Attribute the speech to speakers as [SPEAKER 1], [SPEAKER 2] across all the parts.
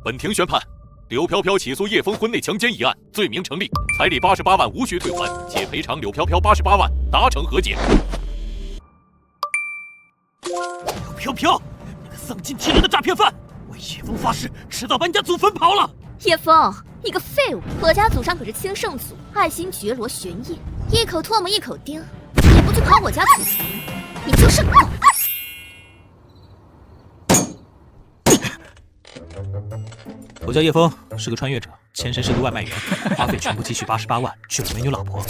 [SPEAKER 1] 本庭宣判，柳飘飘起诉叶枫婚内强奸一案，罪名成立，彩礼88万无需退还，且赔偿柳飘飘88万，达成和解。
[SPEAKER 2] 柳飘飘，那个丧尽天良的诈骗犯，为叶枫发誓，迟早把你家祖坟刨了！
[SPEAKER 3] 叶枫，你个废物！我家祖上可是清圣祖，爱新觉罗玄烨，一口唾沫一口钉，你不去刨我家祖坟，你就是狗！
[SPEAKER 2] 我叫叶枫，是个穿越者，前身是个外卖员，花费全部积蓄88万娶了美女老婆，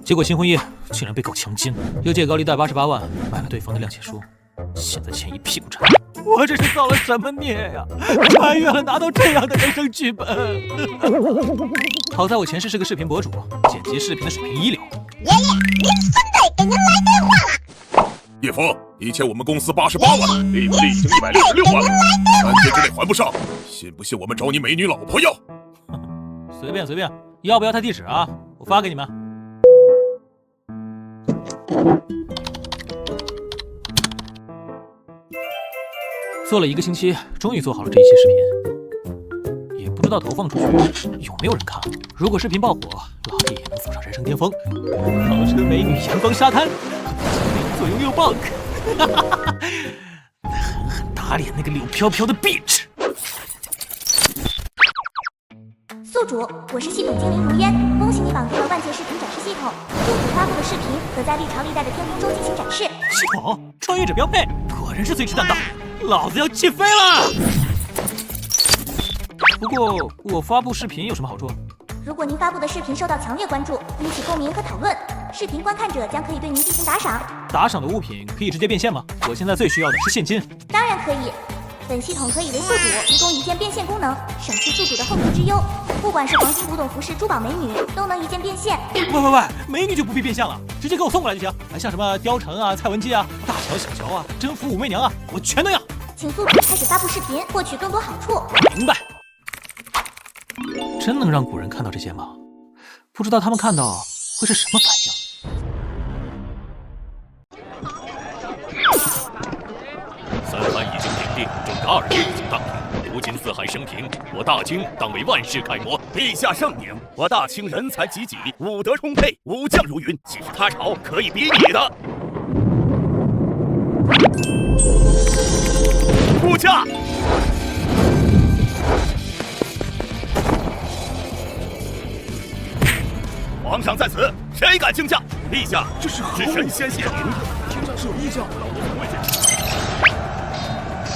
[SPEAKER 2] 结果新婚夜竟然被狗强奸，又借高利贷88万买了对方的谅解书，现在钱一屁股债。我这是造了什么孽呀？穿越了拿到这样的人生剧本。好在我前世是个视频博主，剪辑视频的水平一流。
[SPEAKER 4] 爷爷，您孙子给您来电话了。
[SPEAKER 5] 叶枫，你欠我们公司88万，利息已经166万了，3天之内还不上，信不信我们找你美女老婆要？
[SPEAKER 2] 随便，要不要他地址啊？我发给你们。做了1个星期，终于做好了这一期视频，也不知道投放出去有没有人看。如果视频爆火，老弟也能走上人生巅峰，豪车美女、阳光沙滩，左拥右抱，狠狠打脸那个柳飘飘的 bitch。
[SPEAKER 4] 宿主，我是系统精灵如烟，恭喜你绑定了万界视频展示系统，宿主发布的视频可在历朝历代的天空中进行展示。
[SPEAKER 2] 系统穿越者标配，果然是最迟担当，老子要起飞了！不过我发布视频有什么好处？
[SPEAKER 4] 如果您发布的视频受到强烈关注，引起共鸣和讨论，视频观看者将可以对您进行打赏。
[SPEAKER 2] 打赏的物品可以直接变现吗？我现在最需要的是现金。
[SPEAKER 4] 当然可以。本系统可以为宿主提供一键变现功能，省去宿主的后顾之忧。不管是黄金古董服饰、珠宝美女，都能一键变现。
[SPEAKER 2] 喂，美女就不必变现了，直接给我送过来就行。像什么貂蝉啊、蔡文姬啊、大乔、小乔啊、征服武媚娘啊，我全都要。
[SPEAKER 4] 请宿主开始发布视频，获取更多好处。
[SPEAKER 2] 明白。真能让古人看到这些吗？不知道他们看到会是什么反应。
[SPEAKER 1] 三藩已经平定，准噶尔已经荡平，如今四海升平，我大清当为万世楷模。
[SPEAKER 6] 陛下圣明，我大清人才济济，武德充沛，武将如云，岂是他朝可以比拟的？出驾！皇上在此，谁敢惊驾？陛下，这是神仙显灵，听上是有异象。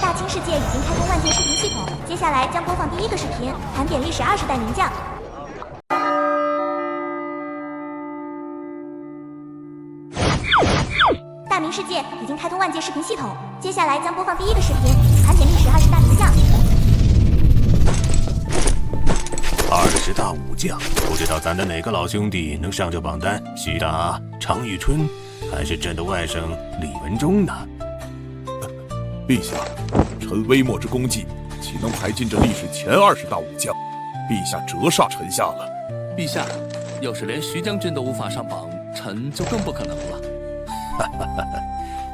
[SPEAKER 4] 大清世界已经开通万界视频系统，接下来将播放第1个视频，盘点历史20代名将。大明世界已经开通万界视频系统，接下来将播放第1个视频，盘点历史20大名将。
[SPEAKER 6] 20大武将，不知道咱的哪个老兄弟能上这榜单？徐达、常遇春，还是朕的外甥李文忠呢？
[SPEAKER 5] 陛下，臣微末之功绩，岂能排进这历史前20大武将？陛下折煞臣下了。
[SPEAKER 7] 陛下，要是连徐将军都无法上榜，臣就更不可能了。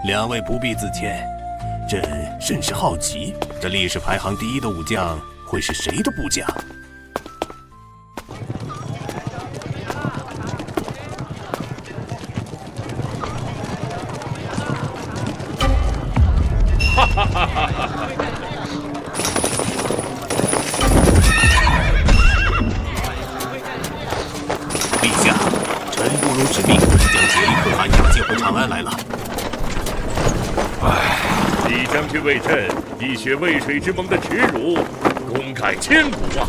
[SPEAKER 6] 两位不必自谦，朕甚是好奇，这历史排行第1的武将会是谁的部将？陛下，臣不辱使命，将竭力可汗押解回长安来了。
[SPEAKER 8] 李将军为朕一雪渭水之盟的耻辱，功盖千古啊！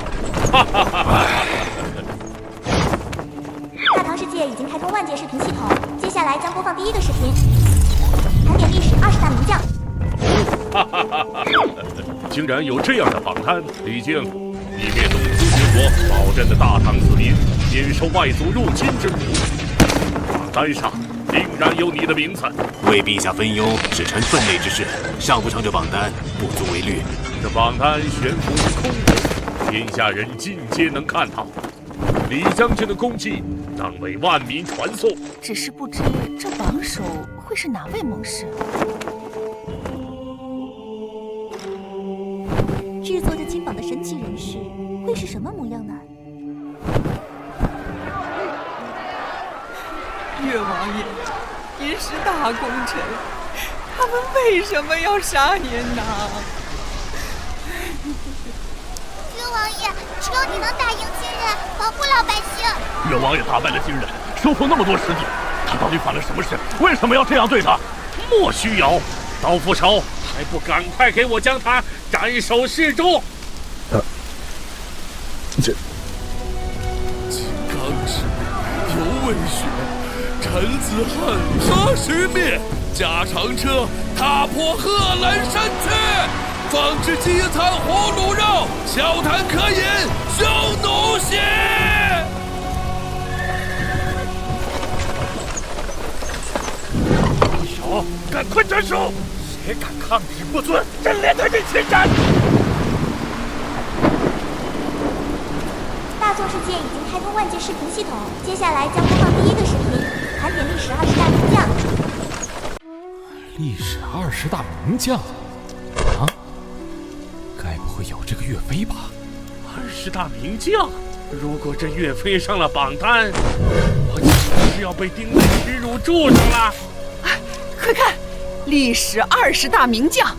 [SPEAKER 4] 大唐世界已经开通万界视频系统，接下来将播放第1个视频，盘点历史20大名将。
[SPEAKER 8] 竟然有这样的榜单，李靖，你灭东夷绝国，保朕的大唐子民免受外族入侵之苦。榜单上定然有你的名字。
[SPEAKER 6] 为陛下分忧是臣分内之事，上不上这榜单不足为虑。
[SPEAKER 8] 这榜单悬浮于空中，天下人尽皆能看到。李将军的功绩当为万民传颂。
[SPEAKER 9] 只是不知这榜首会是哪位盟士？
[SPEAKER 4] 制作这金榜的神奇人士会是什么模样呢？
[SPEAKER 9] 岳王爷，您是大功臣，他们为什么要杀您呢？
[SPEAKER 3] 岳王爷，只有你能打赢金人，保护老百姓。
[SPEAKER 8] 岳王爷打败了金人，收复那么多实地，他到底犯了什么事？为什么要这样对他？莫须有，刀斧手，还不赶快给我将他斩首示众！
[SPEAKER 10] 金刚石，尤为雪，臣子恨他须灭。驾长车，踏破贺兰山去。放置饥餐胡虏肉，笑谈渴饮匈奴血。
[SPEAKER 8] 小，赶快斩首！谁敢抗旨不遵，朕连他一起斩！
[SPEAKER 4] 大宋世界已经开通万界视频系统，接下来将播放第一个视频，盘点历史20大名将。
[SPEAKER 5] 历史20大名将啊？该不会有这个岳飞吧
[SPEAKER 8] ？20大名将，如果这岳飞上了榜单，我岂是要被钉在耻辱柱上了？
[SPEAKER 9] 快看，历史20大名将，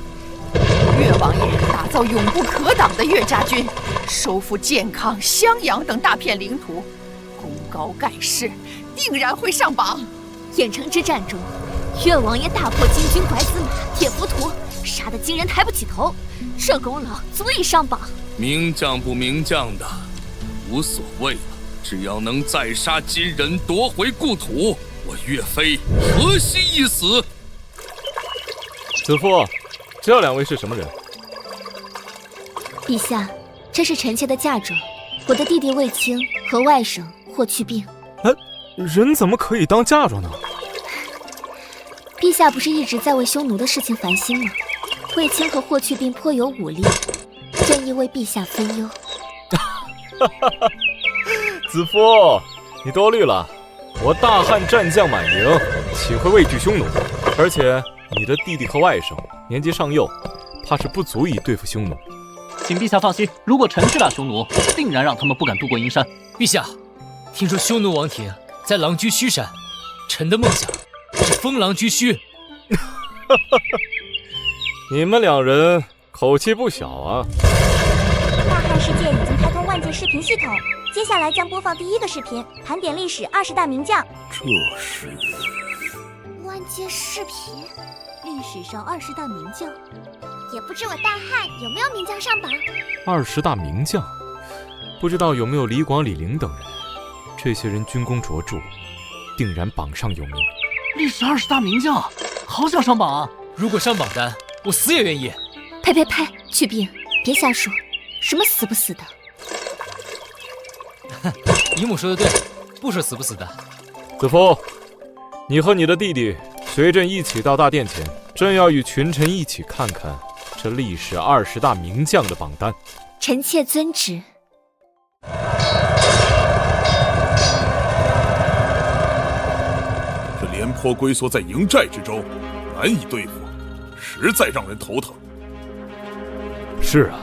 [SPEAKER 9] 岳王爷打造永不可挡的岳家军，收复建康、襄阳等大片领土，功高盖世，定然会上榜。
[SPEAKER 3] 郾城之战中，岳王爷大破金军拐子马、铁浮屠，杀得金人抬不起头，这功劳足以上榜。
[SPEAKER 10] 名将不名将的无所谓了，只要能再杀金人，夺回故土，我岳飞何惜一死？
[SPEAKER 5] 子父，这两位是什么人？
[SPEAKER 3] 陛下，这是臣妾的嫁妆，我的弟弟卫青和外甥霍去病。
[SPEAKER 5] 人怎么可以当嫁妆呢？
[SPEAKER 3] 陛下不是一直在为匈奴的事情烦心吗？卫青和霍去病颇有武力，愿意为陛下分忧。
[SPEAKER 5] 子父，你多虑了。我大汉战将满盈，岂会畏惧匈奴？而且你的弟弟和外甥年纪尚幼，怕是不足以对付匈奴。
[SPEAKER 11] 请陛下放心，如果臣去打匈奴，定然让他们不敢渡过阴山。
[SPEAKER 2] 陛下，听说匈奴王庭在狼居胥山，臣的梦想是封狼居胥。
[SPEAKER 5] 你们两人口气不小啊！
[SPEAKER 4] 大汉世界已经开通万界视频系统，接下来将播放第一个视频，盘点历史20大名将。
[SPEAKER 5] 这是
[SPEAKER 3] 万界视频，
[SPEAKER 4] 历史上20大名将，
[SPEAKER 3] 也不知我大汉有没有名将上榜。
[SPEAKER 5] 20大名将，不知道有没有李广、李陵等人。这些人军功卓著，定然榜上有名。
[SPEAKER 11] 历史20大名将，好想上榜啊！
[SPEAKER 2] 如果上榜单，我死也愿意。
[SPEAKER 3] 呸！去病，别瞎说，什么死不死的。
[SPEAKER 2] 姨母说的对，不说死不死的。
[SPEAKER 5] 子父，你和你的弟弟随朕一起到大殿前，朕要与群臣一起看看这历史20大名将的榜单。
[SPEAKER 3] 臣妾遵旨。
[SPEAKER 5] 这廉颇龟缩在营寨之中，难以对付，实在让人头疼。
[SPEAKER 12] 是啊，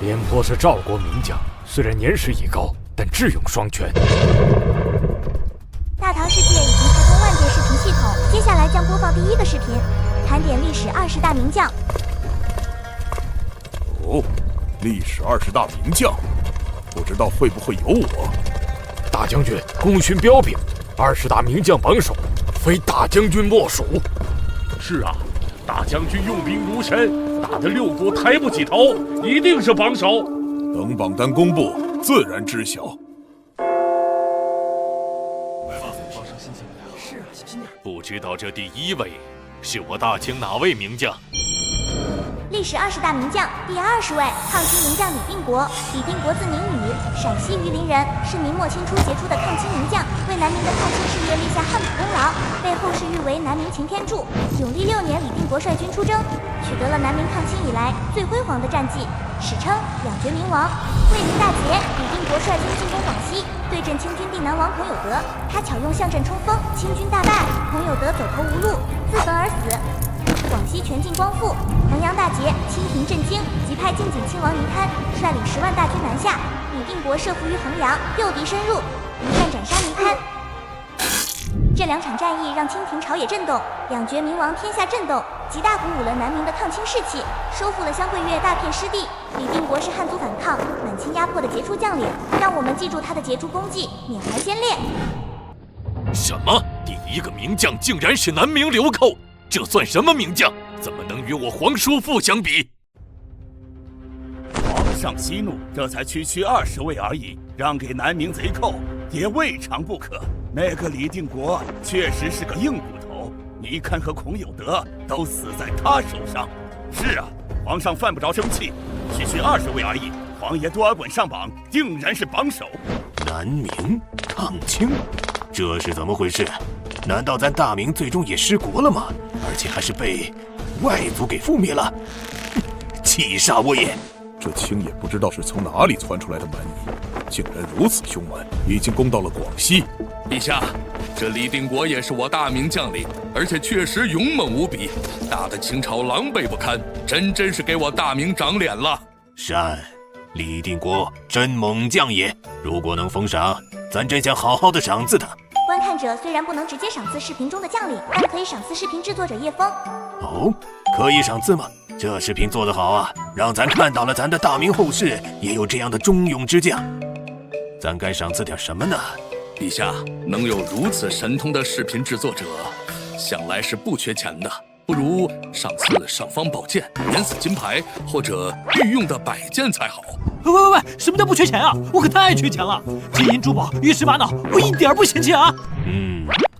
[SPEAKER 12] 廉颇是赵国名将，虽然年事已高，但智勇双全。
[SPEAKER 4] 大唐世界已经开通万界视频系统，接下来将播放第一个视频，盘点历史20大名将。
[SPEAKER 5] 哦，历史20大名将，不知道会不会有我？
[SPEAKER 12] 大将军功勋彪炳，20大名将榜首，非大将军莫属。
[SPEAKER 8] 是啊，大将军用兵如神，打得六国抬不起头，一定是榜首。
[SPEAKER 5] 等榜单公布，自然知晓。
[SPEAKER 1] 不知道这第一位是我大清哪位名将？
[SPEAKER 4] 历史20大名将第20位，抗清名将李定国。李定国字宁宇，陕西榆林人，是明末清初杰出的抗清名将，为南明的抗清事业立下汗马功劳，被后世誉为南明擎天柱。永历6年，李定国率军出征，取得了南明抗清以来最辉煌的战绩，史称两绝明王。卫灵大捷，李定国率军进攻广西，对阵清军地南王孔有德，他巧用象阵冲锋，清军大败，孔有德走投无路，自焚而死。广西全境光复。衡阳大捷，清廷震惊，即派晋景亲王倪堪率领10万大军南下。李定国设伏于衡阳，诱敌深入，一战斩杀倪堪。这2场战役让清廷朝野震动，两绝明亡，天下震动，极大鼓舞了南明的抗清士气，收复了湘桂粤大片失地。李定国是汉族反抗、满清压迫的杰出将领，让我们记住他的杰出功绩，缅怀先烈。
[SPEAKER 1] 什么？第一个名将竟然是南明流寇？这算什么名将？怎么能与我皇叔父相比？
[SPEAKER 13] 皇上息怒，这才区20位而已，让给南明贼寇也未尝不可。那个李定国确实是个硬骨头，倪堪和孔有德都死在他手上。是啊，皇上犯不着生气，区20位而已，皇爷多尔衮上榜，定然是榜首。
[SPEAKER 6] 南明抗清，这是怎么回事？难道咱大明最终也失国了吗？而且还是被外族给覆灭了？气煞我也！
[SPEAKER 14] 这清也不知道是从哪里窜出来的蛮夷，竟然如此凶猛，已经攻到了广西。
[SPEAKER 10] 陛下，这李定国也是我大明将领，而且确实勇猛无比，打得清朝狼狈不堪，真是给我大明长脸了。
[SPEAKER 6] 善，李定国真猛将也，如果能封赏，咱真想好好的赏赐他。
[SPEAKER 4] 观看者虽然不能直接赏赐视频中的将领，但可以赏赐视频制作者叶枫。
[SPEAKER 6] 哦，可以赏赐吗？这视频做得好啊，让咱看到了咱的大明后世也有这样的忠勇之将。咱该赏赐点什么呢？
[SPEAKER 10] 陛下能有如此神通的视频制作者，想来是不缺钱的。不如赏赐尚方宝剑、免死金牌或者御用的摆件才好。
[SPEAKER 2] 喂，什么叫不缺钱啊？我可太缺钱了，金银珠宝、玉石玛瑙，我一点不嫌弃啊！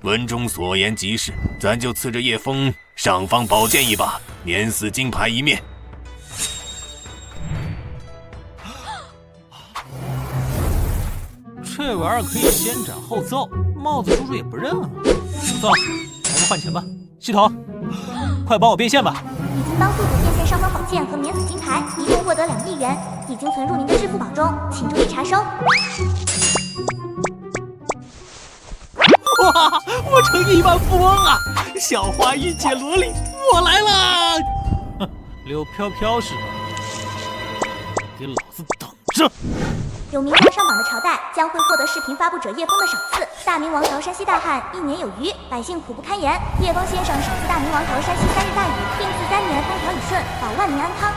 [SPEAKER 6] 文中所言极是，咱就赐着叶枫尚方宝剑一把，免死金牌一面。
[SPEAKER 2] 这玩意儿可以先斩后奏，帽子叔叔也不认了。走，还是换钱吧。系统，快帮我变现吧！
[SPEAKER 4] 已经帮宿主变现尚方宝剑和免死金牌，一共获得2亿元，已经存入您的支付宝中，请注意查收。
[SPEAKER 2] 哇，我成亿万富翁了！小花御姐萝莉，我来了！哼，柳飘飘是吧？给老子等着！
[SPEAKER 4] 有名将上榜的朝代将会获得视频发布者叶枫的赏赐。大明王朝山西大旱1年有余，百姓苦不堪言。叶枫先生赏赐大明王朝山西3日大雨，并赐3年风调雨顺，保万民安康。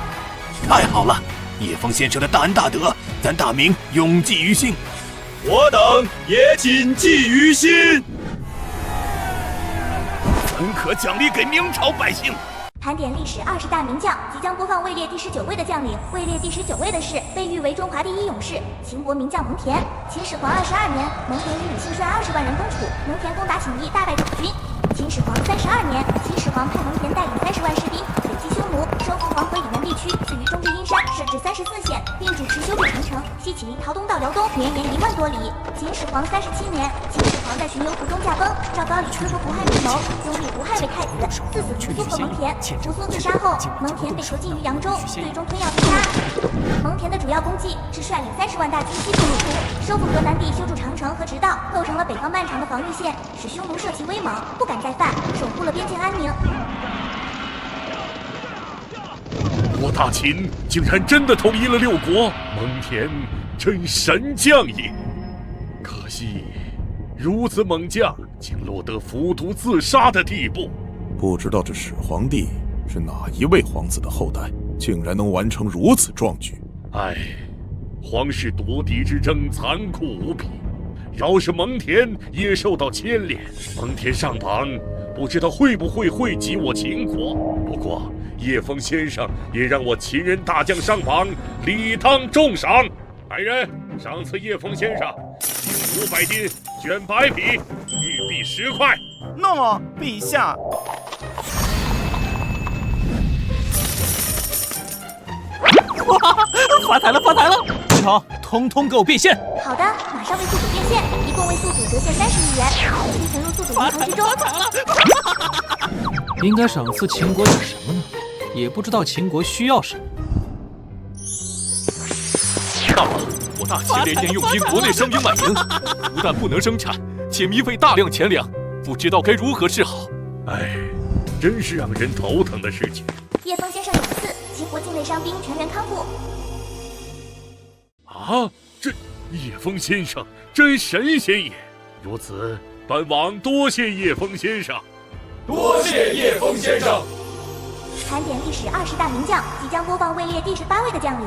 [SPEAKER 6] 太好了，叶枫先生的大恩大德，咱大明永记于心。
[SPEAKER 8] 我等也谨记于心。
[SPEAKER 13] 怎可奖励给明朝百姓？
[SPEAKER 4] 盘点历史20大名将，即将播放位列第19位的将领。位列第19位的是被誉为中华第一勇士、秦国名将蒙恬。秦始皇22年，蒙恬与李信率20万人攻楚，蒙恬攻打起义，大败楚军。秦始皇32年，秦始皇派蒙恬带领30万士兵北击匈奴，收复黄河以南地区，自于中至阴山设置34县，并主持修筑长城，西起临洮东到辽东，绵延1万多里。秦始皇37年，秦始皇在巡游途中驾崩，赵高以推和胡亥密谋，拥立胡亥为太子，赐死屠苏和蒙恬。屠苏自杀后，蒙恬被囚禁于扬州，最终吞药自杀。蒙恬的主要功绩是率领30万大军西进入突，收复河南地，修筑长城和直道，构成了北方漫长的防御线，使匈奴设其威猛，不敢再犯，守护了边境安宁。
[SPEAKER 8] 我大秦竟然真的统一了6国，蒙恬真神将也。可惜，如此猛将竟落得服毒自杀的地步。
[SPEAKER 14] 不知道这始皇帝是哪一位皇子的后代，竟然能完成如此壮举。
[SPEAKER 8] 唉，皇室夺嫡之争残酷无比，要是蒙恬也受到牵连，蒙恬上榜，不知道会不会惠及我秦国。不过叶枫先生也让我秦人大将上榜，理当重赏。来人，赏赐叶枫先生500斤卷白匹，玉璧10块。
[SPEAKER 13] 诺，陛下。
[SPEAKER 2] 哇，发财了！系统，通通给我变现！
[SPEAKER 4] 好的，马上为宿主变现，一共为宿主折现30亿元，已存入宿主银行之中。
[SPEAKER 2] 应该赏赐秦国点什么呢？也不知道秦国需要什么。
[SPEAKER 1] 大王，我大秦连年用兵国内伤兵满营，不但不能生产，且糜费大量钱粮，不知道该如何是好。
[SPEAKER 8] 唉，真是让人头疼的事情。
[SPEAKER 4] 叶枫先生有赐，齐国境内伤兵全员康复。
[SPEAKER 8] 啊，这叶枫先生真神仙也！如此，本王多谢叶枫先生。
[SPEAKER 10] 多谢叶枫先生。
[SPEAKER 4] 盘点历史20大名将，即将播放位列第18位的将领。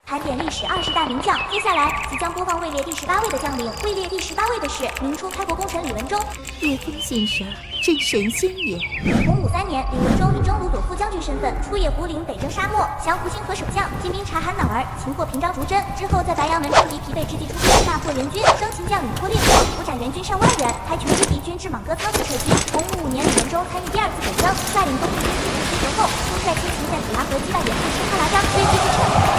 [SPEAKER 4] 盘点历史20大名将，接下来即将播放位列第18位的将领。位列第18位的是明初开国功臣李文忠。
[SPEAKER 3] 叶枫先生真神仙也。
[SPEAKER 4] 洪武3年，李文忠以征虏左副将军身份出野狐岭，北征沙漠，降胡兴和守将，进兵察罕脑儿，擒获平章竹真。之后在白杨门处敌疲惫之际出兵，大破援军，生擒将领托烈火，俘斩援军上万人，还全击敌军至莽戈仓去撤军。洪武5年，李文忠参与第2次北征，率领东部军队回绥后，出率亲秦在普拉河击败远护师哈拉章，追击至撤。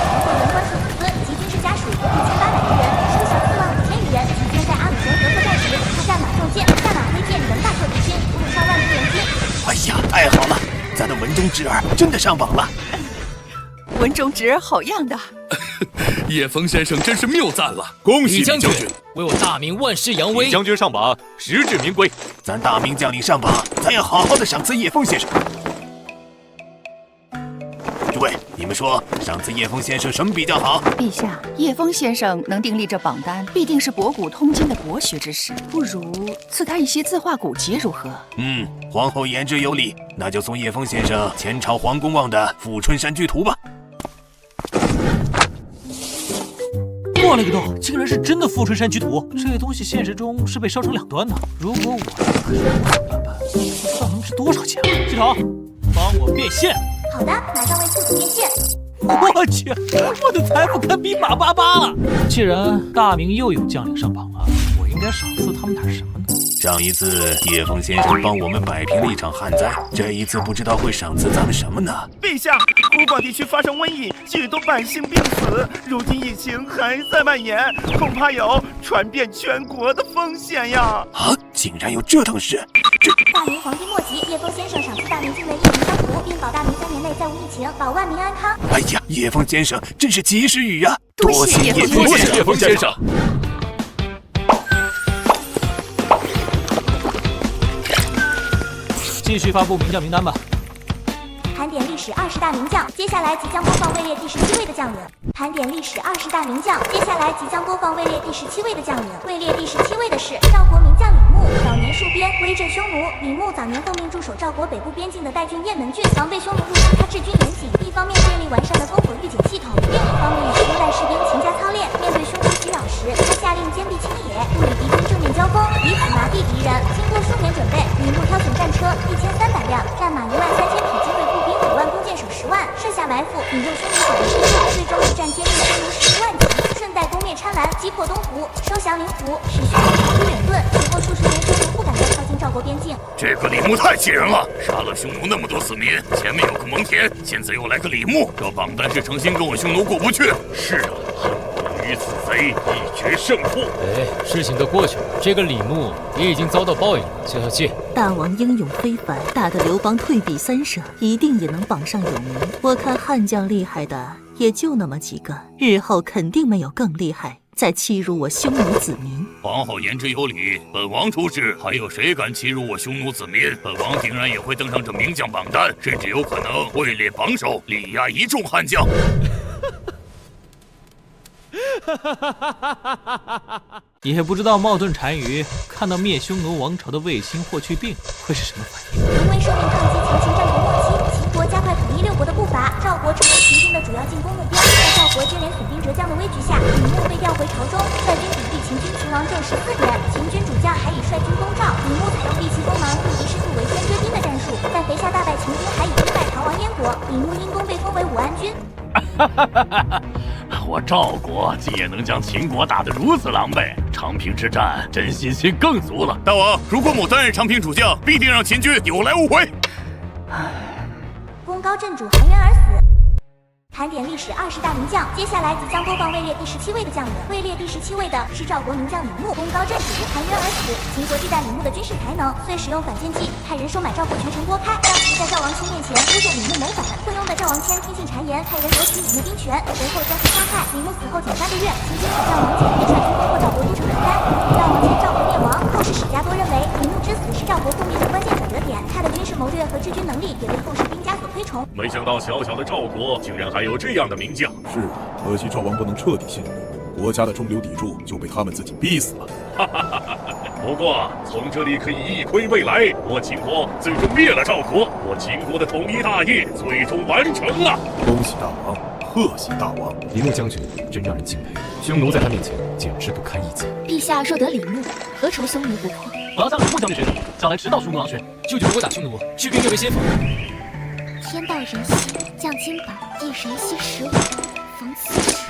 [SPEAKER 4] 俘获原官数子孙及军士家属共1800余人，收降45000余人。期间在阿鲁浑河作战时，出战马仲介、下马挥剑人大破敌军，俘虏上万支援军。
[SPEAKER 6] 哎呀，太好了，咱的文忠侄儿真的上榜了。
[SPEAKER 9] 文忠侄儿好样的！
[SPEAKER 10] 叶枫先生真是谬赞了，
[SPEAKER 6] 恭喜李
[SPEAKER 2] 将军为我大明万世扬威。
[SPEAKER 1] 李将军上榜，实至名归。
[SPEAKER 6] 咱大明将领上榜，咱要好好的赏赐叶枫先生。诸位，你们说赏赐叶枫先生什么比较好？
[SPEAKER 9] 陛下，叶枫先生能订立这榜单，必定是博古通今的博学之士，不如赐他一些字画古籍如何？
[SPEAKER 6] 皇后言之有理，那就送叶枫先生前朝皇公望的《富春山居图》吧。
[SPEAKER 2] 我勒个洞，竟然是真的富春山居图！这东西现实中是被烧成2段的。如果我可是版本，不知道能值多少钱。系统，帮我变现。
[SPEAKER 4] 好的，马上为兔子变现。
[SPEAKER 2] 我去，我的财富堪比马巴巴了。既然大明又有将领上榜了，我应该赏赐他们点什么呢？
[SPEAKER 6] 上一次叶枫先生帮我们摆平了一场旱灾，这一次不知道会赏赐咱们什么呢？
[SPEAKER 15] 陛下，湖广地区发生瘟疫，许多百姓病死，如今疫情还在蔓延，恐怕有传遍全国的风险呀！
[SPEAKER 6] 啊，竟然有这等事！
[SPEAKER 4] 大明皇帝末期，叶枫先生赏赐大明境内疫民相图，并保大明3年内再无疫情，保万民安康。
[SPEAKER 6] 哎呀，叶枫先生真是及时雨呀！
[SPEAKER 9] 多谢叶
[SPEAKER 10] 枫先生。
[SPEAKER 2] 继续发布名将名单吧。
[SPEAKER 4] 盘点历史20大名将，接下来即将播放位列第17位的将领。盘点历史20大名将，接下来即将播放位列第17位的将领。位列第17位的是赵国名将李牧，早年戍边，威震匈奴。李牧早年奉命驻守赵国北部边境的代郡雁门郡，防备匈奴入侵，他治军严谨，一方面建立完善的烽火预警系统，另一方面优待士兵勤加操练。面对凶势袭扰时，他下令坚壁清野，不与敌军正面交锋，以此麻痹敌人。经过数年准备，李牧挑选战车1300辆，战马13000匹，精锐步兵5万，弓箭手10万，设下埋伏，引诱匈奴转为撤退，最终一战歼灭匈奴11万级，顺带攻灭郴兰，击破东湖，收降灵湖，使匈奴长驱远遁，随后数十年匈奴不敢再靠近赵国边境。
[SPEAKER 8] 这个李牧太气人了，杀了匈奴那么多死民，前面有个蒙恬，现在又来个李牧，这榜单是诚心跟我匈奴过不去。是啊，恨不能与此贼一决胜负。
[SPEAKER 16] 哎，事情都过去了，这个李牧也已经遭到报应了。小小气，
[SPEAKER 17] 大王英勇非凡，打得刘邦退避3舍，一定也能榜上有名。我看悍将厉害的也就那么几个，日后肯定没有更厉害再欺辱我匈奴子民。
[SPEAKER 8] 皇后言之有理，本王出事，还有谁敢欺辱我匈奴子民？本王定然也会登上这名将榜单，甚至有可能位列榜首，力压一众悍将。
[SPEAKER 2] 也不知道冒顿单于看到灭匈奴王朝的卫青霍去病会是什么反应。
[SPEAKER 4] 因为受命抗击前秦战国末期，秦国加快统一6国的步伐，赵国成为秦军的主要进攻目标。在赵国接连损兵折将的危局下，李牧被调回朝中，率军抵御秦军秦王政14年。秦军主将还以率军攻赵，李牧采用避其锋芒，不敌师傅围歼追兵的战术，在肥下大败秦军，还以兵败逃亡燕国。李牧因功被封为武安君。
[SPEAKER 8] 我赵国竟也能将秦国打得如此狼狈，长平之战真信心更足了。大王，如果某担任长平主将，必定让秦军有来无回。
[SPEAKER 4] 功高震主，含冤而死。盘点历史20大名将，接下来即将播放位列第17位的将领。位列第17位的是赵国名将李牧，功高震主，含冤而死。秦国忌惮李牧的军事才能，遂使用反间计，派人收买赵国权臣郭开，让其在赵王卿面前诬陷李牧谋反。昏庸的赵王谦听信谗言，派人夺取李牧兵权，随后将其杀害。李牧死后仅3个月，秦军主将王翦便率军攻破赵国都城邯郸，让王翦赵国灭亡。后世史家多认为李牧之死是赵国覆灭的关键转折点，他的军事谋略和治军能力推崇。
[SPEAKER 8] 没想到小小的赵国竟然还有这样的名将。
[SPEAKER 14] 是啊，可惜赵王不能彻底信任你，国家的中流砥柱就被他们自己逼死了。
[SPEAKER 8] 不过从这里可以一窥未来，我秦国最终灭了赵国，我秦国的统一大业最终完成了。
[SPEAKER 14] 恭喜大王，贺喜大王！
[SPEAKER 5] 李牧将军真让人敬佩，匈奴在他面前简直不堪一击。
[SPEAKER 3] 陛下若得李牧，何愁匈奴不破？
[SPEAKER 11] 我要向李牧将军学习，将来直捣匈奴狼穴，
[SPEAKER 2] 舅舅如果打匈奴，去并列为先锋。
[SPEAKER 3] 天道人心，降金榜，一人息15，逢此时。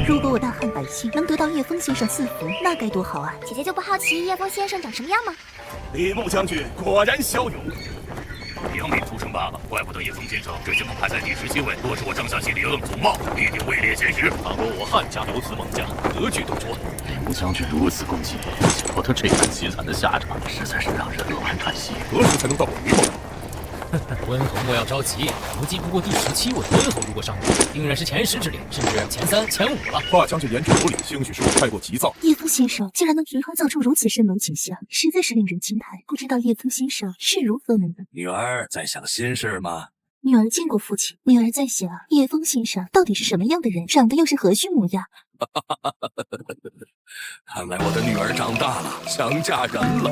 [SPEAKER 17] 如果我大汉百姓能得到叶枫先生赐福，那该多好啊！
[SPEAKER 3] 姐姐就不好奇叶枫先生长什么样吗？
[SPEAKER 13] 李牧将军果然骁勇。
[SPEAKER 6] 良民出生罢了，怪不得叶枫先生这些盟排在第17位，若是我帐下系里愣祖茂，必定位列前10。倘若我汉家有此猛将，何惧斗卓？
[SPEAKER 7] 李牧将军如此攻击，秦国的这般凄惨的下场，实在是让人乐怀叹息。
[SPEAKER 14] 何时才能到回报？
[SPEAKER 2] 温侯莫要着急，如今不过第17位。温侯如果上位，定然是前10之列，甚至前3、前5了。
[SPEAKER 14] 华将军言之有理，兴许是我太过急躁。
[SPEAKER 17] 叶枫先生竟然能凭空造出如此生猛景象，实在是令人惊叹。不知道叶枫先生是如何能的？
[SPEAKER 7] 女儿在想心事吗？
[SPEAKER 17] 女儿见过父亲，女儿在想叶枫先生到底是什么样的人，长得又是何须模样。
[SPEAKER 7] 看来我的女儿长大了，想嫁人了。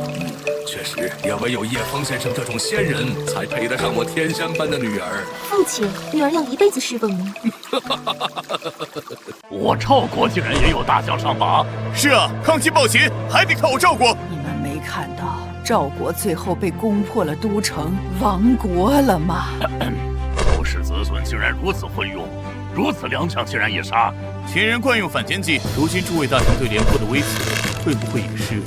[SPEAKER 7] 确实，也唯有叶枫先生这种仙人，才配得上我天仙般的女儿。
[SPEAKER 17] 父亲，女儿要一辈子侍奉您。
[SPEAKER 6] 我赵国竟然也有大将上榜？
[SPEAKER 15] 是啊，抗秦暴秦还得靠我赵国。
[SPEAKER 9] 你们没看到赵国最后被攻破了都城，亡国了吗？
[SPEAKER 6] 后世子孙竟然如此昏庸，如此良将竟然也杀。
[SPEAKER 13] 前人惯用反间计，如今诸位大臣对廉颇的威胁，会不会也是？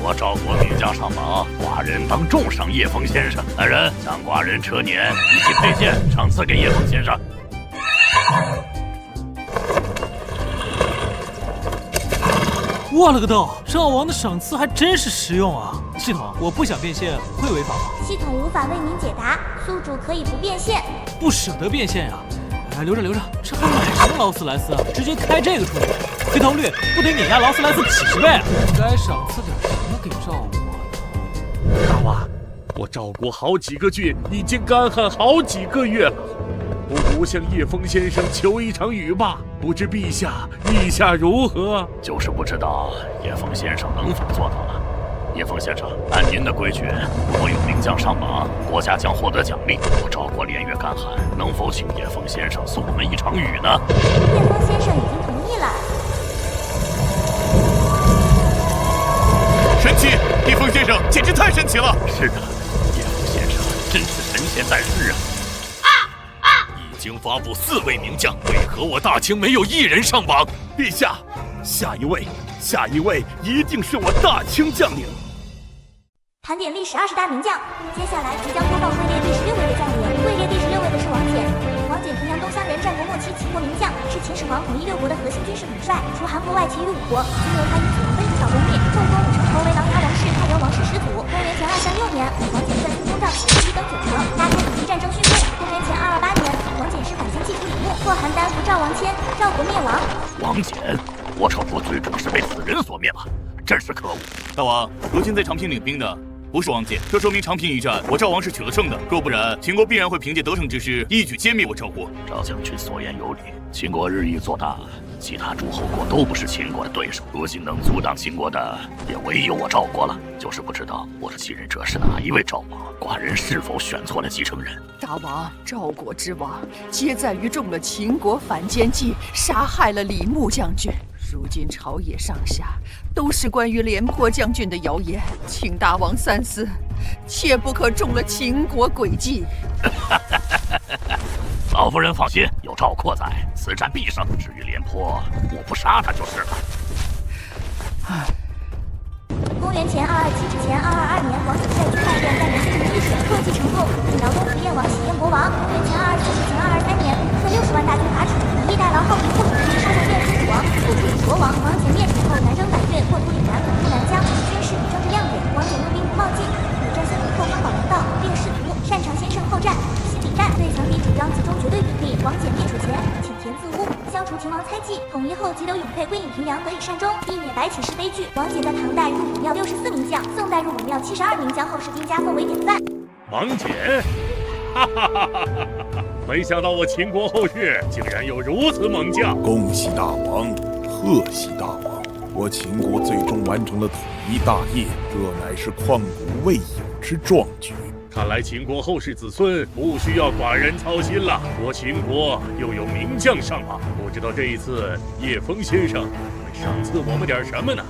[SPEAKER 6] 我赵国名将上榜，寡人当重赏叶枫先生。来人，将寡人车辇以及佩剑赏赐给叶枫先生。
[SPEAKER 2] 我了个豆，赵王的赏赐还真是实用啊！系统，我不想变现，会违法吗？
[SPEAKER 4] 系统无法为您解答，宿主可以不变现。
[SPEAKER 2] 不舍得变现呀！留着，这还买什么劳斯莱斯啊？直接开这个出去，回头率不得碾压劳斯莱斯几10倍啊！该赏赐点什么给赵国呢？
[SPEAKER 8] 大王，我赵国好几个郡已经干旱好几个月了，不如向叶枫先生求一场雨吧。不知陛下意下如何？
[SPEAKER 6] 就是不知道叶枫先生能否做到了。叶枫先生，按您的规矩，如果有名将上榜，国家将获得奖励。我赵国连月干旱，能否请叶枫先生送我们一场雨呢？
[SPEAKER 4] 叶枫先生已经同意了。
[SPEAKER 13] 神奇！叶枫先生简直太神奇了。
[SPEAKER 6] 是的，叶枫先生真是神仙在世啊！已经发布4位名将，为何我大清没有一人上榜？
[SPEAKER 13] 陛下，下一位一定是我大清将领。
[SPEAKER 4] 盘点历史20大名将，接下来即将播放位列第16位的将领。位列第16位的是王翦。王翦平阳东乡人，战国末期秦国名将，是秦始皇统一6国的核心军事统帅。除韩国外，其余5国均由他以子王被主导攻灭。重封武成侯为琅琊王氏、太原王氏师祖。公元前236年，王翦率军攻赵齐，一登9城，拉开以及战争序幕。公元前228年，王翦是反间计出李牧，破邯郸扶赵王迁，赵国灭亡。
[SPEAKER 6] 王翦，我赵国最终是被此人所灭了，真是可恶！
[SPEAKER 13] 大王，如今在长平领兵的不是王翦，这说明长平一战我赵王是取了胜的。若不然，秦国必然会凭借得胜之势一举歼灭我赵国。
[SPEAKER 6] 赵将军所言有理，秦国日益做大，其他诸侯国都不是秦国的对手。如今能阻挡秦国的，也唯有我赵国了。就是不知道我的继任者是哪一位赵王，寡人是否选错了继承人？
[SPEAKER 9] 大王，赵国之亡，皆在于中了秦国反间计，杀害了李牧将军。如今朝野上下都是关于廉颇将军的谣言，请大王三思，切不可中了秦国诡计。
[SPEAKER 6] 老夫人放心，有赵括在，此战必胜。至于廉颇，我不杀他就是了。
[SPEAKER 4] 公元前227之前222年，王翦率军叛变，在南京一水破继成功，并辽东扶燕王、喜燕国王。公元前224之前223年，率60万大军伐楚，以一代劳后平复楚地，杀掉燕之楚王，破楚楚国王。王翦灭楚后，南征百越，破土岭南，稳固南疆，军事与政治亮点。王翦用兵不冒进，以战先锋后方保粮道，练仕途，擅长先胜后战，心理战，对强敌主张集中绝对兵力。王翦灭楚前，请田自乌，消除秦王猜忌，统一后急流勇退，归隐平阳，得以善终，避免白起事悲剧。王姐在唐代入武庙64名将，宋代入武庙72名将后，世经家奉为典范。
[SPEAKER 8] 王翦，哈哈哈哈哈！没想到我秦国后世竟然有如此猛将！
[SPEAKER 14] 恭喜大王，贺喜大王！我秦国最终完成了统一大业，这乃是旷古未有之壮举。
[SPEAKER 8] 看来秦国后世子孙不需要寡人操心了。我秦国又有名将上榜，不知道这一次叶枫先生会赏赐我们点什么呢？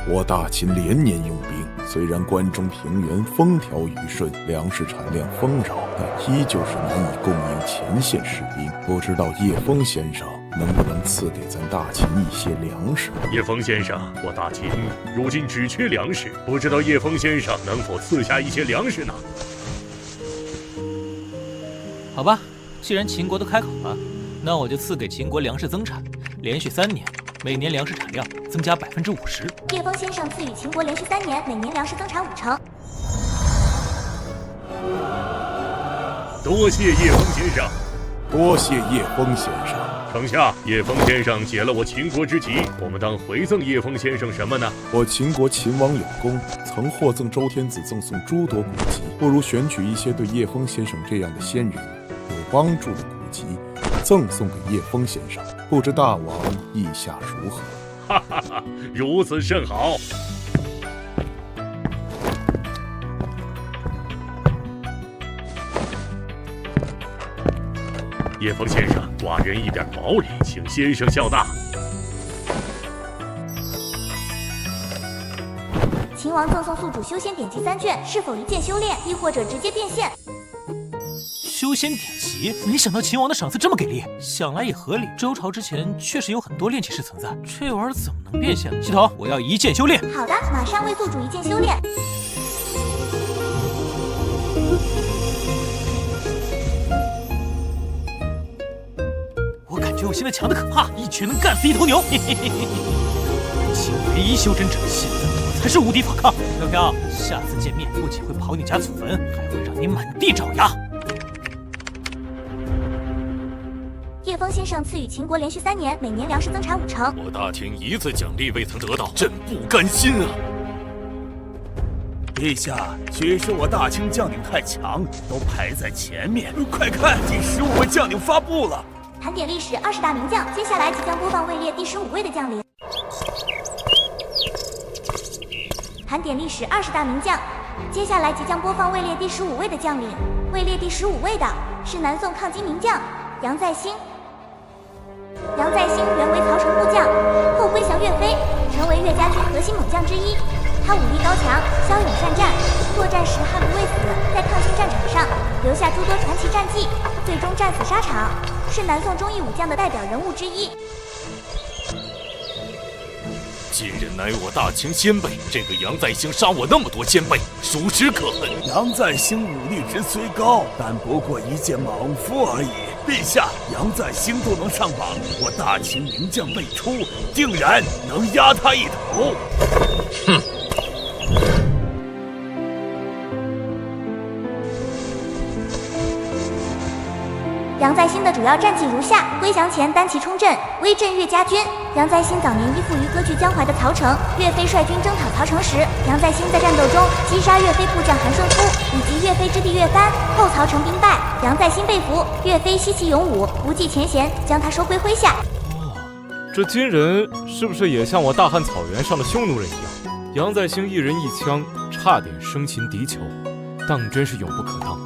[SPEAKER 14] 我大秦连年用兵，虽然关中平原风调雨顺，粮食产量丰饶，但依旧是难以供应前线士兵。不知道叶枫先生能不能赐给咱大秦一些粮食？
[SPEAKER 8] 叶枫先生，我大秦如今只缺粮食，不知道叶枫先生能否赐下一些粮食呢？
[SPEAKER 2] 好吧，既然秦国都开口了，那我就赐给秦国粮食增产，连续3年，每年粮食产量增加50%。
[SPEAKER 4] 叶枫先生赐予秦国连续3年，每年粮食增产5成。
[SPEAKER 8] 多谢叶枫先生，
[SPEAKER 14] 多谢叶枫先生。
[SPEAKER 8] 丞相，叶枫先生解了我秦国之急，我们当回赠叶枫先生什么呢？
[SPEAKER 14] 我秦国秦王有功，曾获赠周天子赠送诸多古籍，不如选取一些对叶枫先生这样的先人有帮助的古籍，赠送给叶枫先生。不知大王意下如何？
[SPEAKER 8] 哈哈哈，如此甚好。叶枫先生，寡人一点薄礼，请先生笑纳。
[SPEAKER 4] 秦王赠送宿主修仙典籍3卷，是否一键修炼，亦或者直接变现？
[SPEAKER 2] 修仙典籍？没想到秦王的赏赐这么给力，想来也合理。周朝之前确实有很多炼气士存在，这玩意儿怎么能变现？系统，我要一键修炼。
[SPEAKER 4] 好的，马上为宿主一键修炼。
[SPEAKER 2] 感觉我现在强得可怕，一拳能干死一头牛。嘿嘿嘿嘿。秦唯一修真者，现在我才是无敌反抗。飘飘，下次见面不仅会刨你家祖坟，还会让你满地找牙。
[SPEAKER 4] 叶枫先生赐予秦国连续3年，每年粮食增产5成。
[SPEAKER 1] 我大秦一次奖励未曾得到，朕不甘心啊！
[SPEAKER 13] 陛下，许是我大清将领太强，都排在前面。快看，第15位将领发布了。
[SPEAKER 4] 盘点历史20大名将，接下来即将播放位列第15位的将领。盘点历史20大名将，接下来即将播放位列第15位的将领。位列第15位的是南宋抗金名将杨再兴。杨再兴原为曹城部将，后归降岳飞，成为岳家军核心猛将之一。他武力高强，骁勇善战，作战时悍不畏死，在抗金战场上留下诸多传奇战绩，最终战死沙场，是南宋忠义武将的代表人物之一。
[SPEAKER 1] 今日乃我大秦先辈，这个杨再兴杀我那么多先辈，属实可恨。
[SPEAKER 13] 杨再兴武力值虽高，但不过一介莽夫而已。陛下，杨再兴都能上榜，我大秦名将辈出，定然能压他一头。
[SPEAKER 1] 哼！
[SPEAKER 4] 杨再兴的主要战绩如下：归降前单骑冲阵，威震岳家军。杨再兴早年依附于割据江淮的曹城，岳飞率军征讨曹城时，杨再兴在战斗中击杀岳飞部将韩顺夫以及岳飞之弟岳帆，后曹城兵败，杨再兴被俘，岳飞惜其勇武，不计前嫌，将他收归麾下。
[SPEAKER 5] 这金人是不是也像我大汉草原上的匈奴人一样？杨再兴一人一枪，差点生擒敌酋，当真是永不可当。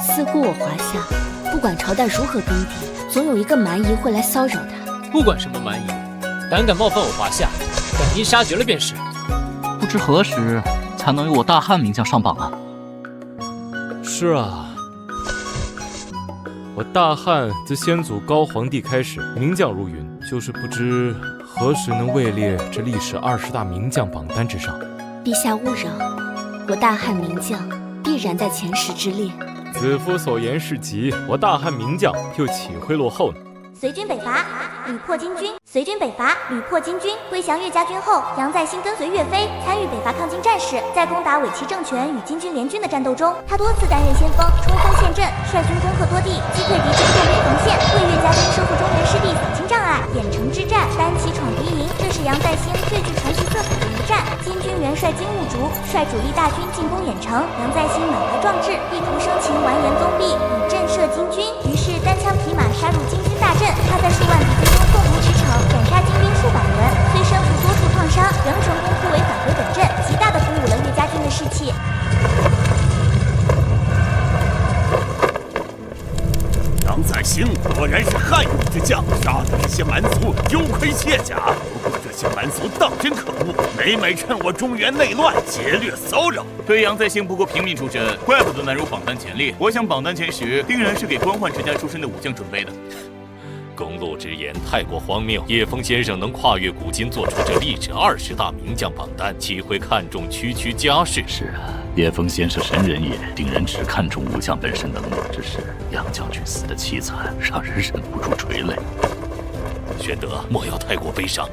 [SPEAKER 18] 似乎我华夏，不管朝代如何更迭，总有一个蛮夷会来骚扰他。
[SPEAKER 16] 不管什么蛮夷，胆敢冒犯我华夏，赶尽杀绝了便是。
[SPEAKER 11] 不知何时才能有我大汉名将上榜啊？
[SPEAKER 5] 是啊，我大汉自先祖高皇帝开始，名将如云，就是不知何时能位列这历史20大名将榜单之上。
[SPEAKER 18] 陛下勿扰，我大汉名将必然在前10之列。
[SPEAKER 5] 子夫所言是极，我大汉名将又岂会落后呢？
[SPEAKER 4] 随军北伐，屡破金军。随军北伐，屡破金军。归降岳家军后，杨再兴跟随岳飞参与北伐抗金战事。在攻打伪齐政权与金军联军的战斗中，他多次担任先锋，冲锋陷阵，率军攻克多地，击退敌军重兵防线，为岳家军收率金兀术率主力大军进攻郾城，杨再兴满怀壮志，意图生擒完颜宗弼，以震慑金军。于是单枪匹马杀入金军大阵，他在数万敌军中纵横驰骋，斩杀金兵数百人，虽身负多处创伤，仍成功突围返回本阵，极大的鼓舞了岳家军的士气。
[SPEAKER 13] 杨再兴果然是悍勇之将，杀的这些蛮族有亏卸甲。不过这些蛮族当真可恶，每每趁我中原内乱劫掠骚扰。
[SPEAKER 19] 对杨再兴不过平民出身，怪不得难入榜单前列。我想榜单前10定然是给官宦之家出身的武将准备的。
[SPEAKER 1] 公路之言太过荒谬，叶枫先生能跨越古今做出这历史20大名将榜单，岂会看重区区家世？
[SPEAKER 20] 是啊，叶枫先生神人也，定然只看重武将本身能力。只是杨将军死的凄惨，让人忍不住垂泪。
[SPEAKER 1] 玄德，莫要太过悲伤。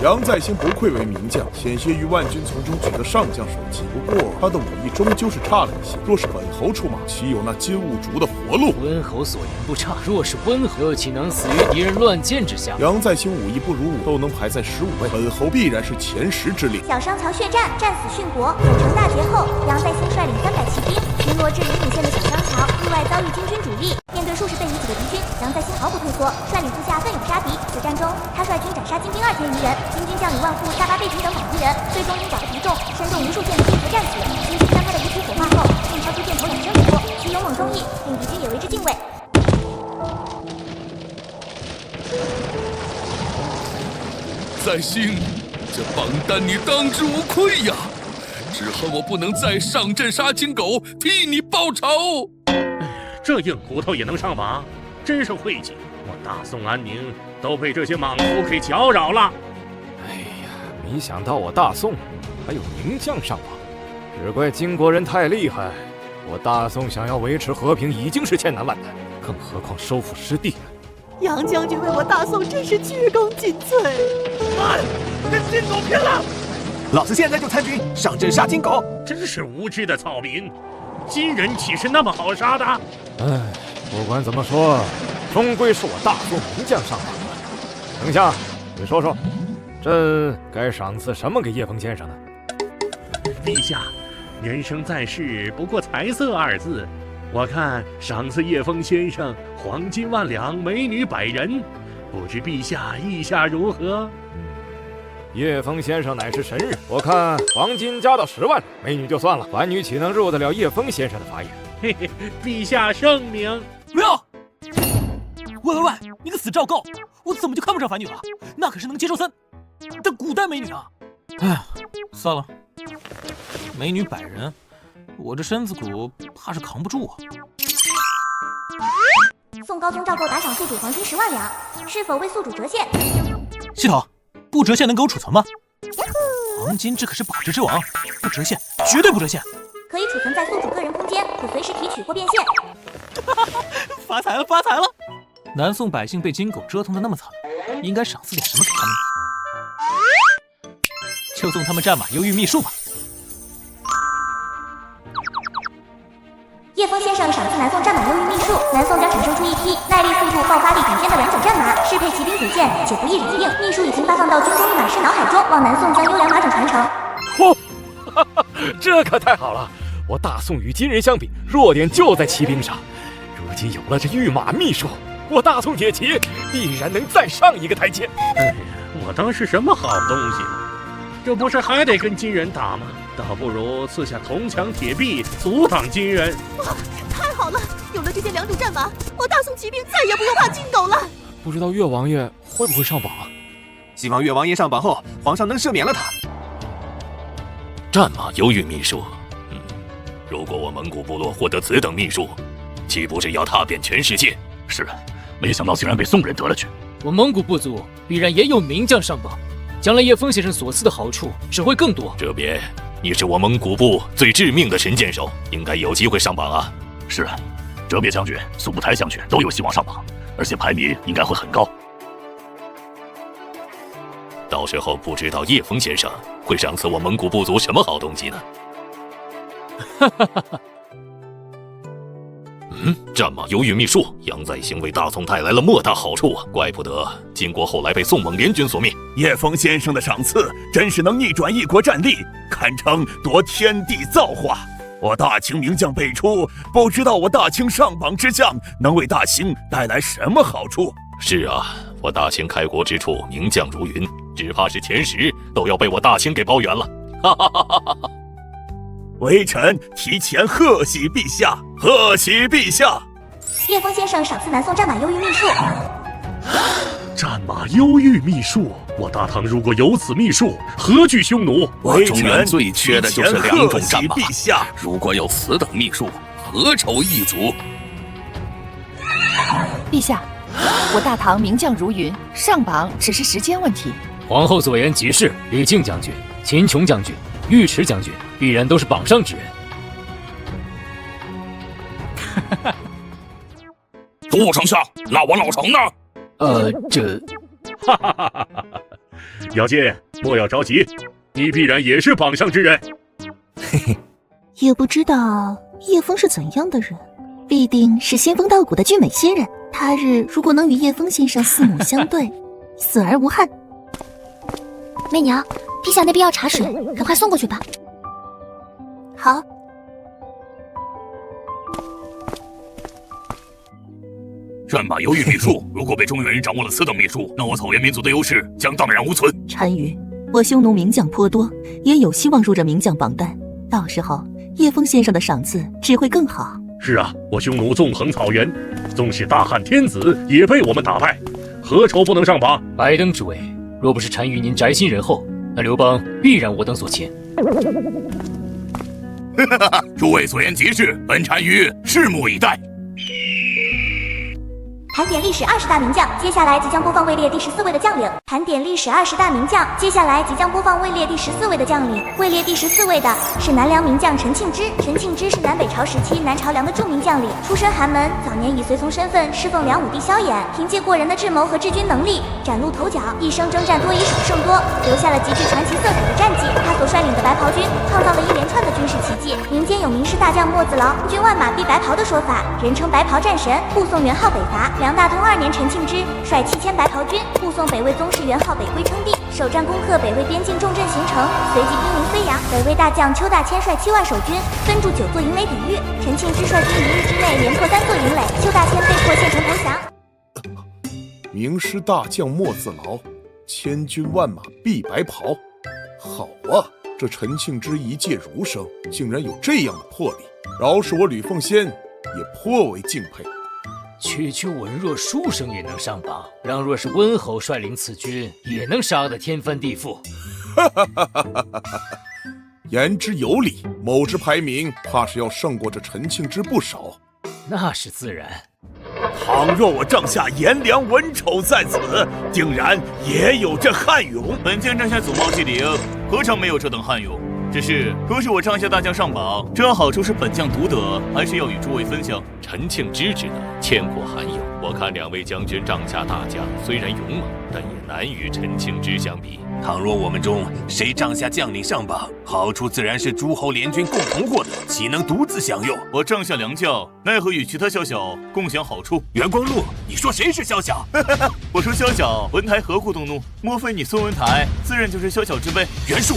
[SPEAKER 14] 杨再兴不愧为名将，险些于万军从中取得上将首级。不过他的武艺终究是差了一些，若是本侯出马，岂有那金兀术的活路？
[SPEAKER 16] 温侯所言不差，若是温侯，又岂能死于敌人乱箭之下？
[SPEAKER 14] 杨再兴武艺不如我，都能排在15位，本侯必然是前10之列。
[SPEAKER 4] 小商桥血战，战死殉国。郾城大捷后，杨再兴率领300骑兵巡逻至灵隐县的小商桥，意外遭遇金军主力。面对数十倍于己的敌军，杨再兴毫不退缩，率领部下奋勇杀敌。此战中，他率军斩杀金兵2000余人，金军将领万户、大巴贝平等100余人，最终因寡不敌众，身中无数箭的金河战死。金军将他的遗体火化后，并抛出箭头2声之多，其勇猛忠义，令敌军也为之敬畏。
[SPEAKER 10] 再兴，这榜单你当之无愧呀！只恨我不能再上阵杀金狗，替你报仇。
[SPEAKER 8] 这硬骨头也能上榜，真是晦气！我大宋安宁都被这些莽夫给搅扰了。
[SPEAKER 12] 哎呀，没想到我大宋还有名将上榜，只怪金国人太厉害。我大宋想要维持和平已经是千难万难，更何况收复失地了。
[SPEAKER 17] 杨将军为我大宋真是鞠躬尽瘁。
[SPEAKER 13] 慢，跟金狗拼了！
[SPEAKER 6] 老子现在就参军上阵杀金狗！
[SPEAKER 8] 真是无知的草民，金人岂是那么好杀的？
[SPEAKER 12] 哎，不管怎么说，终归是我大宋名将上榜了。丞相，你说说，朕该赏赐什么给叶枫先生呢？
[SPEAKER 8] 陛下，人生在世不过财色2字，我看赏赐叶枫先生黄金1万两，美女100人，不知陛下意下如何？
[SPEAKER 12] 叶枫先生乃是神人，我看黄金加到10万，美女就算了，凡女岂能入得了叶枫先生的法眼？
[SPEAKER 8] 嘿嘿，陛下圣明。
[SPEAKER 2] 不要！喂，你个死赵构，我怎么就看不上凡女了？那可是能接受3的古代美女啊！哎，算了，美女100人，我这身子骨怕是扛不住啊。
[SPEAKER 4] 宋高宗赵构打赏宿主黄金10万两，是否为宿主折现？
[SPEAKER 2] 系统，不折现能给我储存吗？黄金这可是保值之王，不折现绝对不折现。
[SPEAKER 4] 可以储存在宿主个人空间，可随时提取或变现。
[SPEAKER 2] 发财了！南宋百姓被金狗折腾得那么惨，应该赏赐点什么给他们？就送他们战马忧郁秘术吧。
[SPEAKER 4] 叶枫先生赏赐南宋战马忧郁秘术，南宋将产生出一批耐力、速度、爆发力顶尖的2种战马，适配骑兵组件，且不易染病。秘术已经发放到军中马师脑海中，望南宋将优良马种传承。
[SPEAKER 12] 这可太好了！我大宋与金人相比，弱点就在骑兵上。如今有了这御马秘术，我大宋铁骑必然能再上一个台阶。
[SPEAKER 8] 哎呀，我当是什么好东西了？这不是还得跟金人打吗？倒不如赐下铜墙铁壁，阻挡金人。
[SPEAKER 17] 哇，太好了！有了这些2种战马，我大宋骑兵再也不用怕金狗了。
[SPEAKER 12] 不知道岳王爷会不会上榜啊？
[SPEAKER 6] 希望岳王爷上榜后，皇上能赦免了他。
[SPEAKER 1] 战马忧郁秘术，如果我蒙古部落获得此等秘术，岂不是要踏遍全世界？
[SPEAKER 20] 是啊，没想到竟然被宋人得了去。
[SPEAKER 16] 我蒙古部族必然也有名将上榜，将来叶枫先生所赐的好处只会更多。
[SPEAKER 1] 这边，你是我蒙古部最致命的神箭手，应该有机会上榜啊。
[SPEAKER 20] 是啊，哲别将军、苏不台将军都有希望上榜，而且排名应该会很高。
[SPEAKER 1] 到时候不知道叶枫先生会赏赐我蒙古部族什么好东西呢？战马忧郁秘术，杨再兴为大宋带来了莫大好处啊！怪不得金国后来被宋蒙联军所灭。
[SPEAKER 13] 叶枫先生的赏赐真是能逆转一国战力，堪称夺天地造化。我大清名将辈出，不知道我大清上榜之将能为大清带来什么好处？
[SPEAKER 1] 是啊，我大清开国之处名将如云，只怕是前10都要被我大清给包圆了。哈哈哈哈哈！
[SPEAKER 13] 微臣提前贺喜陛下，贺喜陛下！
[SPEAKER 4] 叶枫先生赏赐南宋战马忧郁秘术。
[SPEAKER 8] 战马忧郁秘术，我大唐如果有此秘术，何惧匈奴？
[SPEAKER 7] 我中原最缺的就是2种战马，
[SPEAKER 13] 陛下，
[SPEAKER 7] 如果有此等秘术，何愁一族？
[SPEAKER 9] 陛下，我大唐名将如云，上榜只是时间问题。
[SPEAKER 16] 皇后所言极是，李靖将军、秦琼将军、尉迟将军必然都是榜上之人。
[SPEAKER 7] 杜丞相，那我老成呢？
[SPEAKER 16] 这，
[SPEAKER 8] 哈哈哈哈哈！姚金，莫要着急，你必然也是榜上之人。
[SPEAKER 17] 嘿嘿，也不知道叶枫是怎样的人，必定是仙风道骨的俊美仙人。他日如果能与叶枫先生四目相对，死而无憾。
[SPEAKER 3] 媚娘，陛下那边要茶水，赶快送过去吧。
[SPEAKER 17] 好。
[SPEAKER 6] 战马忧郁秘术，如果被中原人掌握了此等秘术，那我草原民族的优势将荡然无存。
[SPEAKER 17] 单于，我匈奴名将颇多，也有希望入这名将榜单。到时候，叶枫先生的赏赐只会更好。
[SPEAKER 8] 是啊，我匈奴纵横草原，纵使大汉天子也被我们打败，何愁不能上榜？
[SPEAKER 16] 白登之位，若不是单于您宅心仁厚，那刘邦必然我等所擒。
[SPEAKER 6] 诸位所言极是，本单于拭目以待。
[SPEAKER 4] 盘点历史20大名将，接下来即将播放位列第14位的将领。盘点历史20大名将，接下来即将播放位列第14位的将领。位列第14位的是南梁名将陈庆之。陈庆之是南北朝时期南朝梁的著名将领，出身寒门，早年以随从身份侍奉梁武帝萧衍，凭借过人的智谋和治军能力崭露头角，一生征战多以少胜多，留下了极具传奇色彩的战绩。他所率领的白袍军创造了一连串的军事奇迹。民间有名士大将莫子劳军万马必白袍的说法，人称白袍战神，护送元昊北伐。梁大通2年，陈庆之率7000白袍军护送北魏宗室元昊北归称帝，首战攻克北魏边境重镇行城，随即兵临睢阳。北魏大将邱大谦率7万守军分驻9座营垒抵御，陈庆之率军1日之内连破3座营垒，邱大谦被迫献城投降。
[SPEAKER 14] 名师大将莫自劳，1000军万马必白袍。好啊，这陈庆之一介儒生，竟然有这样的魄力，饶是我吕奉先也颇为敬佩。
[SPEAKER 16] 区区文弱书生也能上榜，让若是温侯率领此军，也能杀得天翻地覆。
[SPEAKER 14] 言之有理，某之排名怕是要胜过这陈庆之不少。
[SPEAKER 16] 那是自然。
[SPEAKER 13] 倘若我帐下颜良文丑在此，定然也有这悍勇。
[SPEAKER 19] 本将帐下祖茂纪灵，何尝没有这等悍勇？只是，若是我帐下大将上榜，这好处是本将独得，还是要与诸位分享？
[SPEAKER 1] 陈庆之之能，千古罕有。我看2位将军帐下大将虽然勇猛，但也难与陈庆之相比。
[SPEAKER 6] 倘若我们中谁帐下将领上榜，好处自然是诸侯联军共同获得，岂能独自享用？
[SPEAKER 19] 我帐下良将，奈何与其他宵小共享好处？
[SPEAKER 6] 元光禄，你说谁是宵小？
[SPEAKER 19] 我说宵小，文台何故动怒？莫非你孙文台自认就是宵小之辈？
[SPEAKER 6] 袁术，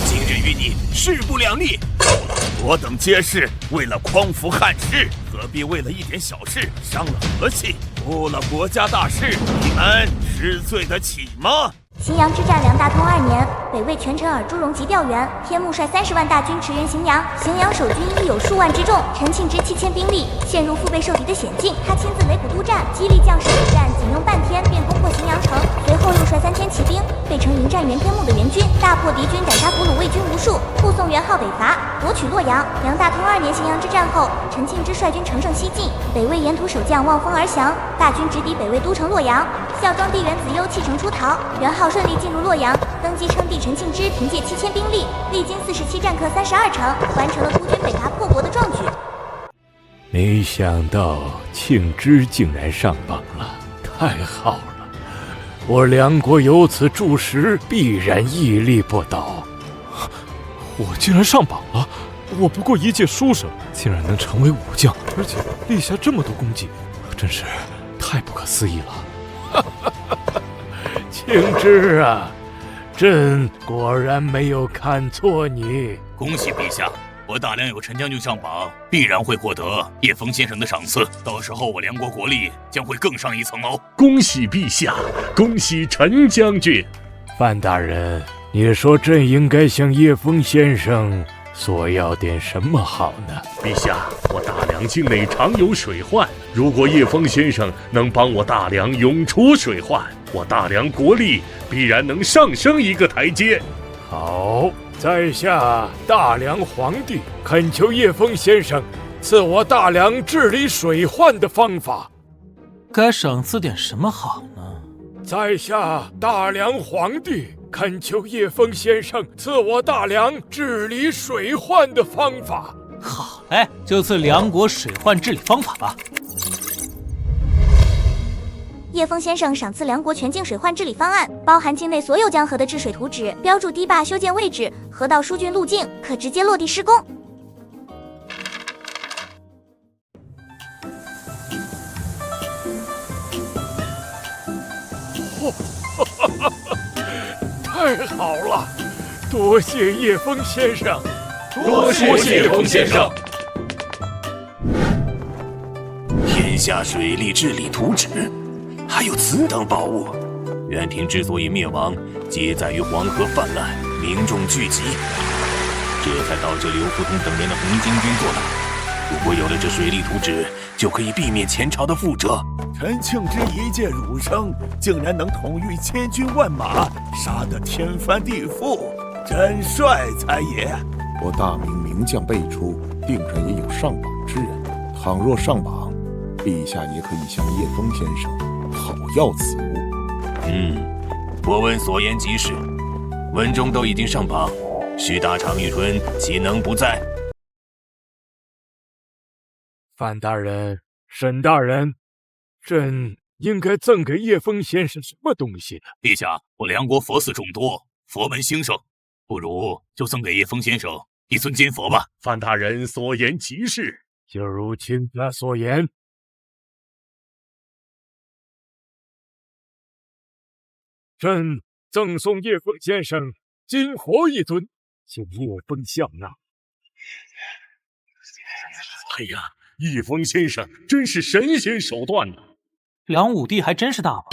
[SPEAKER 6] 今日与你势不两立。
[SPEAKER 13] 够了，我等皆是为了匡扶汉室，何必为了一点小事伤了和气，误了国家大事？你们是罪得起吗？
[SPEAKER 4] 荥阳之战，梁大通2年，北魏权臣尔朱荣即调援，天目率30万大军驰援荥阳，荥阳守军亦有数万之众。陈庆之7000兵力陷入腹背受敌的险境，他亲自擂鼓督战，激励将士备战，仅用半天便攻破荥阳城。随后又率3000骑兵费城迎战袁天牧的援军，大破敌军，斩杀俘虏魏军无数，护送元昊北伐，夺取洛阳。梁大通2年荥阳之战后，陈庆之率军乘胜西进，北魏沿途守将望风而降，大军直抵北魏都城洛阳。孝庄帝元子攸弃城出逃，元昊顺利进入洛阳，登基称帝。陈庆之凭借7000兵力，历经47战克32城，完成了孤军北伐破国的壮举。
[SPEAKER 12] 没想到庆之竟然上榜了，太好了！我梁国有此柱石，必然屹立不倒。
[SPEAKER 5] 我竟然上榜了，
[SPEAKER 12] 我不过一介书生，竟然能成为武将，而且立下这么多功绩，真是太不可思议了。
[SPEAKER 6] 青之啊，朕果然没有看错你。
[SPEAKER 19] 恭喜陛下，我大梁有陈将军上榜，必然会获得叶枫先生的赏赐，到时候我梁国国力将会更上一层楼。
[SPEAKER 8] 恭喜陛下，恭喜陈将军。
[SPEAKER 6] 范大人，你说朕应该向叶枫先生索要点什么好呢？
[SPEAKER 8] 陛下，我大梁境内常有水患，如果叶枫先生能帮我大梁永除水患，我大梁国力必然能上升一个台阶。
[SPEAKER 6] 好，在下大梁皇帝恳求叶枫先生赐我大梁治理水患的方法。
[SPEAKER 2] 该赏赐点什么好呢？
[SPEAKER 6] 在下大梁皇帝恳求叶枫先生赐我大梁治理水患的方法。
[SPEAKER 2] 好嘞，就赐梁国水患治理方法吧。
[SPEAKER 4] 叶枫先生赏赐梁国全境水患治理方案，包含境内所有江河的治水图纸，标注堤坝修建位置、河道疏浚路径，可直接落地施工。
[SPEAKER 6] 太好了，多谢叶枫先生，
[SPEAKER 8] 多谢叶枫先生。
[SPEAKER 6] 天下水利治理图纸，还有此等宝物。元廷之所以灭亡，皆在于黄河泛滥，民众聚集，这才导致刘福通等人的红巾军作乱。如果有了这水利图纸，就可以避免前朝的覆辙。
[SPEAKER 13] 陈庆之一介儒生，竟然能统御千军万马，杀得天翻地覆，真帅才也！
[SPEAKER 14] 我大明名将辈出，定然也有上榜之人。倘若上榜，陛下也可以向叶枫先生讨要此物。
[SPEAKER 6] 博闻所言极是。文中都已经上榜，徐大常遇春岂能不在？范大人、沈大人，朕应该赠给叶枫先生什么东西呢？
[SPEAKER 19] 陛下，我梁国佛寺众多，佛门兴盛，不如就赠给叶枫先生一尊金佛吧。
[SPEAKER 8] 范大人所言极是，
[SPEAKER 6] 就如卿家所言。朕赠送叶枫先生金佛一尊，请叶枫笑纳。
[SPEAKER 8] 哎呀，叶枫先生真是神仙手段呢！
[SPEAKER 2] 梁武帝还真是大方，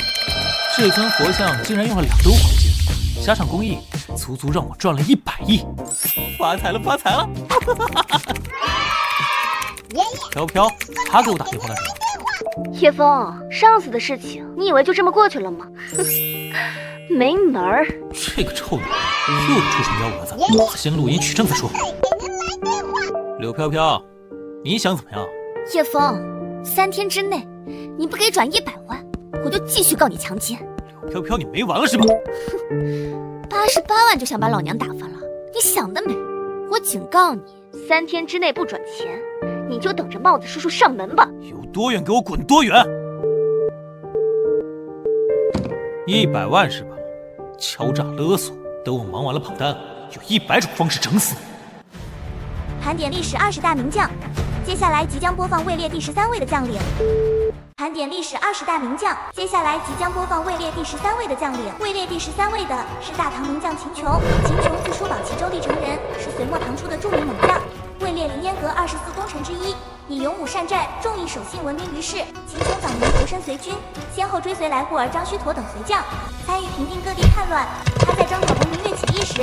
[SPEAKER 2] 这尊佛像竟然用了2吨黄金，加上工艺，足足让我赚了100亿，发财了，发财了！飘飘，他给我打电话干什么？
[SPEAKER 18] 叶枫，上次的事情，你以为就这么过去了吗？哼，没门儿！
[SPEAKER 2] 这个臭女人又出什么幺蛾子？先录音取证再说。柳飘飘，你想怎么样？
[SPEAKER 3] 叶枫，3天之内你不给转100万，我就继续告你强奸。
[SPEAKER 2] 柳飘飘，你没完了是吧
[SPEAKER 3] ？88万就想把老娘打发了，你想得美！我警告你，3天之内不转钱，你就等着帽子叔叔上门吧。
[SPEAKER 2] 有多远给我滚多远！100万是吧？敲诈勒索，等我忙完了跑单，有100种方式整死你。
[SPEAKER 4] 盘点历史20大名将，接下来即将播放位列第13位的将领。盘点历史20大名将，接下来即将播放位列第13位的将领。位列第13位的是大唐名将秦琼。秦琼字叔宝，齐州历城人，是隋末唐初的著名猛将，位列凌烟阁24功臣之一，以勇武善战、重义守信闻名于世。秦琼早年投身隋军，先后追随来护儿张须陀等隋将，参与平定各地叛乱。他在征讨农民越起义时，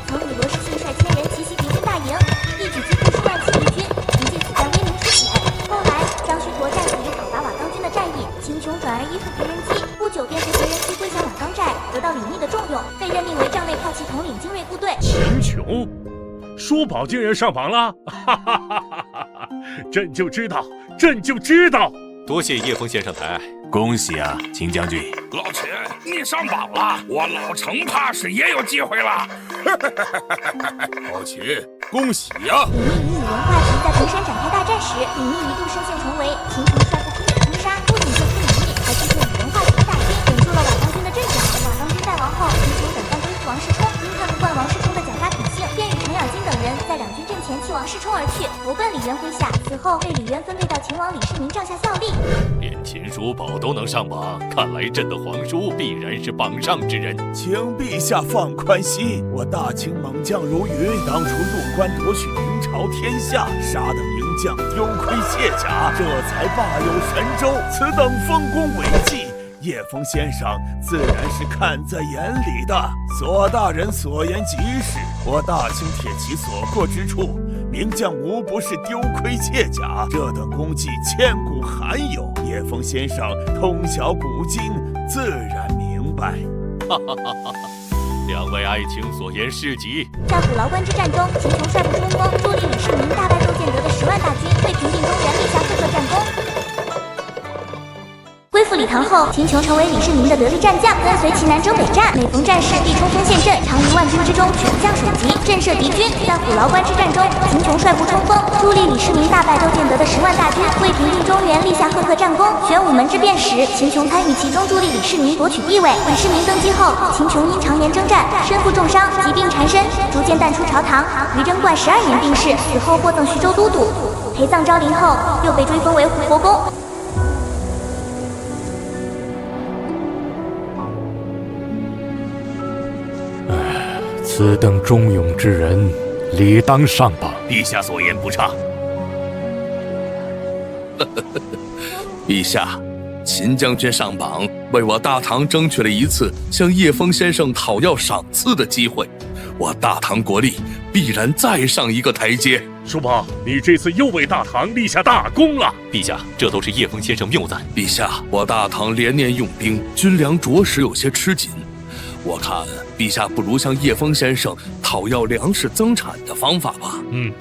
[SPEAKER 4] 曾与罗士信率1000人奇袭敌军大营，一举击破数万起义军，凭借此战威名凸显。后来张须陀战死于讨伐瓦岗军的战役，秦琼转而依附裴仁基，不久便随裴仁基归降瓦岗寨，得到李密的重用，被任命为帐内骠骑统领精锐部队。
[SPEAKER 8] 秦琼，叔宝竟然上榜了！哈哈哈哈哈！朕就知道，朕就知道。
[SPEAKER 1] 多谢叶枫先生抬爱，
[SPEAKER 6] 恭喜啊，秦将军！
[SPEAKER 10] 老秦，你上榜了，我老程怕是也有机会了。
[SPEAKER 7] 老秦，恭喜呀！
[SPEAKER 4] 李密与宇文化及在平山展开大战时，李密一度身陷重围，秦琼率部拼死冲杀，不仅救出李密，还击退宇文化及的大军，稳住了瓦岗军的阵脚。瓦岗军败亡后，秦琼等暂归附王世充，因看不惯王世充的狡诈品性，便与程咬金等人在两军阵前弃王王室冲而去，投奔李渊麾下，此后被李渊分配到秦王李世民帐下效力。
[SPEAKER 1] 连秦叔宝都能上榜，看来朕的皇叔必然是榜上之人。
[SPEAKER 13] 请陛下放宽心，我大清猛将如云，当初入关夺取明朝天下，杀得名将丢盔卸甲，这才罢有神州。此等丰功伟绩，叶枫先生自然是看在眼里的。左大人所言极是，我大清铁骑所过之处，名将无不是丢盔卸甲，这等功绩千古罕有。叶枫先生通晓古今，自然明白。
[SPEAKER 1] 哈哈哈哈！两位爱卿所言是极。
[SPEAKER 4] 在虎牢关之战中，秦琼率部冲锋，助力李世民大败窦建德的10万大军，为平定中原立下赫赫战功。归附李唐后，秦琼成为李世民的得力战将，跟随其南征北战，每逢战事必冲锋陷阵，常于万军之中犬将首级，震慑敌军。在虎牢关之战中，秦琼率部冲锋，助力李世民大败窦建德的10万大军，为平定中原立下赫赫战功。玄武门之变时，秦琼参与其中，助力李世民夺取地位。李世民登基后，秦琼因常年征战，身负重伤，疾病缠身，逐渐淡出朝堂。于贞观12年病逝，死后获赠徐州都督。陪葬昭陵后，又被追封为护国公。
[SPEAKER 12] 此等忠勇之人，理当上榜。
[SPEAKER 6] 陛下所言不差。
[SPEAKER 10] 陛下，秦将军上榜，为我大唐争取了一次向叶枫先生讨要赏赐的机会，我大唐国力必然再上一个台阶。
[SPEAKER 8] 叔宝，你这次又为大唐立下大功了。
[SPEAKER 1] 陛下，这都是叶枫先生谬赞。
[SPEAKER 10] 陛下，我大唐连年用兵，军粮着实有些吃紧。我看陛下不如向叶枫先生讨要粮食增产的方法吧。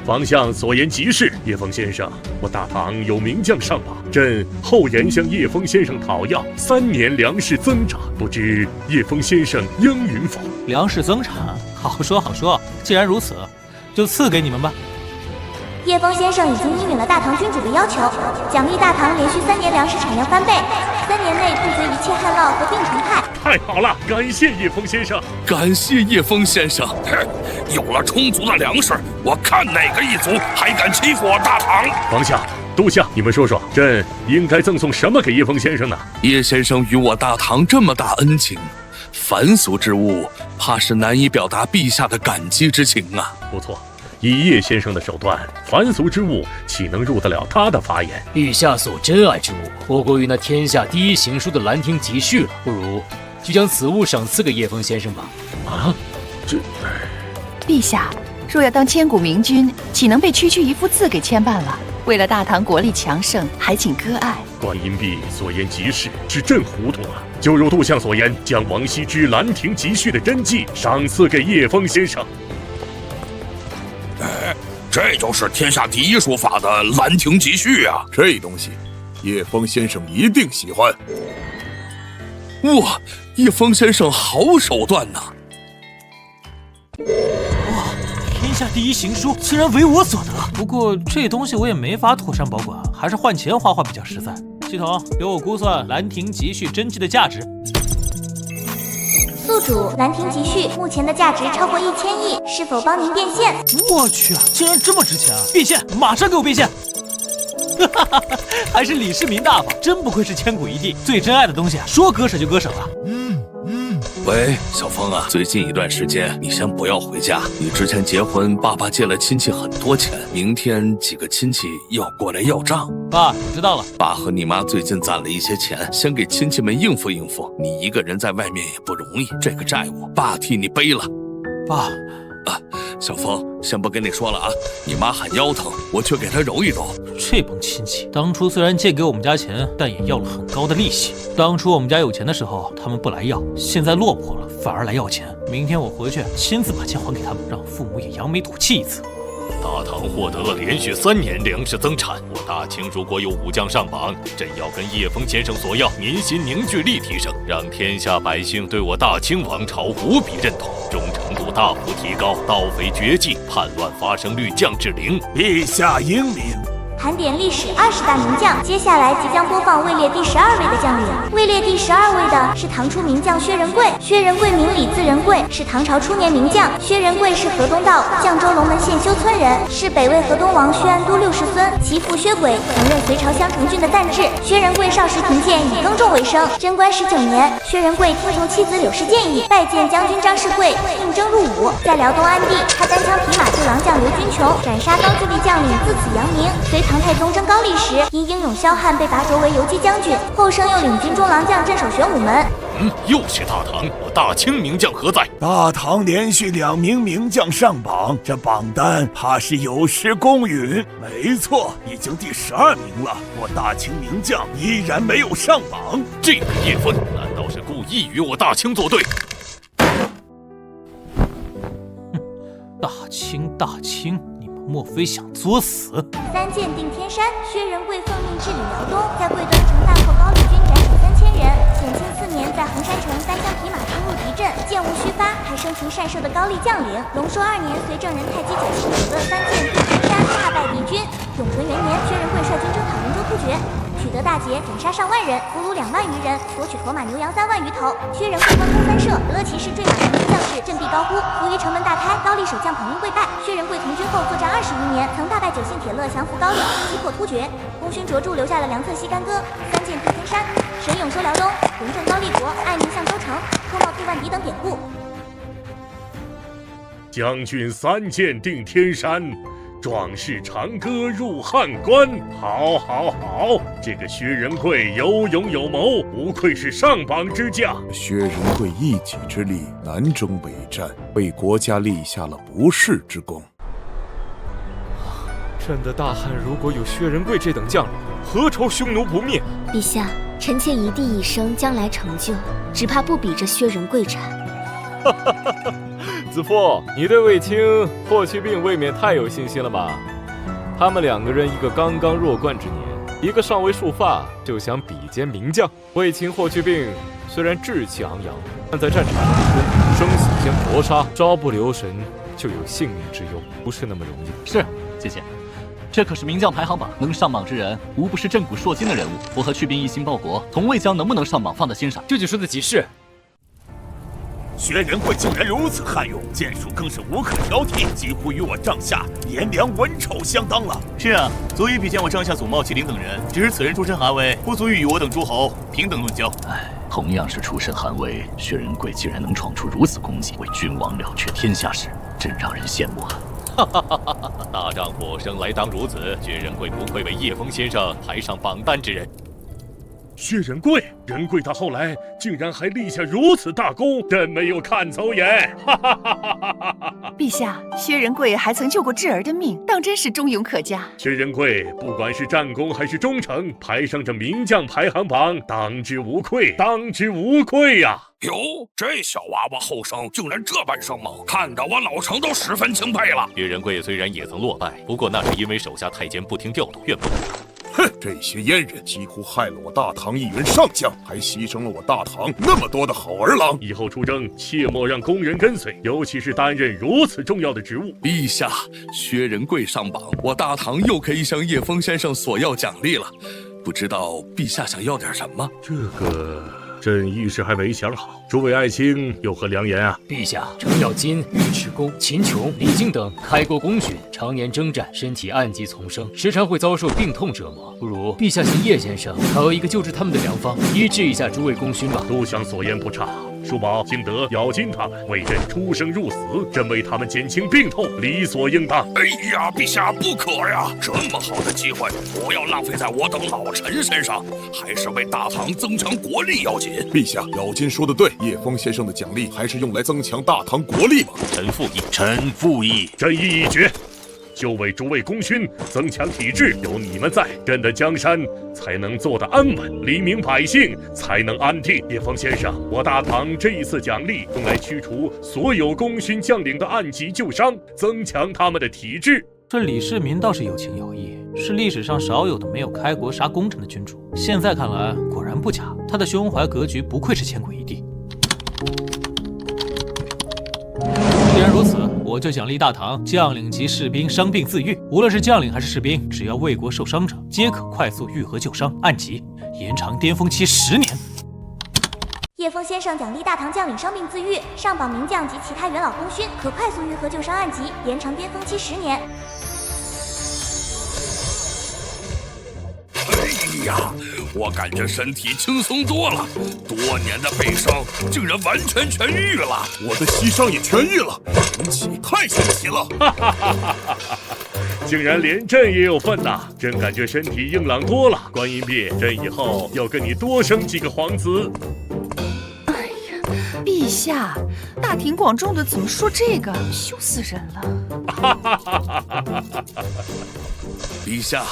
[SPEAKER 8] 皇相所言极是。叶枫先生，我大唐有名将上榜，朕后言向叶枫先生讨要3年粮食增长，不知叶枫先生应允否？
[SPEAKER 2] 粮食增产，好说好说。既然如此，就赐给你们吧。
[SPEAKER 4] 叶枫先生已经应允了大唐君主的要求，奖励大唐连续3年粮食产量翻倍，3年内杜绝一切旱涝和病虫害。
[SPEAKER 8] 太好了，感谢叶枫先生。
[SPEAKER 10] 感谢叶枫先生。
[SPEAKER 7] 有了充足的粮食，我看哪个异族还敢欺负我大唐？
[SPEAKER 8] 皇下、督下，你们说说，朕应该赠送什么给叶枫先生呢？
[SPEAKER 10] 叶先生与我大唐这么大恩情，凡俗之物怕是难以表达陛下的感激之情啊。
[SPEAKER 8] 不错。以叶先生的手段，凡俗之物岂能入得了他的法眼？
[SPEAKER 16] 陛下所珍爱之物，莫过于那天下第一行书的《兰亭集序》了。不如就将此物赏赐给叶枫先生吧。
[SPEAKER 8] 啊，这……
[SPEAKER 9] 陛下若要当千古明君，岂能被区区一幅字给牵绊了？为了大唐国力强盛，还请割爱。
[SPEAKER 8] 观音婢所言极是，是朕糊涂了。就如督相所言，将王羲之《兰亭集序》的真迹赏赐给叶枫先生。
[SPEAKER 7] 这就是天下第一书法的《兰亭集序》啊！
[SPEAKER 14] 这东西，叶枫先生一定喜欢。
[SPEAKER 10] 哇，叶枫先生好手段呐！
[SPEAKER 2] 哇，天下第一行书竟然为我所得。不过这东西我也没法妥善保管，还是换钱画画比较实在。系统，给我估算《兰亭集序》真迹的价值。
[SPEAKER 4] 宿主，《兰亭集序》目前的价值超过1000亿，是否帮您变现？
[SPEAKER 2] 我去，竟然这么值钱啊！变现，马上给我变现！还是李世民大方，真不愧是千古一帝，最珍爱的东西啊，说割舍就割舍了。
[SPEAKER 10] 喂，小枫啊，最近一段时间你先不要回家。你之前结婚，爸爸借了亲戚很多钱，明天几个亲戚要过来要账。
[SPEAKER 2] 爸，我知道了。
[SPEAKER 10] 爸和你妈最近攒了一些钱，先给亲戚们应付应付。你一个人在外面也不容易，这个债务爸替你背了。
[SPEAKER 2] 爸，
[SPEAKER 10] 小枫，先不跟你说了啊，你妈喊腰疼，我去给她揉一揉。
[SPEAKER 2] 这帮亲戚当初虽然借给我们家钱，但也要了很高的利息。当初我们家有钱的时候，他们不来要，现在落魄了，反而来要钱。明天我回去亲自把钱还给他们，让父母也扬眉吐气一次。
[SPEAKER 1] 大唐获得了连续3年粮食增产，我大清如果有武将上榜，朕要跟叶枫先生索要民心凝聚力提升，让天下百姓对我大清王朝无比认同，忠诚度大幅提高，盗匪绝迹，叛乱发生率降至0。
[SPEAKER 13] 陛下英明。
[SPEAKER 4] 盘点历史20大名将。接下来即将播放位列第12位的将领。位列第12位的是唐初名将薛仁贵。薛仁贵名李，字仁贵，是唐朝初年名将。薛仁贵是河东道绛州龙门县修村人，是北魏河东王薛安都60孙，其父薛轨曾任隋朝襄城郡的赞治。薛仁贵少时贫贱，以耕种为生。贞观19年，薛仁贵听从妻子柳氏建议，拜见将军张世贵，应征入伍。在辽东安地，他单枪匹马救狼将刘军琼，斩杀高句丽将领，自此扬名。隋唐太宗征高丽时，因英勇骁悍被拔擢为游击将军，后升又领军中郎将镇守玄武门。
[SPEAKER 1] 又是大唐，我大清名将何在？
[SPEAKER 13] 大唐连续2名名将上榜，这榜单怕是有失公允。没错，已经第12名了，我大清名将依然没有上榜。
[SPEAKER 1] 这个叶枫难道是故意与我大清作对？
[SPEAKER 2] 大清，你们莫非想作死
[SPEAKER 4] ？3箭定天山，薛仁贵奉命治理辽东，在贵端城大破高丽军，斩首3000人。显庆4年，在衡山城单枪匹马冲入敌阵，箭无虚发，还生擒善射的高丽将领。隆朔2年，隋正人太极9星取得3箭定天山，大败敌军。永淳元年，薛仁贵率军征讨龙州突厥，取得大捷，斩杀上万人，俘虏2万余人，夺取驼马牛羊3万余头。薛仁贵弯弓3射，得了骑士坠马成军将士，振臂高呼。伏于城门大开，高丽守将捧缨跪拜。薛仁贵从军后作战20余年，曾大败9姓铁勒，降服高丽，击破突厥。功勋卓著，留下了梁策西干戈、3箭定天山、神勇收辽东、荣振高丽国、爱民向州城、脱帽对万敌等典故。
[SPEAKER 8] 将军3箭定天山，壮士长歌入汉关。好，这个薛仁贵有勇有谋，不愧是上榜之将。
[SPEAKER 14] 薛仁贵一己之力南征北战，为国家立下了不世之功。
[SPEAKER 5] 朕的大汉如果有薛仁贵这等将领，何愁匈奴不灭？
[SPEAKER 18] 陛下，臣妾一地一生将来成就，只怕不比这薛仁贵差。
[SPEAKER 5] 子父，你对卫青、霍去病未免太有信心了吧？他们2个人，一个刚刚弱冠之年，一个尚未束发，就想比肩名将。卫青、霍去病虽然志气昂扬，但在战场中生死间搏杀，稍不留神就有性命之忧，不是那么容易。
[SPEAKER 11] 是，谢谢。这可是名将排行榜，能上榜之人，无不是震古烁今的人物。我和去兵一心报国，从未将能不能上榜放在心上。
[SPEAKER 2] 这就说的极是。
[SPEAKER 13] 薛仁贵竟然如此悍勇，剑术更是无可挑剔，几乎与我帐下颜良文丑相当了。
[SPEAKER 19] 是啊，足以比肩我帐下祖茂、麒麟等人，只是此人出身寒微，不足以与我等诸侯平等论交。
[SPEAKER 20] 同样是出身寒微，薛仁贵竟然能闯出如此功绩，为君王了却天下事，真让人羡慕啊！
[SPEAKER 1] 大丈夫生来当如此，薛仁贵不愧为叶枫先生排上榜单之人。
[SPEAKER 8] 薛仁贵，仁贵他后来竟然还立下如此大功，朕没有看走眼。
[SPEAKER 9] 陛下，薛仁贵还曾救过智儿的命，当真是忠勇可嘉。
[SPEAKER 8] 薛仁贵不管是战功还是忠诚，排上这名将排行榜，当之无愧，当之无愧呀！
[SPEAKER 7] 哟，这小娃娃后生竟然这般生猛，看得我老成都十分钦佩了。
[SPEAKER 1] 薛仁贵虽然也曾落败，不过那是因为手下太监不听调度，怨不得他。
[SPEAKER 14] 哼，这些阉人几乎害了我大唐一员上将，还牺牲了我大唐那么多的好儿郎。
[SPEAKER 8] 以后出征，切莫让宫人跟随，尤其是担任如此重要的职务。
[SPEAKER 7] 陛下，薛仁贵上榜，我大唐又可以向叶枫先生索要奖励了。不知道陛下想要点什么？
[SPEAKER 8] 这个朕一时还没想好，诸位爱卿有何良言啊？
[SPEAKER 16] 陛下，程咬金、尉迟恭、秦琼、李靖等开国功勋，常年征战，身体暗疾丛生，时常会遭受病痛折磨。不如陛下请叶先生考有一个救治他们的良方，医治一下诸位功勋吧。
[SPEAKER 8] 都想所言不差。叔宝、金德、咬金他们为朕出生入死，朕为他们减轻病痛，理所应当。
[SPEAKER 7] 哎呀，陛下不可呀！这么好的机会，不要浪费在我等老臣身上，还是为大唐增强国力要紧。
[SPEAKER 14] 陛下，咬金说的对，叶枫先生的奖励还是用来增强大唐国力吧。
[SPEAKER 1] 臣附议，
[SPEAKER 6] 臣附议，
[SPEAKER 8] 朕意已决。就为诸位功勋增强体质，有你们在，朕的江山才能做得安稳，黎民百姓才能安定。叶枫先生，我大唐这一次奖励用来驱除所有功勋将领的暗疾旧伤，增强他们的体质。
[SPEAKER 2] 这李世民倒是有情有义，是历史上少有的没有开国杀功臣的君主。现在看来果然不假，他的胸怀格局不愧是千古一帝。既然如此，我就奖励大唐将领级士兵伤病自愈，无论是将领还是士兵，只要为国受伤者，皆可快速愈合旧伤，按级延长巅峰期10年。
[SPEAKER 4] 叶枫先生奖励大唐将领伤病自愈，上榜名将及其他元老功勋可快速愈合旧伤，按级延长巅峰期10年。
[SPEAKER 10] 哎呀，我感觉身体轻松多了，多年的背伤竟然完全痊愈了，我的膝伤也痊愈了，神奇，太神奇了！
[SPEAKER 8] 哈哈哈哈哈哈！竟然连朕也有份呐！朕感觉身体硬朗多了。观音壁，朕以后要跟你多生几个皇子。
[SPEAKER 9] 陛下，大庭广众的怎么说这个？羞死人了！
[SPEAKER 10] 陛下，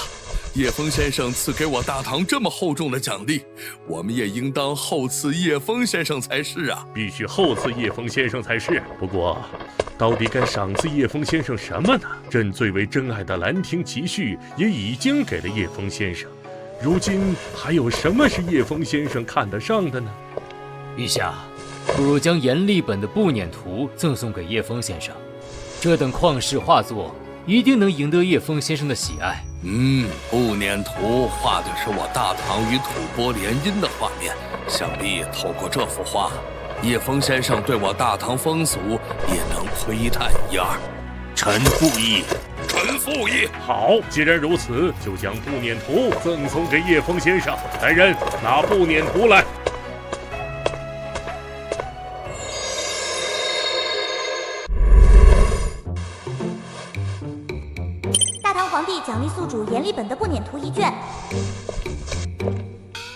[SPEAKER 10] 叶枫先生赐给我大唐这么厚重的奖励，我们也应当厚赐叶枫先生才是啊！
[SPEAKER 8] 必须厚赐叶枫先生才是。不过，到底该赏赐叶枫先生什么呢？朕最为珍爱的兰亭集序也已经给了叶枫先生，如今还有什么是叶枫先生看得上的呢？
[SPEAKER 16] 陛下，不如将阎立本的步辇图赠送给叶枫先生，这等旷世画作一定能赢得叶枫先生的喜爱。
[SPEAKER 10] 步辇图画的是我大唐与吐蕃联姻的画面，想必透过这幅画，叶枫先生对我大唐风俗也能窥探一二。
[SPEAKER 8] 臣附议。
[SPEAKER 10] 臣附议。
[SPEAKER 8] 好，既然如此，就将步辇图赠送给叶枫先生。来人，拿步辇图来。
[SPEAKER 4] 皇帝奖励宿主阎立本的步辇图1卷。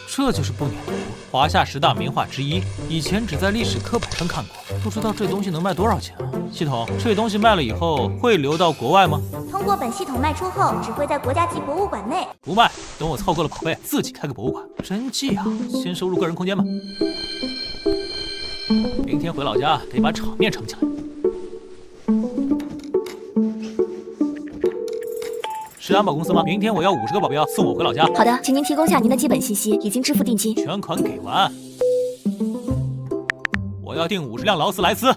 [SPEAKER 2] 这就是步辇图，华夏10大名画之一，以前只在历史课本上看过，不知道这东西能卖多少钱啊？系统，这东西卖了以后会流到国外吗？
[SPEAKER 4] 通过本系统卖出后，只会在国家级博物馆内。
[SPEAKER 2] 不卖，等我凑够了宝贝，自己开个博物馆。真迹啊，先收入个人空间吧。明天回老家得把场面撑起来。是安保公司吗？明天我要50个保镖送我回老家。
[SPEAKER 18] 好的，请您提供下您的基本信息，已经支付定金。
[SPEAKER 2] 全款给完。我要订50辆劳斯莱斯。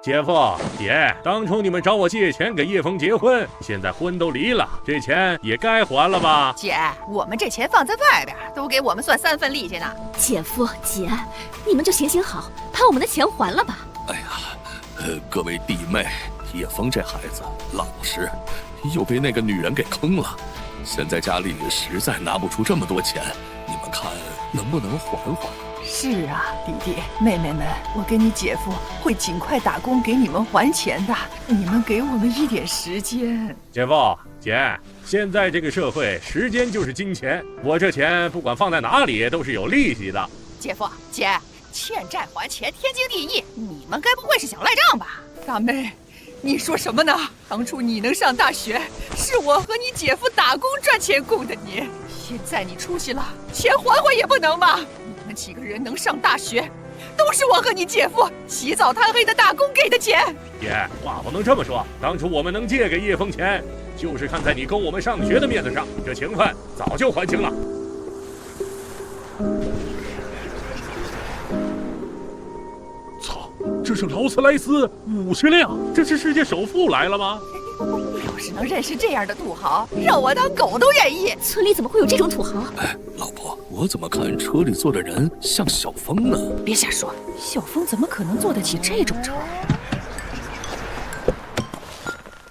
[SPEAKER 8] 姐夫姐，当初你们找我借钱给叶枫结婚，现在婚都离了，这钱也该还了吧？
[SPEAKER 9] 姐，我们这钱放在外边，都给我们算3分利息呢。
[SPEAKER 18] 姐夫姐，你们就行行好，把我们的钱还了吧。
[SPEAKER 10] 哎呀。各位弟妹，叶枫这孩子老实，又被那个女人给坑了，现在家里实在拿不出这么多钱，你们看能不能还还？
[SPEAKER 9] 是啊，弟弟妹妹们，我跟你姐夫会尽快打工给你们还钱的，你们给我们一点时间。
[SPEAKER 8] 姐夫姐，现在这个社会，时间就是金钱，我这钱不管放在哪里都是有利息的。
[SPEAKER 9] 姐夫姐，欠债还钱，天经地义。你们该不会是想赖账吧？大妹，你说什么呢？当初你能上大学，是我和你姐夫打工赚钱供的你。现在你出息了，钱还还也不能吗？你们几个人能上大学，都是我和你姐夫起早贪黑的打工给的钱。
[SPEAKER 8] 姐，话不能这么说。当初我们能借给叶枫钱，就是看在你供我们上学的面子上，这情分早就还清了。这是劳斯莱斯50辆，这是世界首富来了吗？
[SPEAKER 9] 要是能认识这样的土豪，让我当狗都愿意。
[SPEAKER 18] 村里怎么会有这种土豪？
[SPEAKER 10] 哎，老婆，我怎么看车里坐的人像小枫呢？
[SPEAKER 9] 别瞎说，小枫怎么可能坐得起这种车？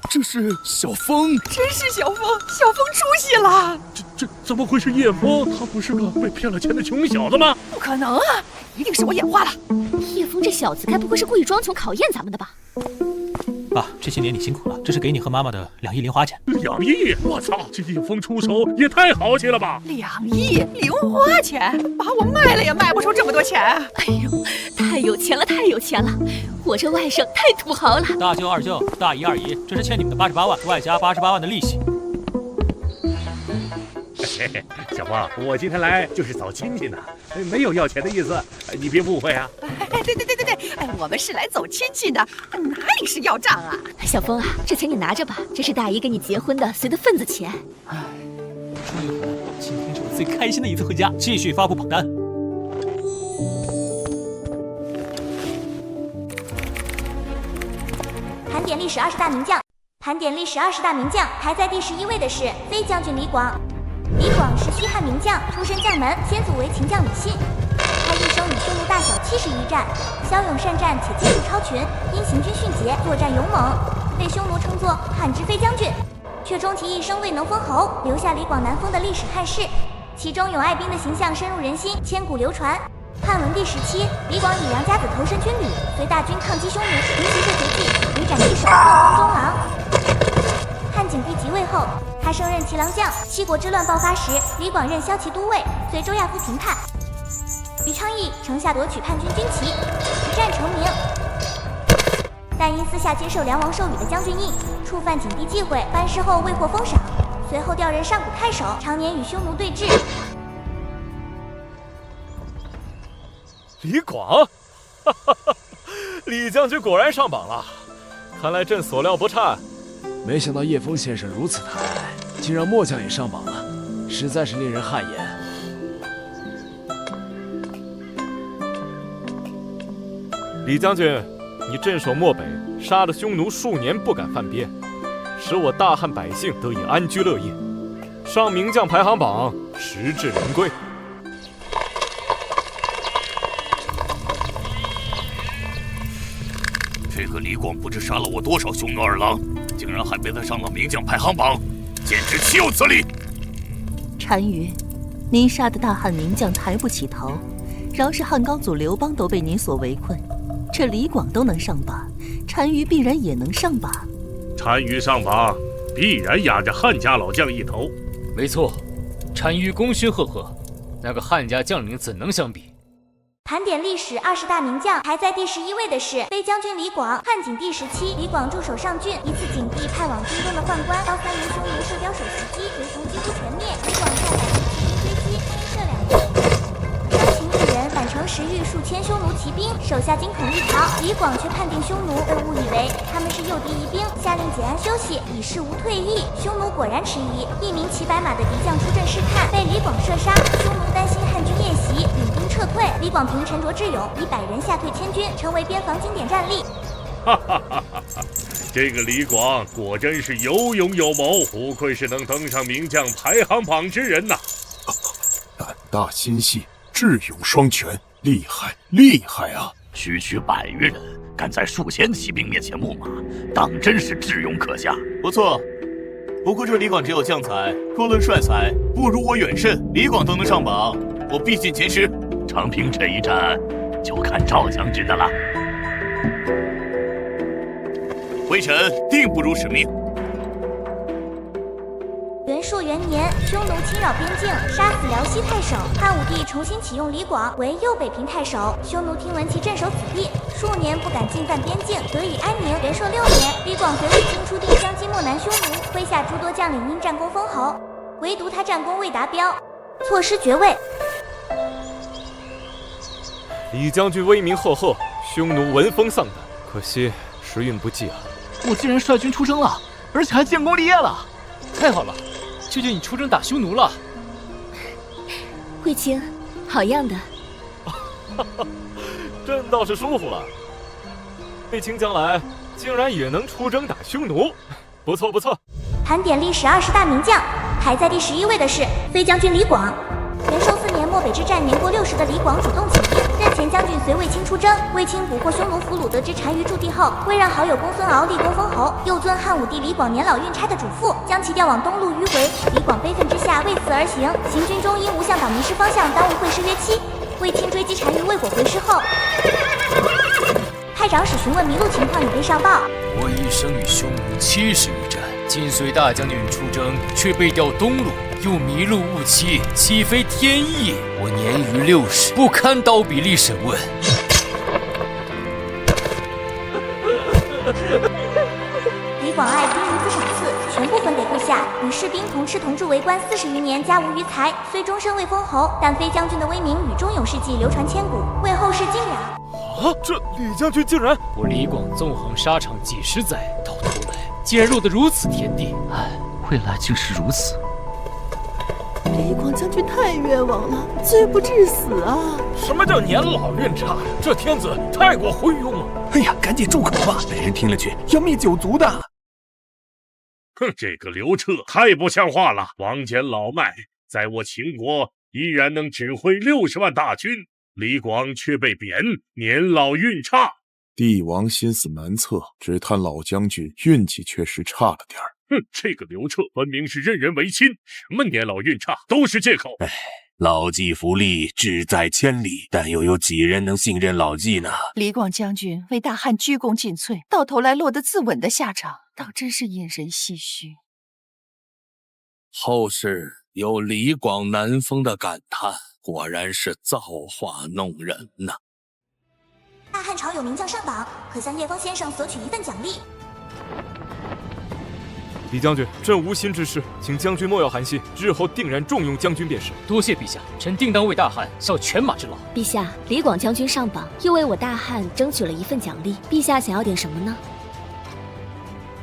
[SPEAKER 10] 这是小枫，
[SPEAKER 9] 真是小枫，小枫出息了。
[SPEAKER 8] 这怎么会是叶枫？他不是个被骗了钱的穷小子吗？
[SPEAKER 9] 不可能啊，一定是我眼花了。
[SPEAKER 18] 叶枫这小子该不会是故意装穷考验咱们的吧？
[SPEAKER 2] 爸，这些年你辛苦了，这是给你和妈妈的2亿零花钱。
[SPEAKER 8] 2亿！我操，这叶枫出手也太豪气了吧
[SPEAKER 9] ！2亿零花钱，把我卖了也卖不出这么多钱。
[SPEAKER 18] 哎呦，太有钱了，太有钱了！我这外甥太土豪了。
[SPEAKER 2] 大舅、二舅、大姨、二姨，这是欠你们的88万，外加88万的利息。
[SPEAKER 8] 嘿嘿，小芳，我今天来就是走亲戚的，没有要钱的意思，你别误会啊。
[SPEAKER 9] 哎，对，哎，我们是来走亲戚的，哪里是要账啊？
[SPEAKER 18] 小枫啊，这钱你拿着吧，这是大姨给你结婚的随的份子钱。
[SPEAKER 2] 终于回来了，今天是我最开心的一次回家。继续发布榜单。
[SPEAKER 4] 盘点历史20大名将。盘点历史20大名将，排在第11位的是飞将军李广。李广是西汉名将，出身将门，先祖为秦将李信。他一生与匈奴大小70余战，骁勇善战且技术超群，因行军迅捷，作战勇猛，被匈奴称作汉之飞将军。却终其一生未能封侯，留下李广难封的历史汉室。其中勇爱兵的形象深入人心，千古流传。汉文帝时期，李广以良家子投身军旅，随大军抗击匈奴，凭其这绝技，屡斩敌手，望封中郎。汉景帝即位后，他升任骑郎将。七国之乱爆发时，李广任骁骑都尉，随周亚夫平叛。于昌邑城下夺取叛军军旗，一战成名。但因私下接受梁王授予的将军印，触犯景帝忌讳，班师后未获封赏，随后调任上古太守，常年与匈奴对峙。
[SPEAKER 5] 李广，李将军果然上榜了，看来朕所料不差。
[SPEAKER 21] 没想到叶枫先生如此抬爱，竟让末将也上榜了，实在是令人汗颜。
[SPEAKER 5] 李将军，你镇守漠北，杀了匈奴数年不敢犯边，使我大汉百姓得以安居乐业，上名将排行榜，实至名归。
[SPEAKER 8] 这个李广不知杀了我多少匈奴二郎，竟然还被他上了名将排行榜，简直岂有此理！
[SPEAKER 17] 单于，您杀的大汉名将抬不起头，饶是汉高祖刘邦都被您所围困，这李广都能上榜，单于必然也能上榜。
[SPEAKER 8] 单于上榜，必然压着汉家老将一头。
[SPEAKER 16] 没错，单于功勋赫赫，那个汉家将领怎能相比？
[SPEAKER 4] 盘点历史20大名将，排在第11位的是飞将军李广。汉景帝时期，李广驻守上郡，一次景帝派往军中的宦官遭3名匈奴射雕手袭击，随从几乎全灭。李广下载骑兵追击，拼射2人，生擒1人，满城食欲数千匈奴骑兵，手下惊恐欲逃。李广却判定匈奴，被误以为他们是诱敌疑兵，下令解鞍休息，以示无退意。匈奴果然迟疑，一名骑白马的敌将出阵试探，被李广射杀。匈奴担心汉军夜袭，领兵撤退。李广凭沉着智勇，以100人吓退千军，成为边防经典战例。
[SPEAKER 8] 哈哈哈哈！这个李广果真是有勇有谋，不愧是能登上名将排行榜之人呐！
[SPEAKER 14] 胆大心细，智勇双全，厉害厉害啊！
[SPEAKER 20] 区区100余人，敢在数千骑兵面前木马，当真是智勇可嘉。
[SPEAKER 19] 不错，不过这李广只有将才，若论帅才，不如我远甚。李广都能上榜，我必进前10。
[SPEAKER 20] 长平这一战，就看赵将军的了。
[SPEAKER 19] 微臣定不辱使命。
[SPEAKER 4] 元朔元年，匈奴侵扰边境，杀死辽西太守。汉武帝重新启用李广为右北平太守。匈奴听闻其镇守此地，数年不敢进犯边境，得以安宁。元朔6年，李广随卫青出定襄击没南匈奴，麾下诸多将领因战功封侯，唯独他战功未达标，错失爵位。
[SPEAKER 5] 李将军威名赫赫，匈奴闻风丧胆，可惜时运不济啊！
[SPEAKER 11] 我竟然率军出征了，而且还建功立业了，
[SPEAKER 16] 太好了！舅舅你出征打匈奴了。
[SPEAKER 18] 卫青，好样的！
[SPEAKER 5] 朕倒是舒服了。卫青将来竟然也能出征打匈奴，不错不错。
[SPEAKER 4] 盘点历史20大名将，排在第11位的是飞将军李广。元寿4年漠北之战，年过60的李广主动起兵，任前将军随卫青出征。卫青捕获匈奴俘虏，得知单于驻地后，为让好友公孙敖立功封侯，又遵汉武帝李广年老运差的嘱咐，将其调往东路迂回。李广悲愤之下为此而行，行军中因无向导迷失方向，耽误会师约期。卫青追击单于未果回师后，派长史询问迷路情况，已被上报。
[SPEAKER 16] 我一生与匈奴70余战，今随大将军出征，却被调东路，又迷路误期，岂非天意？我年逾60，不堪刀笔力审问。
[SPEAKER 4] 李广爱兵如子赏赐，全部分给部下，与士兵同吃同住为官40余年，家无余财，虽终身未封侯，但飞将军的威名与忠勇事迹流传千古，为后世敬仰。
[SPEAKER 5] 啊！这李将军竟然……
[SPEAKER 16] 我李广纵横沙场几十载，到头来竟然落得如此田地。
[SPEAKER 11] 唉，未来竟是如此。
[SPEAKER 17] 李广将军太冤枉了，罪不至死啊！
[SPEAKER 12] 什么叫年老运差？这天子太过昏庸了。
[SPEAKER 6] 哎呀，赶紧住口吧，被人听了去要灭九族的。
[SPEAKER 8] 哼，这个刘彻太不像话了！王翦老迈，在我秦国依然能指挥60万大军，李广却被贬，年老运差。
[SPEAKER 14] 帝王心思难测，只叹老将军运气确实差了点儿。
[SPEAKER 8] 哼，这个刘彻分明是任人唯亲，什么年老运差都是借口。
[SPEAKER 6] 哎，老骥伏枥，志在千里，但又有几人能信任老骥呢？
[SPEAKER 9] 李广将军为大汉鞠躬尽瘁，到头来落得自刎的下场，倒真是引人唏嘘。
[SPEAKER 10] 后世有李广难封的感叹，果然是造化弄人呐。
[SPEAKER 4] 大汉朝有名将上榜，可向叶枫先生索取一份奖励。
[SPEAKER 5] 李将军，朕无心之事，请将军莫要寒心，日后定然重用将军便是。
[SPEAKER 16] 多谢陛下，臣定当为大汉效犬马之劳。
[SPEAKER 18] 陛下，李广将军上榜，又为我大汉争取了一份奖励，陛下想要点什么呢？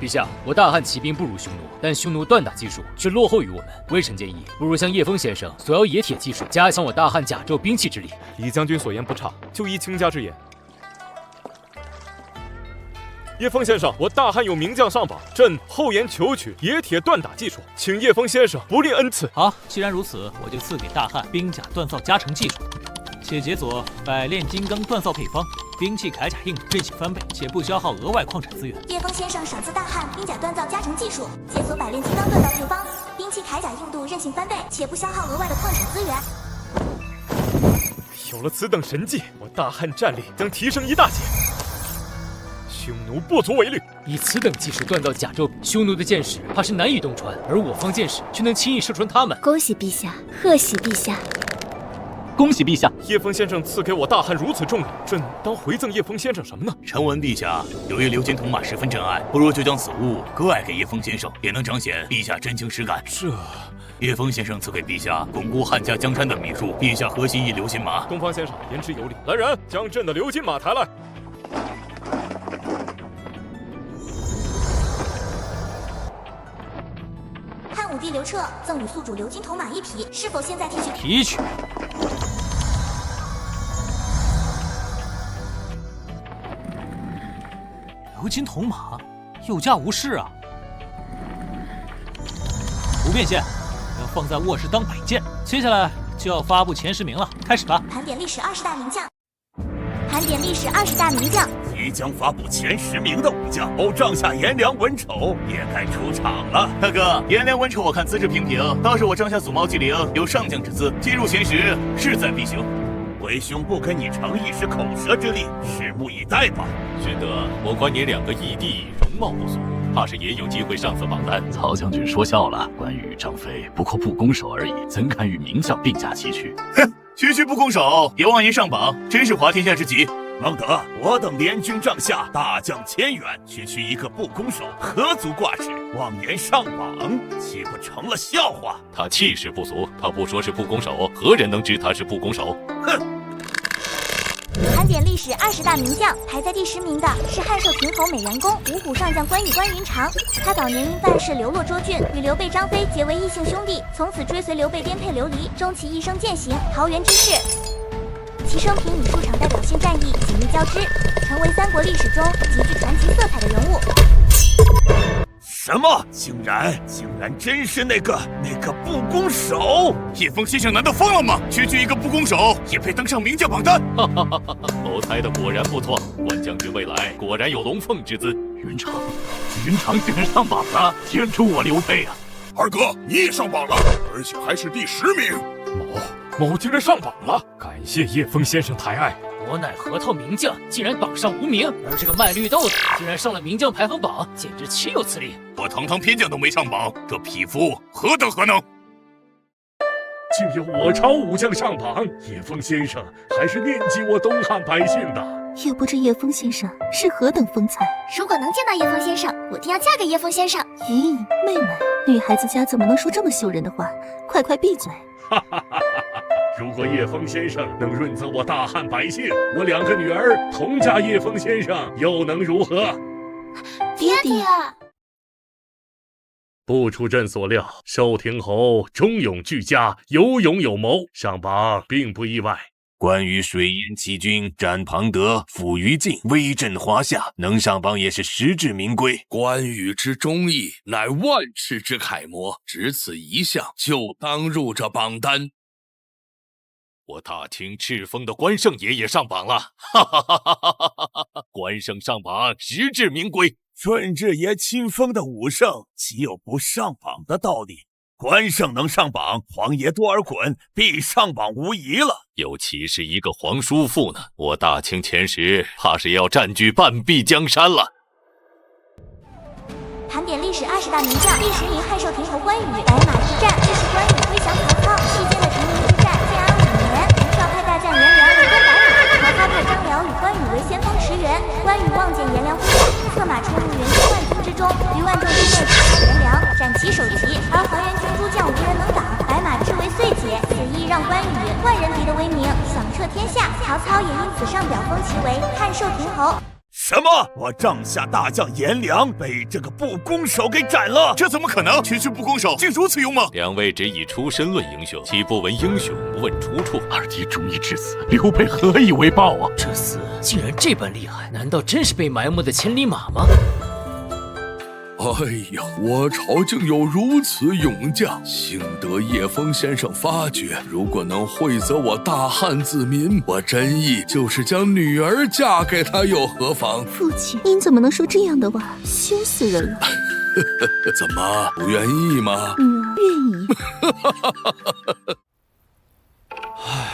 [SPEAKER 16] 陛下，我大汉骑兵不如匈奴，但匈奴锻打技术却落后于我们。微臣建议，不如向叶枫先生索要冶铁技术，加强我大汉甲胄兵器之力。
[SPEAKER 5] 李将军所言不差，就依卿家之言。叶枫先生，我大汉有名将上榜，朕厚颜求取冶铁锻打技术，请叶枫先生不吝恩赐。
[SPEAKER 2] 好，既然如此，我就赐给大汉兵甲锻造加成技术，且解锁百炼金刚锻造配方，兵器铠甲硬度韧性翻倍，且不消耗额外矿产资源。
[SPEAKER 4] 叶枫先生赏赐大汉兵甲锻造加成技术，解锁百炼金刚锻造配方，兵器铠甲硬度韧性翻倍，且不消耗额外的矿产资源。
[SPEAKER 5] 有了此等神技，我大汉战力将提升一大截。匈奴不足为虑，
[SPEAKER 16] 以此等技术锻造甲胄，匈奴的箭矢怕是难以洞穿，而我方箭矢却能轻易射穿他们。
[SPEAKER 18] 恭喜陛下，贺喜陛下！
[SPEAKER 11] 恭喜陛下！
[SPEAKER 5] 叶枫先生赐给我大汉如此重礼，朕当回赠叶枫先生什么呢？
[SPEAKER 19] 承闻陛下由于刘金铜马十分珍爱，不如就将此物割爱给叶枫先生，也能彰显陛下真情实感。
[SPEAKER 5] 这
[SPEAKER 19] 叶枫先生赐给陛下巩固汉家江山的秘术，陛下何惜一刘金马？
[SPEAKER 5] 东方先生言之有理，来人，将朕的刘金马抬来。
[SPEAKER 4] 汉武帝刘彻赠与宿主刘金铜马1匹，是否现在提取？
[SPEAKER 2] 提取。刘金铜马，有价无市啊！不变现，要放在卧室当摆件。接下来就要发布前10名了，开始吧。
[SPEAKER 4] 盘点历史20大名将。盘点历史20大名将。
[SPEAKER 13] 即将发布前10名的武将，帐下颜良、文丑也该出场了。
[SPEAKER 19] 大哥，颜良、文丑我看资质平平，倒是我帐下祖茂纪灵有上将之资，进入前10势在必行。
[SPEAKER 13] 为兄不跟你逞一时口舌之力，拭目以待吧。
[SPEAKER 1] 玄德，我观你2个义弟容貌不俗，怕是也有机会上此榜单。
[SPEAKER 20] 曹将军说笑了，关羽、张飞不过不攻守而已，怎敢与名将并驾齐驱？
[SPEAKER 19] 哼，区不攻守也妄言上榜，真是滑天下之极。
[SPEAKER 13] 孟德，我等联军帐下大将千员，区一个不攻守，何足挂齿？妄言上榜，岂不成了笑话？
[SPEAKER 1] 他气势不俗，他不说是不攻守，何人能知他是不攻守？
[SPEAKER 13] 哼！
[SPEAKER 4] 盘点历史20大名将，排在第10名的是汉寿亭侯美髯公五虎上将关羽关云长。他早年因办事流落涿郡，与刘备、张飞结为异姓兄弟，从此追随刘备颠沛流离，终其一生践行桃园之事。其生平与数场代表性战役紧密交织，成为三国历史中极具传奇色彩的人物。
[SPEAKER 13] 什么？竟然真是那个不攻守？
[SPEAKER 19] 叶枫先生难道疯了吗？区一个不攻守也配登上名将榜单？
[SPEAKER 1] 哈哈哈！我猜的果然不错，关将军未来果然有龙凤之姿。
[SPEAKER 20] 云长竟然上榜了，天助我刘备啊！
[SPEAKER 10] 二哥，你也上榜了，而且还是第10名。
[SPEAKER 5] 某竟然上榜了，感谢叶枫先生抬爱。
[SPEAKER 16] 我乃河套名将，竟然榜上无名，而这个卖绿豆的竟然上了名将排行榜，简直岂有此理！
[SPEAKER 19] 我堂堂偏将都没上榜，这匹夫何等何能？
[SPEAKER 8] 竟有我朝武将上榜，叶枫先生还是念及我东汉百姓的。
[SPEAKER 17] 也不知叶枫先生是何等风采。
[SPEAKER 3] 如果能见到叶枫先生，我定要嫁给叶枫先生。
[SPEAKER 17] 咦，妹妹，女孩子家怎么能说这么羞人的话？快闭嘴！
[SPEAKER 8] 哈哈哈哈！如果叶枫先生能润泽我大汉百姓，我2个女儿同嫁叶枫先生，又能如何？
[SPEAKER 17] 爹爹，
[SPEAKER 8] 不出朕所料，寿亭侯忠勇俱佳，有勇有谋，上榜并不意外。
[SPEAKER 6] 关羽水淹七军，战庞德，抚于禁，威震华夏，能上榜也是实至名归。
[SPEAKER 10] 关羽之忠义，乃万世之楷模，只此一项，就当入这榜单。
[SPEAKER 1] 我大清赤峰的关胜爷爷上榜了，哈哈哈哈哈哈！关胜上榜，实至名归。
[SPEAKER 13] 顺治爷亲封的武圣，岂有不上榜的道理？关胜能上榜，皇爷多尔衮必上榜无疑了。
[SPEAKER 1] 又岂是一个皇叔父呢？我大清前时，怕是也要占据半壁江山了。
[SPEAKER 4] 盘点历史20大名将，第10名汉寿亭侯关羽，白马之战，这是关羽归降曹操期间的成名之战。建安5年，袁绍派大将颜良围攻白马，曹操派张辽与关羽为先锋驰援，关羽望见颜良麾下，策马冲入援军万军之中，于万众之内击杀颜良，斩其首级，而还原军诸将无人能挡，白马之围遂解，此役让关羽万人敌的威名响彻天下，曹操也因此上表封其为汉寿亭侯。
[SPEAKER 13] 什么？我帐下大将颜良被这个不攻手给斩了？
[SPEAKER 6] 这怎么可能？区区不攻手，竟如此勇猛！
[SPEAKER 1] 两位只以出身论英雄，岂不闻英雄不问出处？
[SPEAKER 20] 二弟忠义至死，刘备何以为报啊？
[SPEAKER 16] 这厮竟然这般厉害，难道真是被埋没的千里马吗？
[SPEAKER 10] 哎呀，我朝竟有如此勇将，幸得叶枫先生发掘。如果能惠泽我大汉子民，我真意就是将女儿嫁给他又何妨？
[SPEAKER 17] 父亲，您怎么能说这样的话？羞死人了！
[SPEAKER 10] 怎么不愿意吗？
[SPEAKER 17] 愿意。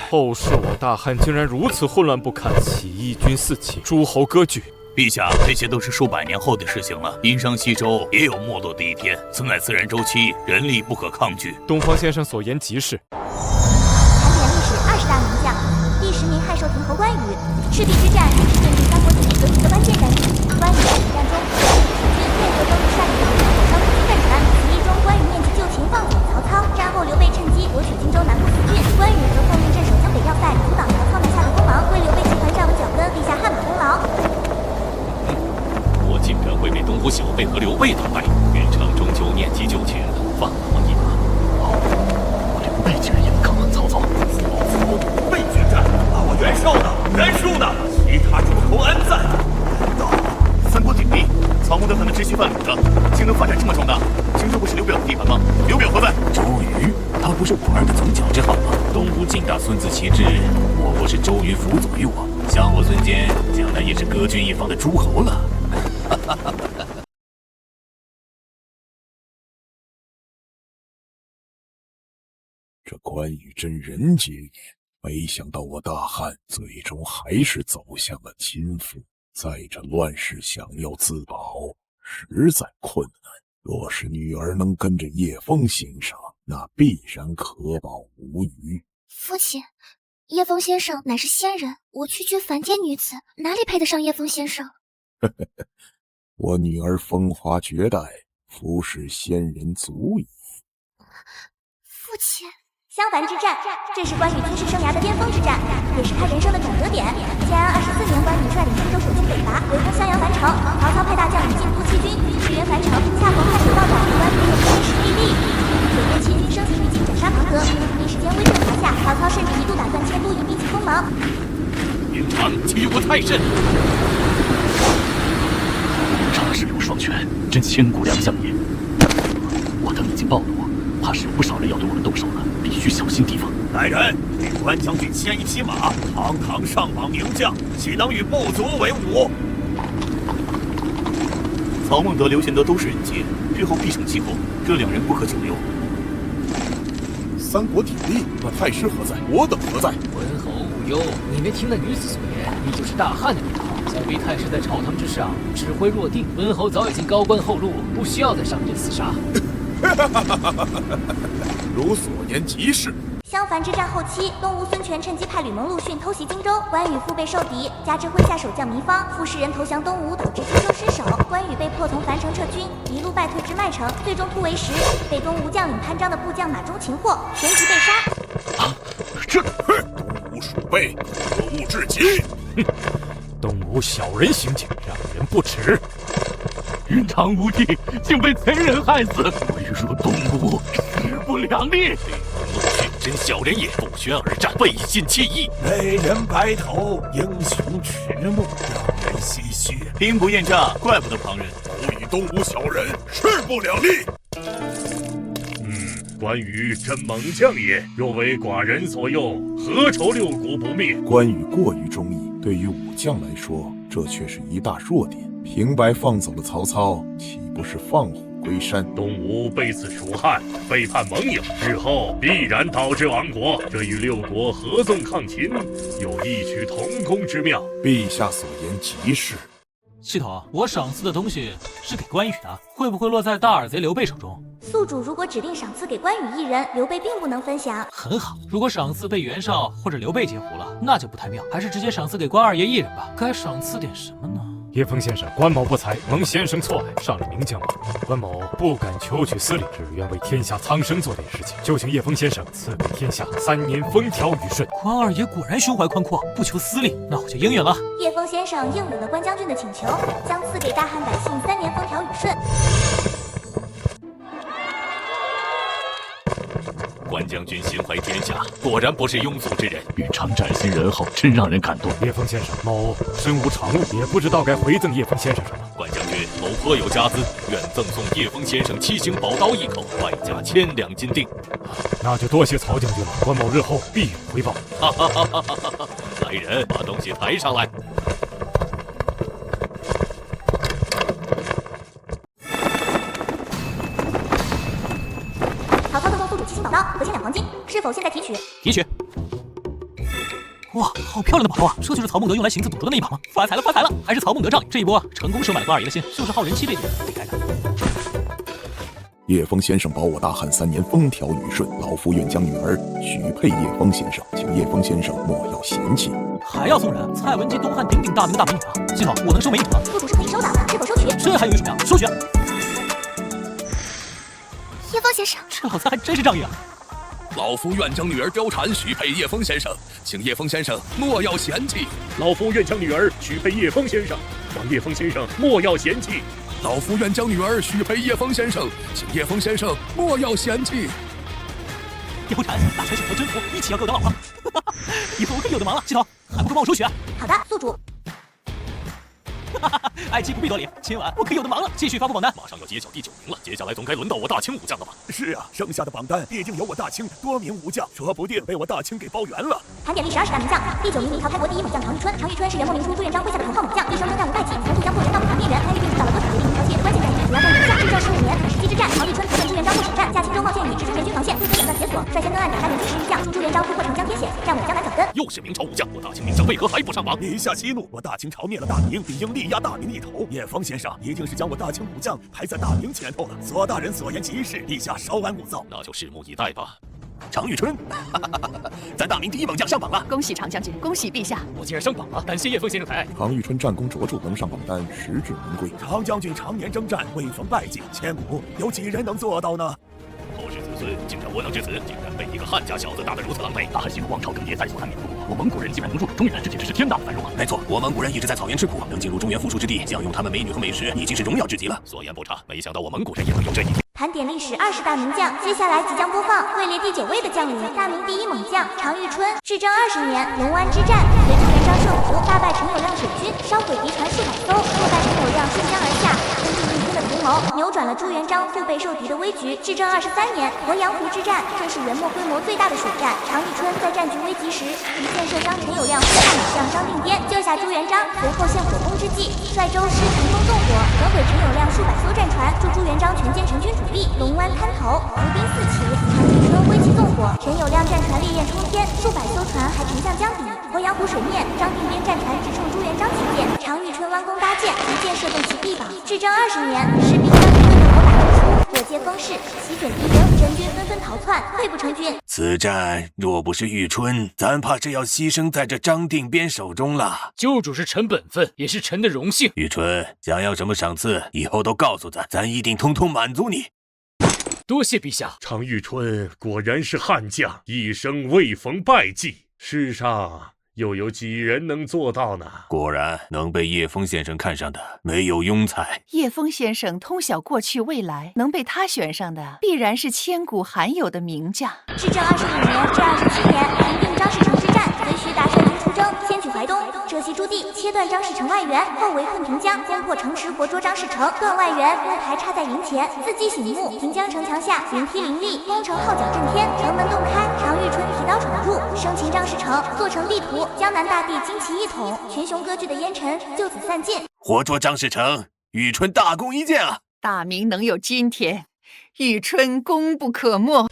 [SPEAKER 5] 后世我大汉竟然如此混乱不堪，起义军四起，诸侯割据。
[SPEAKER 19] 陛下，这些都是数百年后的事情了。殷商西周也有没落的一天，此乃自然周期，人力不可抗拒。
[SPEAKER 5] 东方先生所言极是。
[SPEAKER 4] 盘点历史20大名将，第10名汉寿亭侯关羽。赤壁之战是奠定三国体系格局的关键战役。关羽在此战中，军配合登陆率领火烧东京战船，此役中关羽念及旧情，放走曹操。战后刘备趁机夺取荆州南部四郡，关羽则奉命镇守江北要塞，阻挡曹操南下的锋芒，为刘备集团站稳脚跟，立下汗马功劳。
[SPEAKER 1] 我竟然会被东吴小辈和刘备打败，元昌终究念及旧情，放了我一马。
[SPEAKER 20] 刘备竟然也能抗衡曹操！
[SPEAKER 13] 备决战，我袁绍呢？袁术呢？其他诸侯安在？
[SPEAKER 19] 三国鼎立，曹孟德可能只许范鲁的，竟能发展这么壮大，荆州不是刘表的地盘吗？刘表何在？
[SPEAKER 6] 周瑜，他不是我儿的总角之好吗？东吴尽大孙子其志，我不是周瑜辅佐于我，想我孙坚将来也是割据一方的诸侯了。
[SPEAKER 14] 这关羽真人杰也，没想到我大汉最终还是走向了倾覆。在这乱世想要自保，实在困难。若是女儿能跟着叶枫先生，那必然可保无虞。
[SPEAKER 3] 父亲，叶枫先生乃是仙人，我区区凡间女子，哪里配得上叶枫先生？
[SPEAKER 14] 我女儿风华绝代，服侍仙人足矣。
[SPEAKER 3] 父亲，
[SPEAKER 4] 襄樊之战，这是关羽军事生涯的巅峰之战，也是他人生的转折点。建安24年，关羽率领荆州守军北伐，围攻襄阳樊城，曹操派大将引进突骑军驰援樊城，恰逢汉水道长，关羽也凭借实力立。左边骑军生擒于禁，斩杀庞德，一时间威震华夏。曹操甚至一度打算迁都，隐蔽其锋芒。
[SPEAKER 1] 云长欺我太甚！
[SPEAKER 20] 常使用双全，真千古良将也。我等已经暴露，怕是有不少人要对我们动手了，必须小心提防。
[SPEAKER 13] 来人，给关将军牵一匹马，堂堂上榜名将，岂能与部族为伍？
[SPEAKER 19] 曹孟德、刘玄德都是人杰，日后必成气候，这两人不可久留。
[SPEAKER 14] 三国鼎立，那太师何在？我等何在？
[SPEAKER 16] 文侯勿忧，你没听那女子所言，你就是大汉的年号。想必太师在朝堂之上指挥若定，文侯早已经高官厚禄，不需要再上阵厮杀。
[SPEAKER 14] 如所言极是。
[SPEAKER 4] 襄樊之战后期，东吴孙权趁机派吕蒙、陆逊偷袭荆州，关羽腹背受敌，加之麾下守将糜芳、傅士仁投降东吴，导致荆州失守，关羽被迫从樊城撤军，一路败退至麦城，最终突围时被东吴将领潘璋的部将马忠擒获，旋即被杀。
[SPEAKER 14] 这东吴鼠辈，可恶至极！
[SPEAKER 5] 东吴小人行径，让人不齿。
[SPEAKER 20] 云长无地，竟被贼人害死，唯若东吴，势不两立。
[SPEAKER 1] 陆逊真小人也！不宣而战，背信弃义。
[SPEAKER 13] 美人白头，英雄迟暮，让人唏嘘。
[SPEAKER 19] 兵不厌诈，怪不得旁人。
[SPEAKER 10] 吾与东吴小人势不两立。
[SPEAKER 8] 关羽真猛将也，若为寡人所用，何愁六国不灭？
[SPEAKER 14] 关羽过于忠义，对于武将来说，这却是一大弱点。平白放走了曹操，岂不是放虎归山？
[SPEAKER 8] 东吴背刺蜀汉，背叛盟友，日后必然导致亡国。这与六国合纵抗秦有异曲同工之妙。
[SPEAKER 14] 陛下所言极是。
[SPEAKER 2] 系统，我赏赐的东西是给关羽的，会不会落在大耳贼刘备手中？
[SPEAKER 4] 宿主如果指定赏赐给关羽一人，刘备并不能分享。
[SPEAKER 2] 很好，如果赏赐被袁绍或者刘备截胡了，那就不太妙，还是直接赏赐给关二爷一人吧。该赏赐点什么呢？
[SPEAKER 12] 叶枫先生，关某不才，蒙先生错爱，上了名将网。关某不敢求取私利，只愿为天下苍生做点事情。就请叶枫先生赐给天下3年风调雨顺。
[SPEAKER 2] 关二爷果然胸怀宽阔，不求私利，那我就应允了。
[SPEAKER 4] 叶枫先生应允了关将军的请求，将赐给大汉百姓3年风调雨顺。
[SPEAKER 1] 关将军心怀天下，果然不是庸俗之人。
[SPEAKER 20] 豫常宅心仁厚，真让人感动。
[SPEAKER 12] 叶枫先生，某身无长物，也不知道该回赠叶枫先生什么。
[SPEAKER 1] 关将军，某颇有家资，愿赠送叶枫先生7星宝刀1口，外加1000两金锭。
[SPEAKER 12] 那就多谢曹将军了，关某日后必有回报。
[SPEAKER 1] 哈哈哈哈哈哈！来人，把东西抬上来。
[SPEAKER 4] 曹操赠送宿主7星宝刀和1000两黄金，是否现在提取？
[SPEAKER 2] 提取。哇，好漂亮的宝刀啊！这就是曹孟德用来行刺董卓的那一把吗？发财了，发财了！还是曹孟德仗义，这一波成功收买了关二爷的心，就是好人妻被该的。
[SPEAKER 14] 叶枫先生保我大汉3年风调雨顺，老夫愿将女儿许配叶枫先生，请叶枫先生莫要嫌弃。
[SPEAKER 2] 还要送人？蔡文姬东汉鼎鼎大名的大美女啊！系统，我能收美女吗？
[SPEAKER 4] 宿主是可以收的，是否收取？
[SPEAKER 2] 这还有一说呀，收取。
[SPEAKER 3] 叶枫先生，
[SPEAKER 2] 这老三还真是仗义啊！
[SPEAKER 10] 老夫愿将女儿貂蝉许配叶枫先生，请叶枫先生莫要嫌弃。
[SPEAKER 8] 老夫愿将女儿许配叶枫先生，望叶枫先生莫要嫌弃。
[SPEAKER 10] 老夫愿将女儿许配叶枫先生，请叶枫先生莫要嫌弃。
[SPEAKER 2] 叶枫蝉，大乔想要征服，一起要给我当老婆。以后我可有的忙了，系统还不快帮我收取啊！
[SPEAKER 4] 好的，宿主。
[SPEAKER 2] 爱妻不必多礼，今晚我可有的忙了。继续发布榜单，
[SPEAKER 1] 马上要揭晓第9名了，接下来总该轮到我大清武将了吧？
[SPEAKER 13] 是啊，剩下的榜单必定有我大清多名武将，说不定被我大清给包圆了。
[SPEAKER 4] 盘点历史20大名将，第9名明朝开国第一猛将常遇春。常遇春是元末明初朱元璋麾下的头号猛将，一生征战无败绩，从不将朱元璋不谈边缘，参与并主导了多场决定明朝基业的关键战役，主要战役下至正15年水师之战。常遇春投奔朱元璋不审战，驾轻舟冒险于直中联军防线，负责斩断铁索，率先登岸斩杀联军10余将，助朱元璋突破长江铁险，站稳江南脚跟。
[SPEAKER 1] 又是明朝武将，我大清名将为何还不上榜？
[SPEAKER 13] 陛下息怒，我大清朝灭了大明，理应力压大明一头。叶枫先生一定是将我大清武将排在大明前头了。左大人所言极是，陛下稍安勿躁。
[SPEAKER 1] 那就拭目以待吧。
[SPEAKER 6] 常遇春，咱大明第一猛将上榜了！
[SPEAKER 9] 恭喜常将军，恭喜陛下！
[SPEAKER 16] 我竟然上榜了，感谢叶枫先生抬爱。
[SPEAKER 14] 常遇春战功卓著，能上榜单实至名归。
[SPEAKER 13] 常将军常年征战，未逢败绩，千古有几人能做到呢？
[SPEAKER 1] 后世子孙竟然窝囊至此，竟然被一个汉家小子打得如此狼狈。
[SPEAKER 20] 大汉西楚王朝更迭在所难免。不过我蒙古人既然能入主中原，这简直是天大的繁荣啊！
[SPEAKER 6] 没错，我蒙古人一直在草原吃苦，能进入中原富庶之地，享用他们美女和美食，已经是荣耀至极了。
[SPEAKER 1] 所言不差，没想到我蒙古人也会有这一天。
[SPEAKER 4] 盘点历史20大名将，接下来即将播放位列第9位的将领，大明第一猛将常遇春。至正20年，龙湾之战，随朱元璋设伏，大败陈友谅水军，烧毁敌船数百艘，落败陈友谅顺江而下，根据逆天的图谋，扭转了朱元璋腹背受敌的危局。至正23年，鄱阳湖之战，这是元末规模最大的水战。常遇春在战局危急时，一箭射伤陈友谅麾下猛将张定边，救下朱元璋。随后陷火攻之际，率舟师乘风纵火，焚毁陈友谅数百艘战船，助朱元璋全歼陈军主力，龙湾滩头，伏兵四起。常遇春挥旗纵火，陈友谅战船烈焰冲天，数百艘船还沉向江底。鄱阳湖水面，张定边战船直冲朱元璋旗舰，常遇春弯弓搭箭，一箭射中其臂膀。至正20年，士兵将军对火打得出，火借风势，席卷敌营，真军纷纷逃窜，溃不成军。
[SPEAKER 6] 此战若不是遇春，咱怕是要牺牲在这张定边手中了。
[SPEAKER 16] 救主是臣本分，也是臣的荣幸。
[SPEAKER 6] 遇春，想要什么赏赐，以后都告诉咱，咱一定通通满足你。
[SPEAKER 16] 多谢陛下。
[SPEAKER 8] 常遇春果然是悍将，一生未逢败绩。世上又有几人能做到呢？
[SPEAKER 6] 果然，能被叶枫先生看上的没有庸才。
[SPEAKER 9] 叶枫先生通晓过去未来，能被他选上的，必然是千古罕有的名将。
[SPEAKER 4] 至正25年至27年，平定张士诚之战，随徐达率军出征，先取淮东，浙西诸地，切断张士诚外援，后围困平江，攻破城池，活捉张士诚，断外援，木牌插在营前，伺机醒目。平江城墙下，云梯林立，攻城号角震天，城门洞开，常遇春提刀闯入，生擒张士诚，做成地图，江南大地旌旗一统，群雄割据的烟尘就此散尽。
[SPEAKER 6] 活捉张士诚，宇春大功一件啊！
[SPEAKER 9] 大明能有今天，宇春功不可没。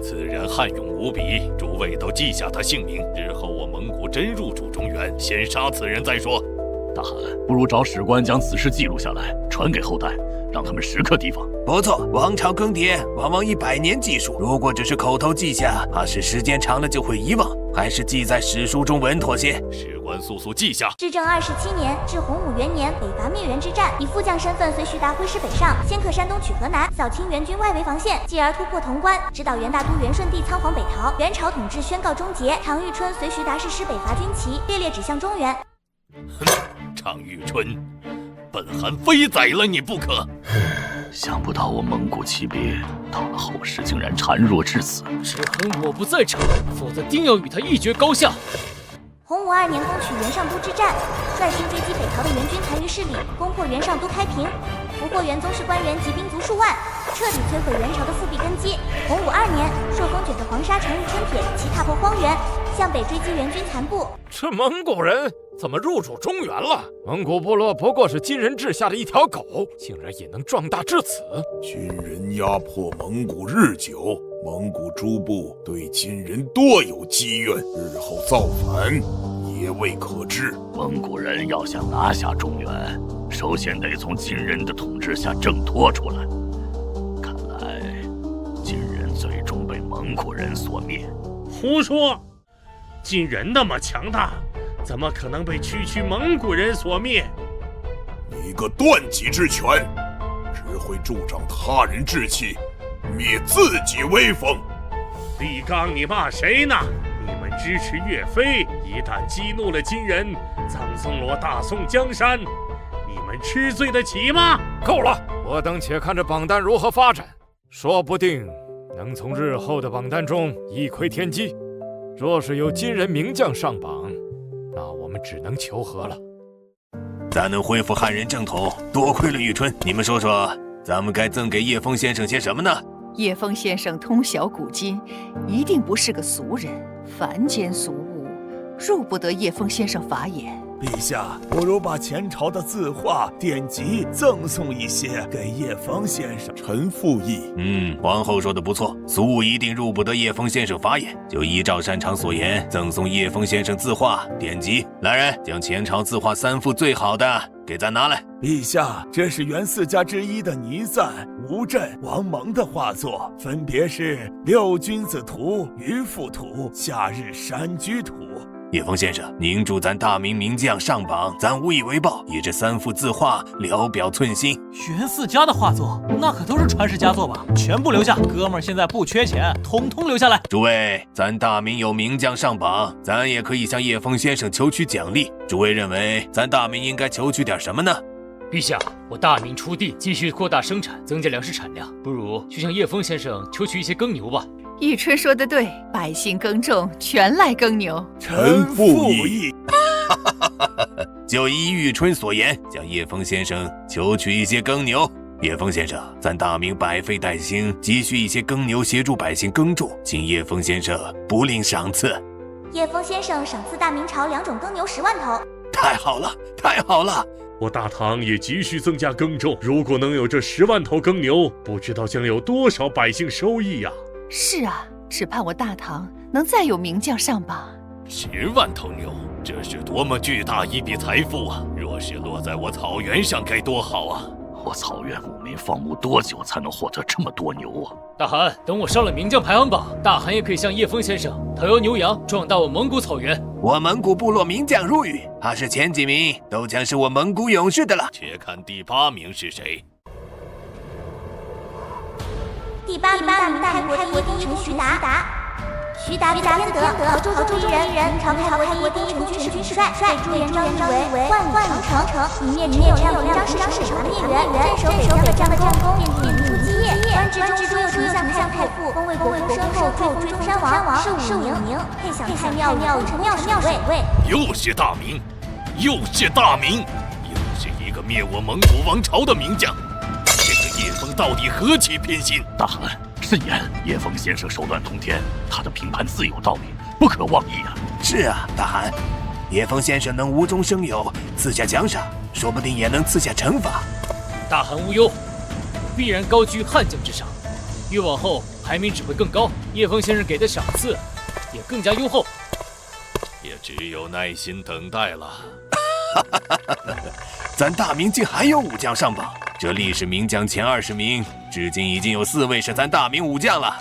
[SPEAKER 1] 此人悍勇无比，诸位都记下他姓名，日后我蒙古真入主中原，先杀此人再说。
[SPEAKER 20] 大汗，不如找史官将此事记录下来，传给后代，让他们时刻提防。
[SPEAKER 6] 不错，王朝更迭往往以100年计数，如果只是口头记下，怕是时间长了就会遗忘，还是记在史书中稳妥些。
[SPEAKER 1] 史官速速记下。
[SPEAKER 4] 至正27年至洪武元年，北伐灭元之战，以副将身份随徐达挥师北上，先克山东取河南，扫清元军外围防线，继而突破潼关，指导元大都元顺帝仓皇北逃，元朝统治宣告终结。常遇春随徐达誓师北伐军旗，烈烈指向中原。
[SPEAKER 1] 常遇春，本汗非宰了你不可！
[SPEAKER 20] 想不到我蒙古骑兵到了后世竟然孱弱至此。
[SPEAKER 16] 只恨我不在场，否则定要与他一决高下。
[SPEAKER 4] 洪武2年攻取元上都之战，率军追击北逃的元军残余势力，攻破元上都开平，俘获元宗室官员及兵卒数万，彻底摧毁元朝的复辟根基。洪武2年，朔风卷着黄沙，常遇春铁骑踏破荒原，向北追击元军残部。
[SPEAKER 12] 这蒙古人怎么入主中原了？蒙古部落不过是金人治下的一条狗，竟然也能壮大至此。
[SPEAKER 14] 金人压迫蒙古日久，蒙古诸部对金人多有积怨，日后造反也未可知。
[SPEAKER 20] 蒙古人要想拿下中原，首先得从金人的统治下挣脱出来。看来金人最终被蒙古人所灭。
[SPEAKER 8] 胡说！金人那么强大，怎么可能被区蒙古人所灭？
[SPEAKER 14] 你个断己之权，只会助长他人志气，灭自己威风。
[SPEAKER 8] 李刚，你骂谁呢？你们支持岳飞，一旦激怒了金人，葬送了我大宋江山，你们吃罪得起吗？
[SPEAKER 12] 够了，我等且看这榜单如何发展，说不定能从日后的榜单中一窥天机。若是有金人名将上榜，那我们只能求和了。
[SPEAKER 6] 咱能恢复汉人正统，多亏了玉春。你们说说，咱们该赠给叶枫先生些什么呢？
[SPEAKER 9] 叶枫先生通晓古今，一定不是个俗人，凡间俗物入不得叶枫先生法眼。
[SPEAKER 13] 陛下，不如把前朝的字画典籍赠送一些给叶枫先生。
[SPEAKER 14] 臣附议。
[SPEAKER 6] 皇后说的不错，俗物一定入不得叶枫先生法眼，就依照擅长所言，赠送叶枫先生字画典籍。来人，将前朝字画3幅最好的给咱拿来。
[SPEAKER 13] 陛下，这是元4家之一的倪瓒、吴镇、王蒙的画作，分别是《六君子图》《渔父图》《夏日山居图》。
[SPEAKER 6] 叶枫先生，您助咱大明名将上榜，咱无以为报，以这3幅字画聊表寸心。
[SPEAKER 2] 元4家的画作，那可都是传世佳作吧？全部留下，哥们儿现在不缺钱，统统留下来。
[SPEAKER 6] 诸位，咱大明有名将上榜，咱也可以向叶枫先生求取奖励。诸位认为，咱大明应该求取点什么呢？
[SPEAKER 16] 陛下，我大明出地，继续扩大生产，增加粮食产量，不如去向叶枫先生求取一些耕牛吧。
[SPEAKER 9] 玉春说得对，百姓耕种全赖耕牛。
[SPEAKER 14] 臣附议。
[SPEAKER 6] 就依玉春所言，向叶枫先生求取一些耕牛。叶枫先生，咱大明百废待兴，急需一些耕牛协助百姓耕种，请叶枫先生不吝赏赐。
[SPEAKER 4] 叶枫先生赏赐大明朝2种耕牛10万头。
[SPEAKER 6] 太好了，太好了！
[SPEAKER 8] 我大唐也急需增加耕种，如果能有这10万头耕牛，不知道将有多少百姓受益呀！
[SPEAKER 9] 是啊，只盼我大唐能再有名将上榜。
[SPEAKER 1] 10万头牛，这是多么巨大一笔财富啊！若是落在我草原上该多好啊！
[SPEAKER 20] 我草原牧民放牧多久才能获得这么多牛啊？
[SPEAKER 16] 大汗，等我上了名将排行榜，大汗也可以向叶枫先生讨要牛羊，壮大我蒙古草原。
[SPEAKER 6] 我蒙古部落名将入狱，怕是前几名都将是我蒙古勇士的了。
[SPEAKER 1] 且看第8名是谁。
[SPEAKER 4] 第8名大明开国第一功臣徐达。徐达天德，曹州一人，明朝开国第一功臣军帅，被朱元璋誉为万里长城，以灭陈友谅、张氏水团灭元，镇守北疆的战功，遍地出基业。官职中又丞相太傅，封为国公升后，追封中山王，是武宁，配享太庙与宫城庙守卫。
[SPEAKER 1] 又是大明，又是大明，又是一个灭我蒙古王朝的名将。这个叶枫到底何其偏心？
[SPEAKER 20] 大汗，慎言，叶枫先生手段通天，他的评判自有道理，不可妄议啊。
[SPEAKER 6] 是啊，大汗，叶枫先生能无中生有，赐下奖赏，说不定也能赐下惩罚。
[SPEAKER 16] 大汗无忧，必然高居汉将之上，越往后排名只会更高，叶枫先生给的赏赐也更加优厚，
[SPEAKER 1] 也只有耐心等待了。
[SPEAKER 6] 咱大明竟还有武将上榜，这历史名将前20名，至今已经有4位是咱大明武将了。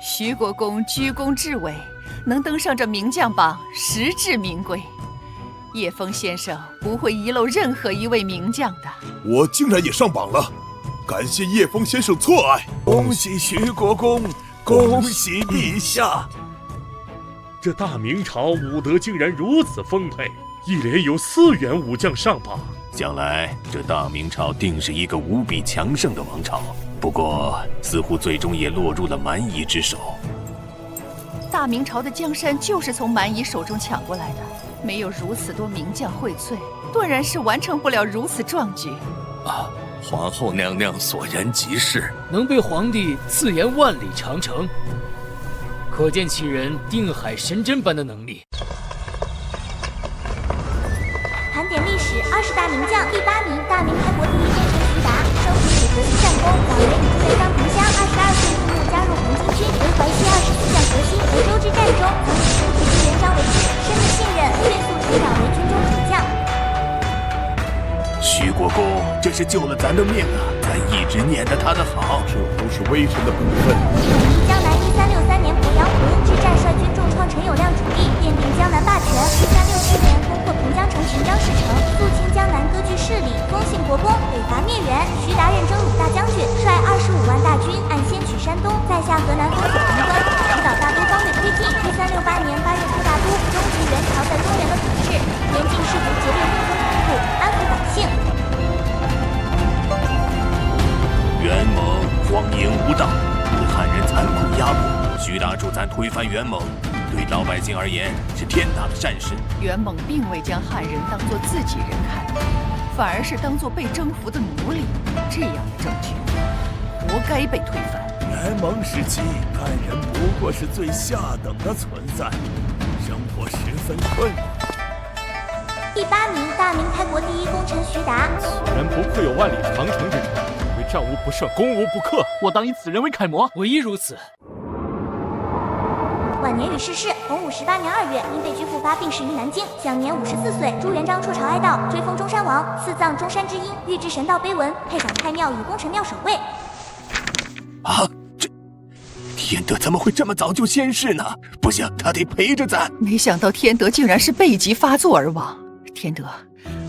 [SPEAKER 9] 徐国公居功至伟，能登上这名将榜，实至名归。叶枫先生不会遗漏任何一位名将的。
[SPEAKER 14] 我竟然也上榜了，感谢叶枫先生错爱，
[SPEAKER 13] 恭喜徐国公，恭喜陛下！
[SPEAKER 8] 这大明朝武德竟然如此丰沛，一连有4员武将上榜。
[SPEAKER 6] 想来这大明朝定是一个无比强盛的王朝，不过似乎最终也落入了蛮夷之手。
[SPEAKER 9] 大明朝的江山就是从蛮夷手中抢过来的，没有如此多名将荟萃，断然是完成不了如此壮举。
[SPEAKER 7] 啊，皇后娘娘所言极是，
[SPEAKER 16] 能被皇帝赐言万里长城，可见其人定海神针般的能力。
[SPEAKER 4] 盘点历史20大名将，第8名，大明开国第一功臣徐达，生平以革新战功，早年与朱元璋同乡，22岁入幕加入红巾军，为淮西24将革新。德州之战中，曾以身替朱元璋为师，深得信任，迅速成长为军中主将。
[SPEAKER 6] 徐国公这是救了咱的命啊！咱一直念着他的好，
[SPEAKER 14] 这都是微臣的本分。
[SPEAKER 4] 江南1363年鄱阳湖之战，率军重创陈友谅主力，奠定江南霸权。1367年攻破平江城寻江市城，肃清江南割据势力，封信国公，北伐灭元。徐达任征虏大将军，率25万大军按先取山东，在下河南封锁潼关，指导大都方略推进。1368年8月出大都，终结元朝在中原的统治，严禁士族结变分封公部，安抚百姓。
[SPEAKER 6] 元蒙荒淫无道，对汉人残酷压迫。徐达助咱推翻元蒙，对老百姓而言是天大的善事。
[SPEAKER 9] 元蒙并未将汉人当作自己人看，反而是当作被征服的奴隶。这样的政权，活该被推翻。
[SPEAKER 13] 元蒙时期，汉人不过是最下等的存在，生活十分困难。
[SPEAKER 4] 第8名，大明开国第一功臣徐达，
[SPEAKER 5] 此人不愧有万里长城之称，为战无不胜，攻无不克。
[SPEAKER 11] 我当以此人为楷模，
[SPEAKER 16] 唯一如此。
[SPEAKER 4] 晚年已逝世，洪武18年2月因被拘复发病逝于南京，享年54岁。朱元璋辍朝哀悼，追封中山王，赐葬中山之阴，御制神道碑文，配赏太庙与功臣庙守卫。
[SPEAKER 6] 啊，这天德怎么会这么早就仙逝呢？不行，他得陪着咱。
[SPEAKER 9] 没想到天德竟然是背疾发作而亡。天德，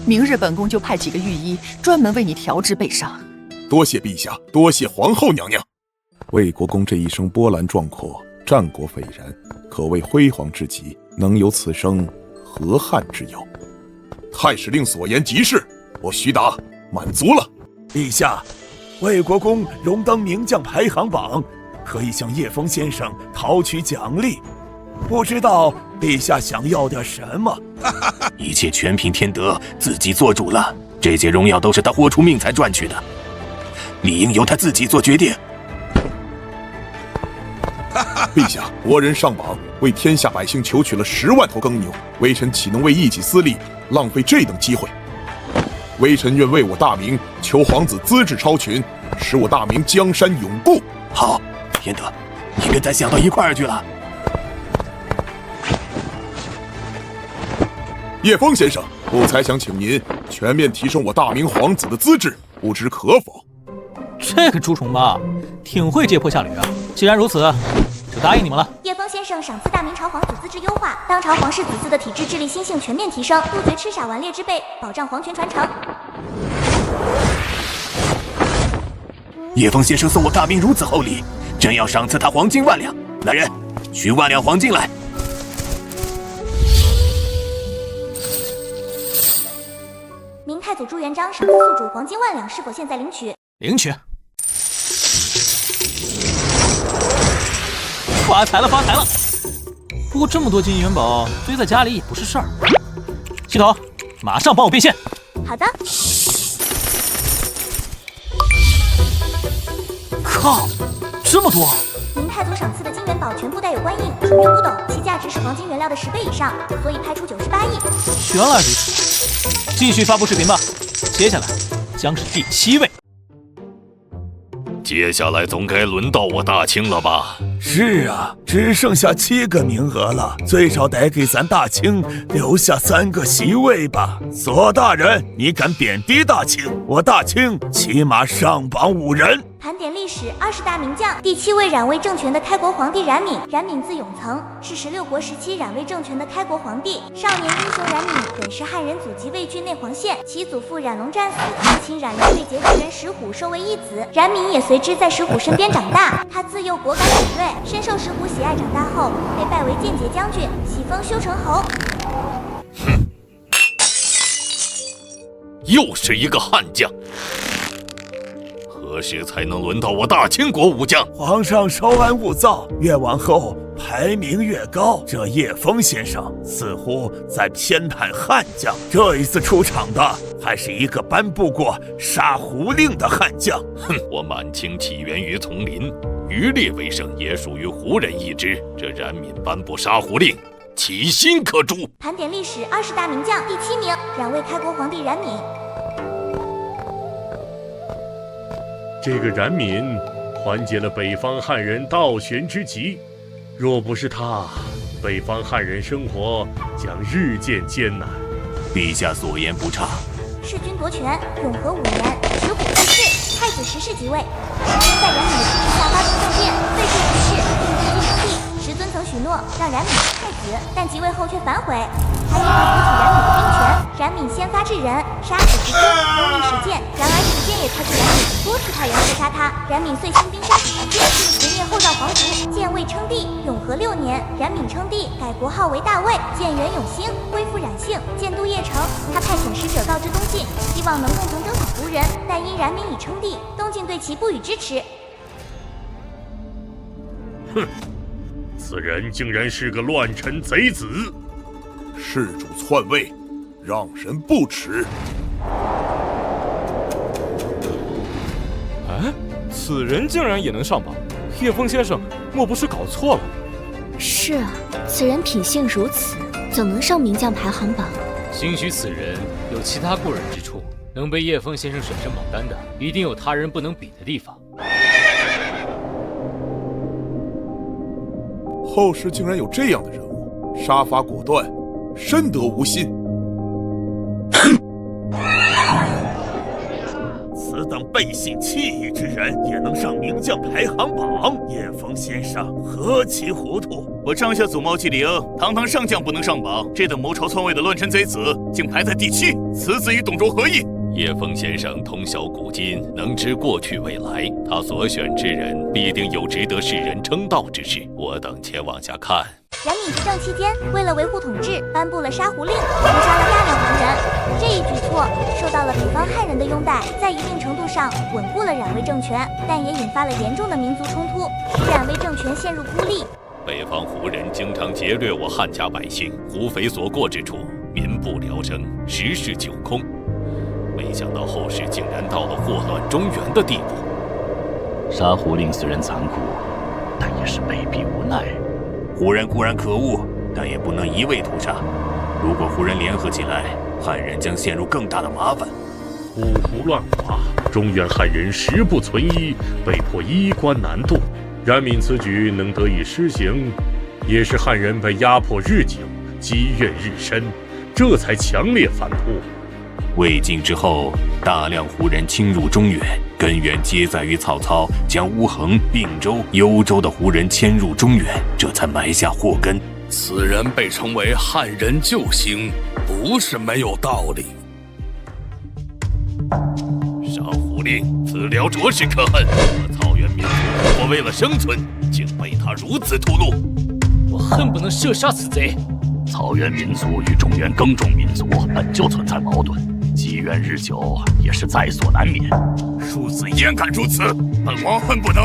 [SPEAKER 9] 明日本宫就派几个御医专门为你调治背伤。
[SPEAKER 14] 多谢陛下，多谢皇后娘娘。魏国公这一生波澜壮阔，战果斐然，可谓辉煌之极，能有此生，何憾之有？太史令所言极是，我徐达满足了。
[SPEAKER 13] 陛下，魏国公荣登名将排行榜，可以向叶枫先生讨取奖励。不知道陛下想要点什么？
[SPEAKER 6] 一切全凭天德自己做主了，这些荣耀都是他豁出命才赚取的，理应由他自己做决定。
[SPEAKER 14] 陛下，国人上榜，为天下百姓求取了10万头耕牛，微臣岂能为一己私利浪费这等机会？微臣愿为我大明求皇子资质超群，使我大明江山永固。
[SPEAKER 6] 好，天德，你跟咱想到一块儿去了。
[SPEAKER 14] 叶枫先生，我才想请您全面提升我大明皇子的资质，不知可否？
[SPEAKER 2] 这个朱重八挺会借坡下驴啊！既然如此，就答应你们了。
[SPEAKER 4] 叶枫先生赏赐大明朝皇子资质优化，当朝皇室子嗣的体质智力心性全面提升，杜绝痴傻顽劣之辈，保障皇权传承。
[SPEAKER 6] 叶枫先生送我大明如此厚礼，真要赏赐他黄金万两。来人，取万两黄金来。
[SPEAKER 4] 明太祖朱元璋赏赐宿主黄金万两，是否现在领取？
[SPEAKER 2] 领取。发财了，发财了！不过这么多金银元宝堆在家里也不是事儿。系统，马上帮我变现。
[SPEAKER 4] 好的。
[SPEAKER 2] 靠，这么多！
[SPEAKER 4] 明太祖赏赐的金元宝全部带有官印，属于古董，其价值是黄金原料的10倍以上，所以拍出98亿。
[SPEAKER 2] 原来如此，继续发布视频吧。接下来将是第7位。
[SPEAKER 1] 接下来总该轮到我大清了吧？
[SPEAKER 13] 是啊，只剩下7个名额了，最少得给咱大清留下3个席位吧。左大人，你敢贬低大清，我大清起码上榜5人。
[SPEAKER 4] 盘点历史，20大名将，第7位冉魏政权的开国皇帝冉闵。冉闵字永曾，是16国时期冉魏政权的开国皇帝。少年英雄冉闵本是汉人祖籍魏郡内黄县，其祖父冉龙战死，父亲冉龙被劫之人石虎收为义子，冉闵也随之在石虎身边长大。他自幼果敢敏锐，深受石虎喜爱。长大后被拜为间谍将军，喜封修成侯。
[SPEAKER 1] 又是一个悍将。何时才能轮到我大清国武将？
[SPEAKER 13] 皇上稍安勿躁，越往后排名越高。这叶枫先生似乎在偏袒悍将，这一次出场的还是一个颁布过杀胡令的悍将。
[SPEAKER 1] 哼，我满清起源于丛林，渔猎为生，也属于胡人一支。这冉闵颁布杀胡令，其心可诛。
[SPEAKER 4] 盘点历史，20大名将，第7名，冉魏开国皇帝冉闵。
[SPEAKER 8] 这个冉闵缓解了北方汉人倒悬之急，若不是他，北方汉人生活将日渐艰难。
[SPEAKER 6] 陛下所言不差。
[SPEAKER 4] 弑君夺权，永和5年，石虎去世，太子石氏即位。石尊在冉闵的指示下发动政变，废黜石氏，并自继称帝。石尊曾许诺让冉闵当太子，但即位后却反悔。他意图扶起冉闵的兵权，冉闵先发制人，杀死石尊，拥立石建。然而石建也开除冉闵，多次派人刺杀他。冉闵遂兴兵杀死石建，并除灭后赵皇族，建魏称帝。永和6年，冉闵称帝，改国号为大魏，建元永兴，恢复冉姓，建都邺城。他派遣使者告知东晋，希望能共同征讨胡人，但因冉闵已称帝，东晋对其不予支持。
[SPEAKER 8] 哼，此人竟然是个乱臣贼子！
[SPEAKER 14] 事主篡位，让人不齿。
[SPEAKER 5] 哎，此人竟然也能上榜，叶枫先生莫不是搞错了？
[SPEAKER 18] 是啊，此人品性如此，怎能上名将排行榜？
[SPEAKER 16] 兴许此人有其他过人之处，能被叶枫先生选上榜单的，一定有他人不能比的地方。
[SPEAKER 14] 后世竟然有这样的人物，杀伐果断，深得吾心。
[SPEAKER 13] 此等背信弃义之人也能上名将排行榜，叶枫先生何其糊涂！
[SPEAKER 19] 我帐下祖茂季陵，堂堂上将不能上榜，这等谋朝篡位的乱臣贼子竟排在第7，此子与董卓何异？
[SPEAKER 1] 叶枫先生通晓古今，能知过去未来，他所选之人必定有值得世人称道之事。我等且往下看。
[SPEAKER 4] 冉闵执政期间，为了维护统治，颁布了杀胡令，屠杀了大量胡人。这一举措受到了北方汉人的拥戴，在一定程度上稳固了冉魏政权，但也引发了严重的民族冲突，使冉魏政权陷入孤立。
[SPEAKER 1] 北方胡人经常劫掠我汉家百姓，胡匪所过之处，民不聊生，十室九空。没想到后世竟然到了祸乱中原的地步。
[SPEAKER 20] 杀胡令虽然残酷，但也是被逼无奈。
[SPEAKER 6] 胡人固然可恶，但也不能一味屠杀。如果胡人联合起来，汉人将陷入更大的麻烦。
[SPEAKER 8] 五胡乱华，中原汉人食不存衣，被迫衣冠南渡。冉闵此举能得以施行，也是汉人被压迫日久，积怨日深，这才强烈反扑。
[SPEAKER 6] 魏晋之后，大量胡人侵入中原，根源皆在于曹操将乌衡、并州、幽州的胡人迁入中原，这才埋下祸根。
[SPEAKER 10] 此人被称为汉人救星，不是没有道理。
[SPEAKER 1] 杀胡令，此僚着实可恨。我草原民族，我为了生存，竟被他如此屠戮。
[SPEAKER 16] 我恨不能射杀此贼。
[SPEAKER 20] 草原民族与中原耕种民族本就存在矛盾，积怨日久也是在所难免。
[SPEAKER 6] 庶子焉敢如此！本王恨不能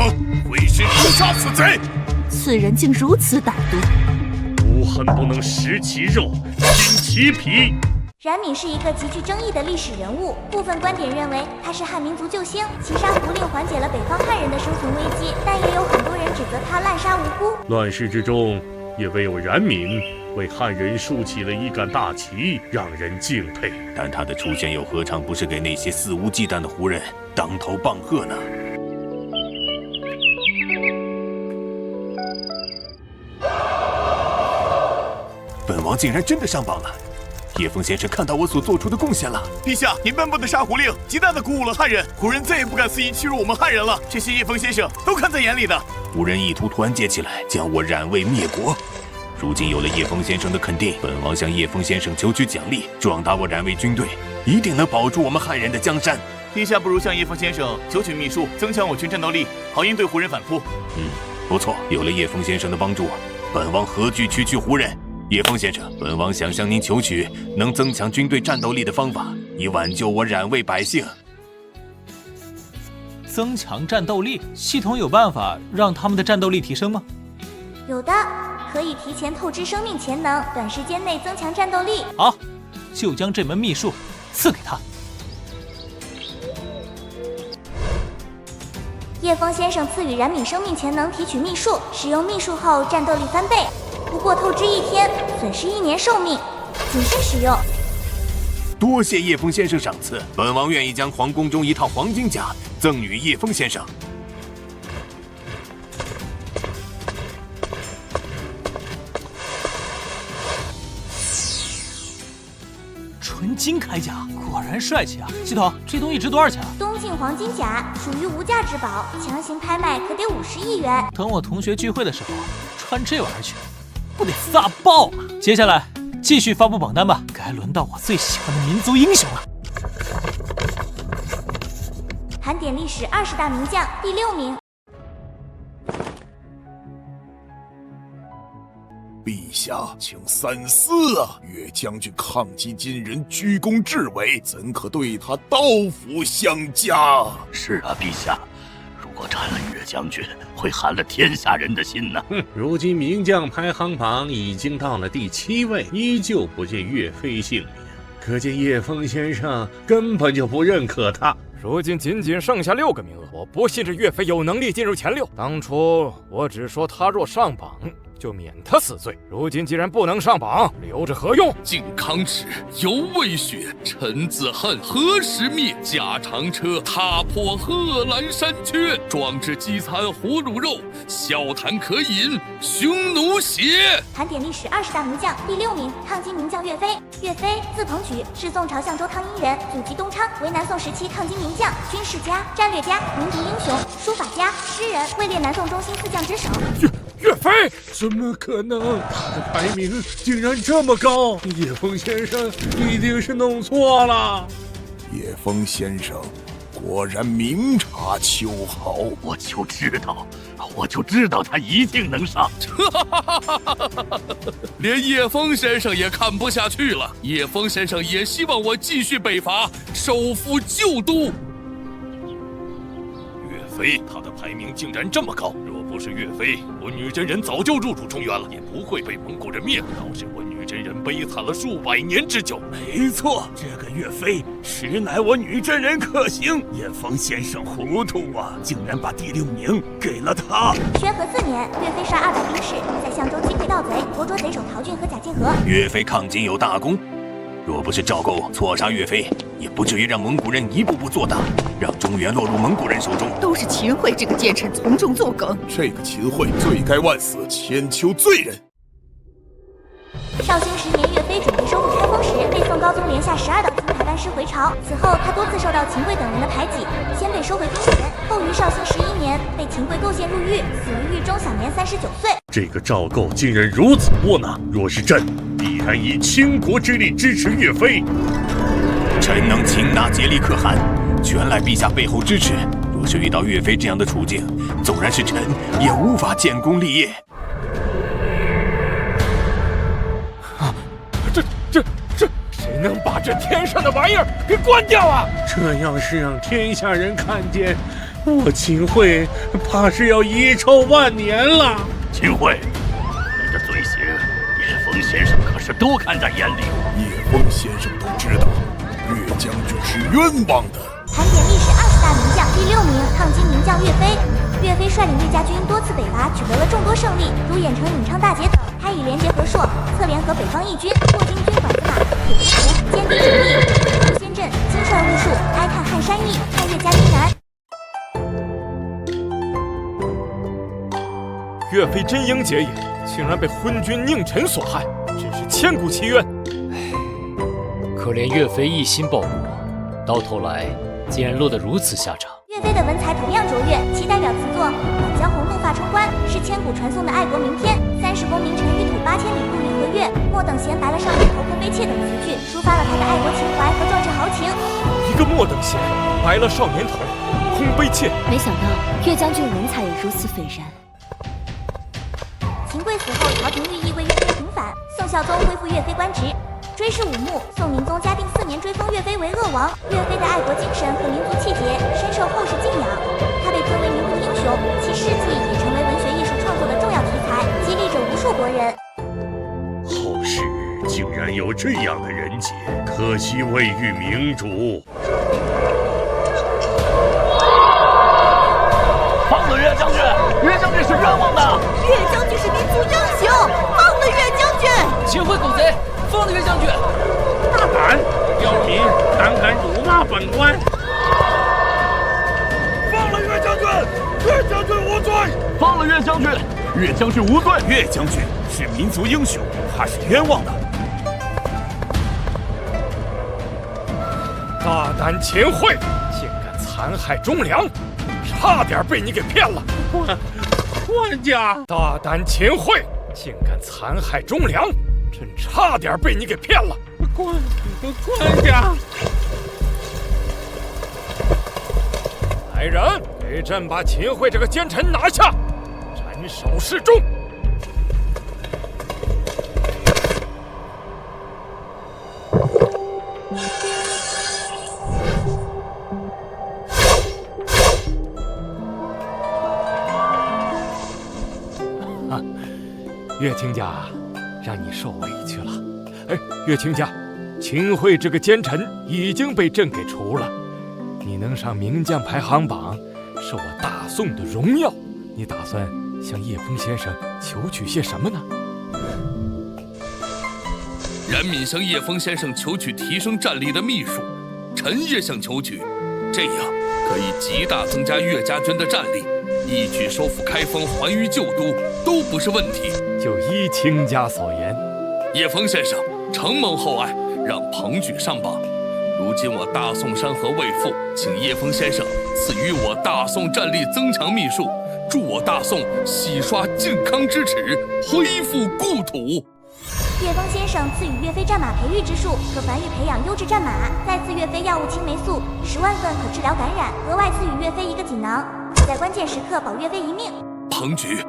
[SPEAKER 6] 挥师屠杀此贼！
[SPEAKER 17] 此人竟如此歹毒，
[SPEAKER 8] 吾恨不能食其肉，亲其皮。
[SPEAKER 4] 冉闵是一个极具争议的历史人物，部分观点认为他是汉民族救星，其杀胡令缓解了北方汉人的生存危机，但也有很多人指责他滥杀无辜。
[SPEAKER 8] 乱世之中，也唯有冉闵为汉人竖起了一杆大旗，让人敬佩。
[SPEAKER 6] 但他的出现又何尝不是给那些肆无忌惮的胡人当头棒喝呢？本王竟然真的上榜了！叶枫先生看到我所做出的贡献了。
[SPEAKER 19] 陛下，您颁布的杀胡令，极大的鼓舞了汉人，胡人再也不敢肆意欺辱我们汉人了。这些叶枫先生都看在眼里的。
[SPEAKER 6] 胡人意图团结起来，将我冉魏灭国。如今有了叶枫先生的肯定，本王向叶枫先生求取奖励，壮大我冉魏军队，一定能保住我们汉人的江山。
[SPEAKER 19] 陛下不如向叶枫先生求取秘术，增强我军战斗力，好应对胡人反扑。
[SPEAKER 6] 不错，有了叶枫先生的帮助，本王何惧区区胡人？叶枫先生，本王想向您求取能增强军队战斗力的方法，以挽救我冉魏百姓。
[SPEAKER 2] 增强战斗力，系统有办法让他们的战斗力提升吗？
[SPEAKER 4] 有的，可以提前透支生命潜能，短时间内增强战斗力。
[SPEAKER 2] 好，就将这门秘术赐给他。
[SPEAKER 4] 叶枫先生赐予冉闵生命潜能提取秘术，使用秘术后战斗力翻倍。不过透支1天，损失1年寿命，谨慎使用。
[SPEAKER 6] 多谢叶枫先生赏赐，本王愿意将皇宫中一套黄金甲赠与叶枫先生。
[SPEAKER 2] 纯金铠甲，果然帅气啊！系统，这东西值多少钱啊？
[SPEAKER 4] 东晋黄金甲属于无价之宝，强行拍卖可得50亿元。
[SPEAKER 2] 等我同学聚会的时候，穿这玩意儿去，不得飒爆了！接下来继续发布榜单吧，该轮到我最喜欢的民族英雄了。
[SPEAKER 4] 盘点历史20大名将第6名。
[SPEAKER 14] 陛下，请三思啊！岳将军抗击金人，居功至伟，怎可对他刀斧相加？
[SPEAKER 20] 是啊，陛下，如果斩了岳将军，会寒了天下人的心呢。
[SPEAKER 8] 如今名将排行榜已经到了第7位，依旧不见岳飞幸免，可见叶枫先生根本就不认可他。
[SPEAKER 12] 如今仅剩下6个名额，我不信这岳飞有能力进入前6。当初我只说他若上榜，就免他死罪。如今既然不能上榜，留着何用？
[SPEAKER 10] 靖康耻，犹未雪，臣自恨何时灭？驾长车，踏破贺兰山缺。壮志饥餐胡虏肉，笑谈渴饮匈奴血。
[SPEAKER 4] 盘点历史20大名将第6名，抗金名将岳飞。岳飞，字鹏举，是宋朝相州汤阴人，祖籍东昌，为南宋时期抗金名将、军事家、战略家、民族英雄、书法家、诗人，位列南宋中兴4将之首。
[SPEAKER 8] 岳飞？怎么可能？他的排名竟然这么高！叶枫先生一定是弄错了。
[SPEAKER 14] 叶枫先生果然明察秋毫，
[SPEAKER 20] 我就知道他一定能上。
[SPEAKER 10] 连叶枫先生也看不下去了，叶枫先生也希望我继续北伐，收复旧都。
[SPEAKER 1] 岳飞，他的排名竟然这么高！若不是岳飞，我女真人早就入主中原了，也不会被蒙古人灭。倒是我女真人悲惨了数百年之久。
[SPEAKER 13] 没错，这个岳飞实乃我女真人克星。叶枫先生糊涂啊，竟然把第6名给了他。
[SPEAKER 4] 宣和4年，岳飞率200兵士在相州击溃盗贼，活捉贼首陶俊和贾敬和。
[SPEAKER 6] 岳飞抗金有大功，若不是赵构错杀岳飞，也不至于让蒙古人一步步做大，让中原落入蒙古人手中。
[SPEAKER 9] 都是秦桧这个奸臣从中作梗。
[SPEAKER 14] 这个秦桧罪该万死，千秋罪人。
[SPEAKER 4] 绍兴10年，岳飞准备收复开封时，被宋高宗连下12道金牌班师回朝。此后，他多次受到秦桧等人的排挤，先被收回兵权，后于绍兴11年被秦桧构陷入狱，死于狱中，享年39岁。
[SPEAKER 8] 这个赵构竟然如此窝囊，若是朕，必然以倾国之力支持岳飞。
[SPEAKER 6] 臣能擒拿竭力可汗，全赖陛下背后支持。若是遇到岳飞这样的处境，纵然是臣，也无法建功立业。
[SPEAKER 12] 谁能把这天上的玩意儿给关掉啊？
[SPEAKER 8] 这要是让天下人看见，我秦桧怕是要遗臭万年了。
[SPEAKER 20] 秦桧，你的罪行，叶枫先生可是都看在眼里。
[SPEAKER 14] 叶枫先生都知道，岳将军是冤枉的。
[SPEAKER 4] 盘点历史20大名将，第6名，抗金名将岳飞。岳飞率领岳家军多次北伐，取得了众多胜利，如郾城颍昌大捷等。他以连结和硕，策联合北方义军，破金军管子马，铁浮屠，坚敌主力，出先阵，亲率务术，哀叹汉山易，看岳家军难。
[SPEAKER 5] 岳飞真英杰也，竟然被昏君宁臣所害，真是千古奇冤。
[SPEAKER 16] 可怜岳飞一心报国，到头来竟然落得如此下场。
[SPEAKER 4] 岳飞的文采同样卓越，其代表词作《满江红·怒发冲冠》是千古传颂的爱国名篇。30功名臣于土8000里，不离和岳，莫等闲，白了少年头，空悲切等词句，抒发了他的爱国情怀和壮志豪情。
[SPEAKER 5] 一个莫等闲，白了少年头，空悲切。
[SPEAKER 18] 没想到岳将军文采也如此斐然。
[SPEAKER 4] 秦桧死后，朝廷寓意为岳飞平反，宋孝宗恢复岳飞官职。追谥武穆，宋宁宗嘉定4年追封岳飞为鄂王。岳飞的爱国精神和民族气节深受后世敬仰，他被尊为民族英雄，其事迹也成为文学艺术创作的重要题材，激励着无数国人。
[SPEAKER 8] 后世竟然有这样的人杰，可惜未遇明主。
[SPEAKER 11] 放了岳将军，岳将军是冤枉的。
[SPEAKER 9] 岳将军是民族英雄，放了岳将军。
[SPEAKER 16] 秦桧狗贼，放了岳将军！
[SPEAKER 8] 大胆！刁民胆敢辱骂本官！
[SPEAKER 10] 放了岳将军！岳将军无罪！
[SPEAKER 11] 放了岳将军！岳将军无罪！
[SPEAKER 13] 岳将军是民族英雄，他是冤枉的。
[SPEAKER 12] 大胆秦桧，竟敢残害忠良，差点被你给骗了。
[SPEAKER 8] 官家！
[SPEAKER 12] 大胆秦桧，竟敢残害忠良！真差点被你给骗了，
[SPEAKER 8] 官家！
[SPEAKER 12] 来人，给朕把秦桧这个奸臣拿下，斩首示众。岳卿家，让你受委屈了。哎，岳卿家，秦桧这个奸臣已经被朕给除了，你能上名将排行榜，是我大宋的荣耀。你打算向叶枫先生求取些什么呢？
[SPEAKER 10] 冉闵向叶枫先生求取提升战力的秘术，臣也想求取，这样可以极大增加岳家军的战力，一举收复开封，还于旧都，都不是问题。
[SPEAKER 12] 就依卿家所言，
[SPEAKER 10] 叶枫先生承蒙厚爱，让彭举上榜。如今我大宋山河未复，请叶枫先生赐予我大宋战力增强秘术，助我大宋洗刷靖康之耻，恢复故土。
[SPEAKER 4] 叶枫先生赐予岳飞战马培育之术，可繁育培养优质战马；再赐岳飞药物青霉素10万份，可治疗感染；额外赐予岳飞一个锦囊，可在关键时刻保岳飞一命。
[SPEAKER 10] 彭举，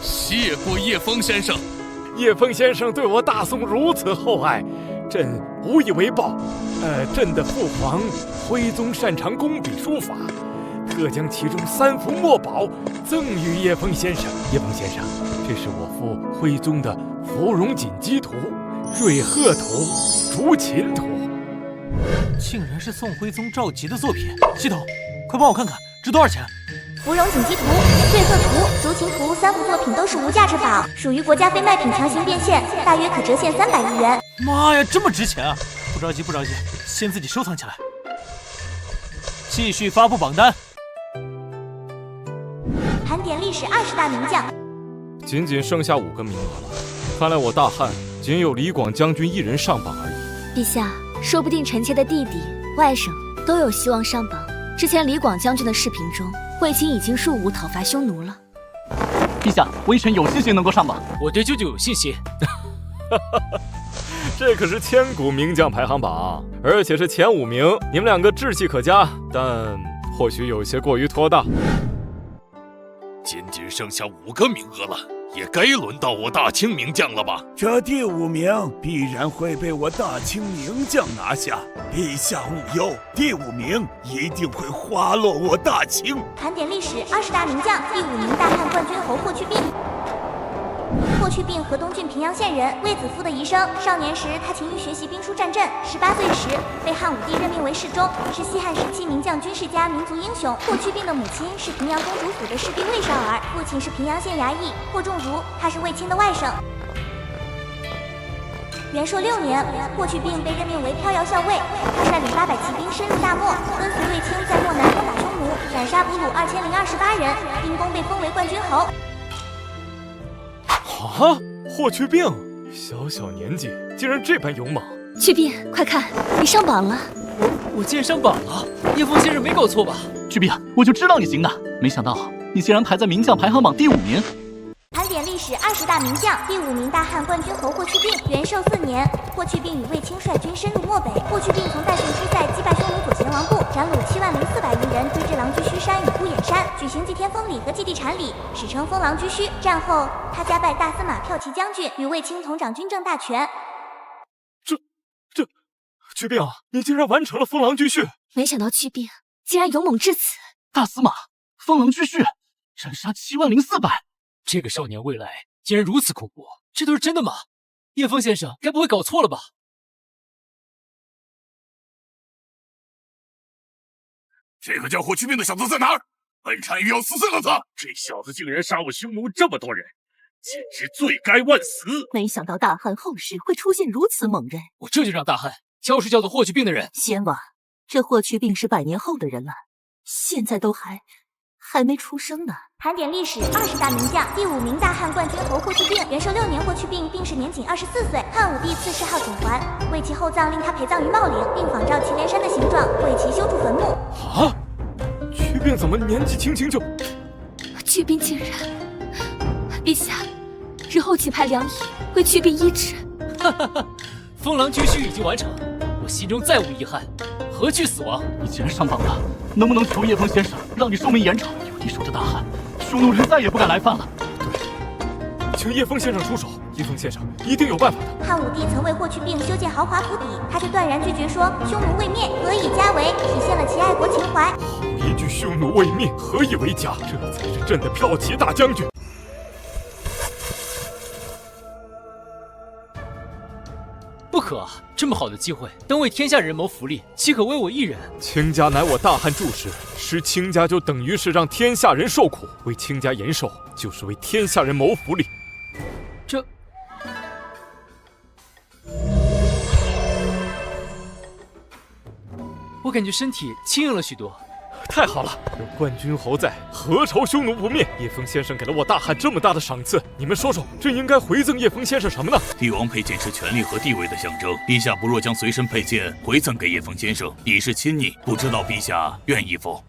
[SPEAKER 10] 谢过叶枫先生。
[SPEAKER 12] 叶枫先生对我大宋如此厚爱，朕无以为报。朕的父皇徽宗擅长工笔书法，特将其中3幅墨宝赠予叶枫先生。叶枫先生，这是我父徽宗的芙蓉锦鸡图、瑞鹤图、竹琴图。
[SPEAKER 2] 竟然是宋徽宗赵佶的作品！系统，快帮我看看值多少钱？
[SPEAKER 4] 芙蓉锦鸡图、瑞鹤图、竹琴图3幅作品都是无价之宝，属于国家非卖品强行变现，大约可折现300亿元。
[SPEAKER 2] 妈呀，这么值钱啊！不着急，不着急，先自己收藏起来。继续发布榜单。
[SPEAKER 4] 盘点历史20大名将，
[SPEAKER 5] 仅仅剩下5个名额了。看来我大汉仅有李广将军一人上榜而已。
[SPEAKER 18] 陛下，说不定臣妾的弟弟、外甥都有希望上榜。之前李广将军的视频中，卫青已经入伍讨伐匈奴了。
[SPEAKER 11] 陛下，微臣有信心能够上榜。
[SPEAKER 16] 我对舅舅有信心。
[SPEAKER 5] 这可是千古名将排行榜，而且是前5名。你们2个志气可嘉，但或许有些过于拖大。
[SPEAKER 8] 仅仅剩下5个名额了，
[SPEAKER 1] 也该轮到我大清名将了吧？
[SPEAKER 13] 这第5名必然会被我大清名将拿下，陛下勿忧，第5名一定会花落我大清。
[SPEAKER 4] 盘点历史20大名将，第5名大汉冠军侯霍去病。霍去病，河东郡平阳县人，卫子夫的遗生。少年时，他勤于学习兵书战阵。18岁时，被汉武帝任命为侍中，是西汉时期名将、军事家、民族英雄。霍去病的母亲是平阳公主府的侍婢魏少儿，父亲是平阳县衙役霍仲儒，他是卫青的外甥。元朔6年，霍去病被任命为飘摇校尉，他率领800骑兵深入大漠，跟随卫青在漠南攻打匈奴，斩杀俘虏2028人，因功被封为冠军侯。
[SPEAKER 5] 啊！霍去病，小小年纪竟然这般勇猛！
[SPEAKER 18] 去病，快看，你上榜了！
[SPEAKER 16] 我竟然上榜了！叶枫先生没搞错吧？
[SPEAKER 11] 去病，我就知道你行的，没想到你竟然排在名将排行榜第5名。
[SPEAKER 4] 盘点历史20大名将，第5名大汉冠军侯霍去病。元寿4年，霍去病与卫青率军深入漠北，霍去病从代郡之塞击败匈奴左贤王部，斩虏70400余人，追至狼居胥山与孤眼山，举行祭天封礼和祭地禅礼，史称封狼居胥。战后，他加拜大司马骠骑将军，与卫青同掌军政大权。
[SPEAKER 5] 去病，你竟然完成了封狼居胥！
[SPEAKER 18] 没想到去病竟然勇猛至此！
[SPEAKER 11] 大司马，封狼居胥，斩杀70400。
[SPEAKER 16] 这个少年未来竟然如此恐怖，这都是真的吗？叶枫先生该不会搞错了吧？
[SPEAKER 8] 这个叫霍去病的小子在哪儿？本单欲要撕碎了他！这小子竟然杀我匈奴这么多人，简直罪该万死！
[SPEAKER 17] 没想到大汉后世会出现如此猛人，
[SPEAKER 16] 我这就让大汉交出叫做霍去病的人。
[SPEAKER 17] 先王，这霍去病是100年后的人了，现在都还没出生呢。
[SPEAKER 4] 盘点历史20大名将，第5名大汉冠军侯霍去病。元寿6年，霍去病病逝年仅24岁，汉武帝赐谥号景桓，为其厚葬，令他陪葬于茂陵，并仿照祁连山的形状为其修筑坟墓。
[SPEAKER 5] 啊！去病怎么年纪轻轻就……
[SPEAKER 18] 去病竟然……陛下，日后请派良医为去病医治。
[SPEAKER 16] 哈哈哈，封狼居胥已经完成，我心中再无遗憾，何惧死亡？
[SPEAKER 11] 你既然上榜了，能不能求叶枫先生让你寿命延长？有你守着大汉，匈奴人再也不敢来犯了。
[SPEAKER 5] 对，请叶枫先生出手，叶枫先生一定有办法的。
[SPEAKER 4] 汉武帝曾为霍去病修建豪华府邸，他却断然拒绝说匈奴未灭，何以家为，体现了其爱国情怀。
[SPEAKER 5] 好一句匈奴未灭，何以为家？这才是朕的骠骑大将军。
[SPEAKER 16] 不可！这么好的机会，当为天下人谋福利，岂可为我一人？
[SPEAKER 5] 卿家乃我大汉柱石，失卿家就等于是让天下人受苦，为卿家延寿，就是为天下人谋福利。
[SPEAKER 16] 这……我感觉身体轻盈了许多。
[SPEAKER 5] 太好了，有冠军侯在，何愁匈奴不灭？叶枫先生给了我大汉这么大的赏赐，你们说说，朕应该回赠叶枫先生什么呢？
[SPEAKER 19] 帝王佩剑是权力和地位的象征，陛下不若将随身佩剑回赠给叶枫先生，以示亲昵，不知道陛下愿意否？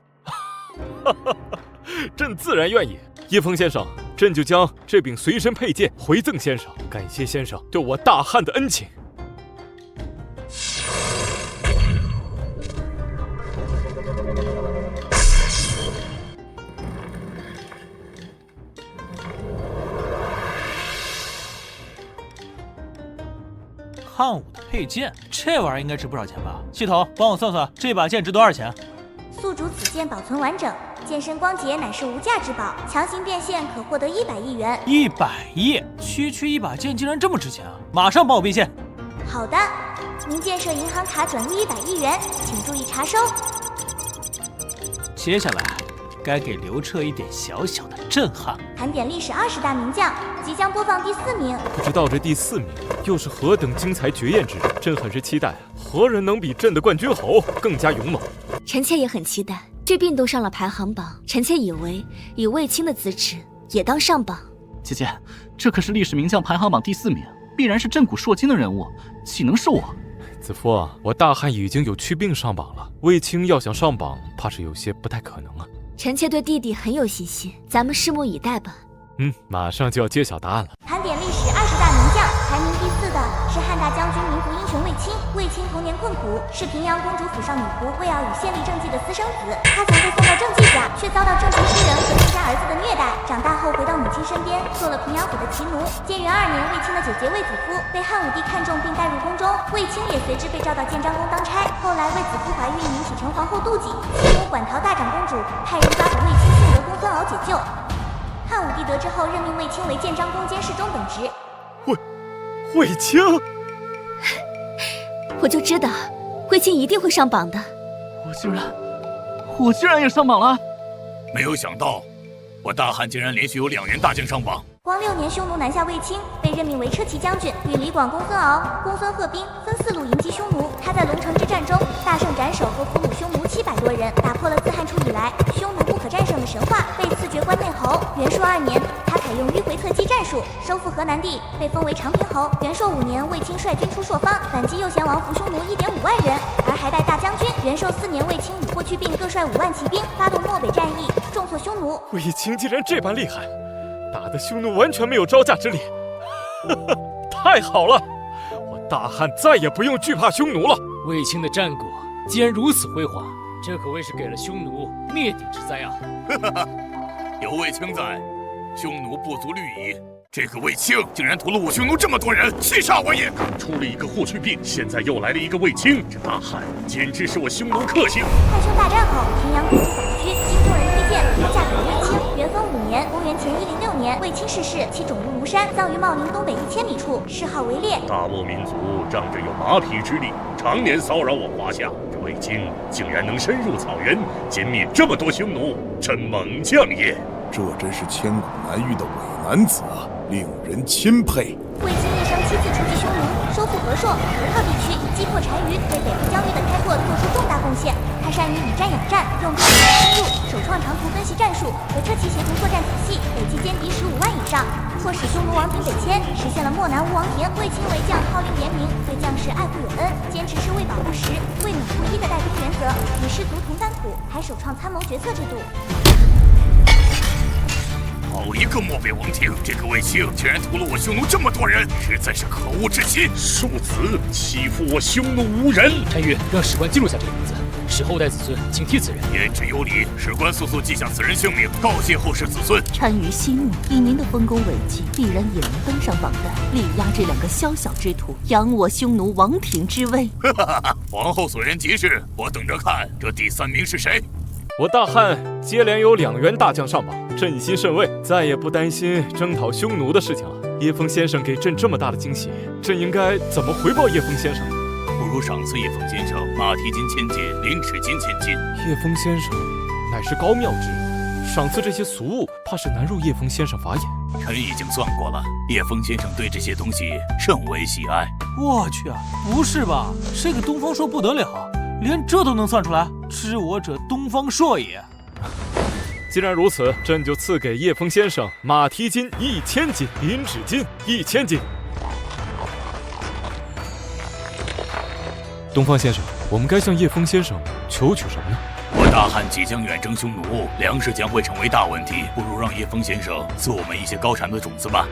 [SPEAKER 5] 朕自然愿意。叶枫先生，朕就将这柄随身佩剑回赠先生，感谢先生对我大汉的恩情。
[SPEAKER 2] 汉武的佩剑，这玩意儿应该值不少钱吧？系统，帮我算算这把剑值多少钱？
[SPEAKER 4] 宿主此剑保存完整，剑身光洁，乃是无价之宝，强行变现可获得100亿元。
[SPEAKER 2] 100亿！区一把剑竟然这么值钱啊！马上帮我变现。
[SPEAKER 4] 好的，您建设银行卡转入100亿元，请注意查收。
[SPEAKER 2] 接下来该给刘彻一点小小的震撼。
[SPEAKER 4] 盘点历史20大名将，即将播放第4名。
[SPEAKER 5] 不知道这第4名又是何等精彩绝艳之人，朕很是期待，何人能比朕的冠军侯更加勇猛？
[SPEAKER 18] 臣妾也很期待，去病都上了排行榜，臣妾以为以卫青的资质也当上榜。
[SPEAKER 11] 姐姐，这可是历史名将排行榜第4名，必然是震古烁今的人物，岂能是我？
[SPEAKER 5] 子夫啊，我大汉已经有去病上榜了，卫青要想上榜，怕是有些不太可能啊。
[SPEAKER 18] 臣妾对弟弟很有信心，咱们拭目以待吧。
[SPEAKER 5] 马上就要揭晓答案了。
[SPEAKER 4] 盘点历史20大名将，排名第4的是汉大将军民族英雄卫青。卫青童年困苦，是平阳公主府上女仆为要与县吏郑季的私生子。他曾被送到郑季家，却遭到郑季夫人和郑家儿子的虐待。长大后回到母亲身身边，做了平阳府的骑奴。建元2年，卫青的9节卫子夫被汉武帝看中并带入宫中，卫青也随之被召到建章宫当差。后来卫子夫怀孕引起陈皇后妒忌，齐母馆陶大长公主派人抓捕卫青，送得公孙敖解救。汉武帝得知后，任命卫青为建章宫监事中等职。
[SPEAKER 5] 卫青，
[SPEAKER 18] 我就知道卫青一定会上榜的。
[SPEAKER 11] 我居然也上榜了！
[SPEAKER 6] 没有想到，我大汉竟然连续有2员大将上榜。
[SPEAKER 4] 光6年，匈奴南下卫青，被任命为车骑将军，与李广、公孙敖、公孙贺兵分4路迎击匈奴。他在龙城之战中大胜斩首和俘虏匈奴700多人，打破了自汉初以来匈奴不可战胜的神话，被赐爵关内侯。元朔2年，他采用迂回特击战术，收复河南地，被封为长平侯。元朔5年，卫青率军出朔方，反击右贤王俘匈奴1.5万人，而还带大将军。元朔4年，卫青与霍去病各率5万骑兵，发动漠北战役，重挫匈奴。
[SPEAKER 5] 卫青竟然这般厉害，打得匈奴完全没有招架之力。太好了，我大汉再也不用惧怕匈奴了。
[SPEAKER 16] 卫青的战果既然如此辉煌，这可谓是给了匈奴灭顶之灾啊！
[SPEAKER 6] 有卫青在，匈奴不足虑矣。这个卫青竟然屠了我匈奴这么多人，气煞我也！
[SPEAKER 8] 刚出了一个霍去病，现在又来了一个卫青，这大汉简直是我匈奴克星。
[SPEAKER 4] 汉匈大战后，平阳公主反居，经众人推荐，留下给卫青。元丰5年，公元前106年，卫青逝世，其冢如庐山，葬于茂陵东北1000里处，谥号为烈。
[SPEAKER 8] 大漠民族仗着有马匹之力，常年骚扰我华夏，这卫青竟然能深入草原，歼灭这么多匈奴，真猛将也！
[SPEAKER 14] 这真是千古难遇的伪男子啊，令人钦佩。
[SPEAKER 4] 卫青一生7次出击匈奴，收复河朔、河套地区，击破单于，为北部疆域的开拓做出重大贡献。他善于以战养战，用兵深入，首创长途分析战术和车骑协同作战体系，累计歼敌15万以上，迫使匈奴王庭北迁，实现了漠南无王庭。卫青为将，号令严明，对将士爱护有恩，坚持是为保不实、为民不依的带兵原则，与士卒同甘苦，还首创参谋决策制度。
[SPEAKER 6] 好一个漠北王庭！这个卫青竟然屠了我匈奴这么多人，实在是可恶至极！
[SPEAKER 8] 庶子欺负我匈奴无人！
[SPEAKER 16] 单于让史官记录下这个名字，使后代子孙警惕此人。
[SPEAKER 6] 言之有理，史官速速记下此人姓名，告诫后世子孙。
[SPEAKER 17] 单于息怒，以您的丰功伟绩，必然也能登上榜单，力压这2个宵小之徒，扬我匈奴王庭之威。
[SPEAKER 6] 皇后所言极是，我等着看这第3名是谁。
[SPEAKER 5] 我大汉接连有2员大将上榜，朕心甚慰，再也不担心征讨匈奴的事情了。叶枫先生给朕这么大的惊喜，朕应该怎么回报叶枫先生？
[SPEAKER 6] 不如赏赐叶枫先生马蹄金1000斤，凌齿金1000斤。
[SPEAKER 5] 叶枫先生乃是高妙之人，赏赐这些俗物，怕是难入叶枫先生法眼。
[SPEAKER 6] 臣已经算过了，叶枫先生对这些东西甚为喜爱。
[SPEAKER 2] 我去啊，不是吧？这个东方朔不得了，连这都能算出来，知我者东方朔也。
[SPEAKER 5] 既然如此，朕就赐给叶枫先生马蹄金1000斤，银纸金1000斤。东方先生，我们该向叶枫先生求取什么呢？
[SPEAKER 6] 我大汉即将远征匈奴，粮食将会成为大问题，不如让叶枫先生赐我们一些高产的种子吧。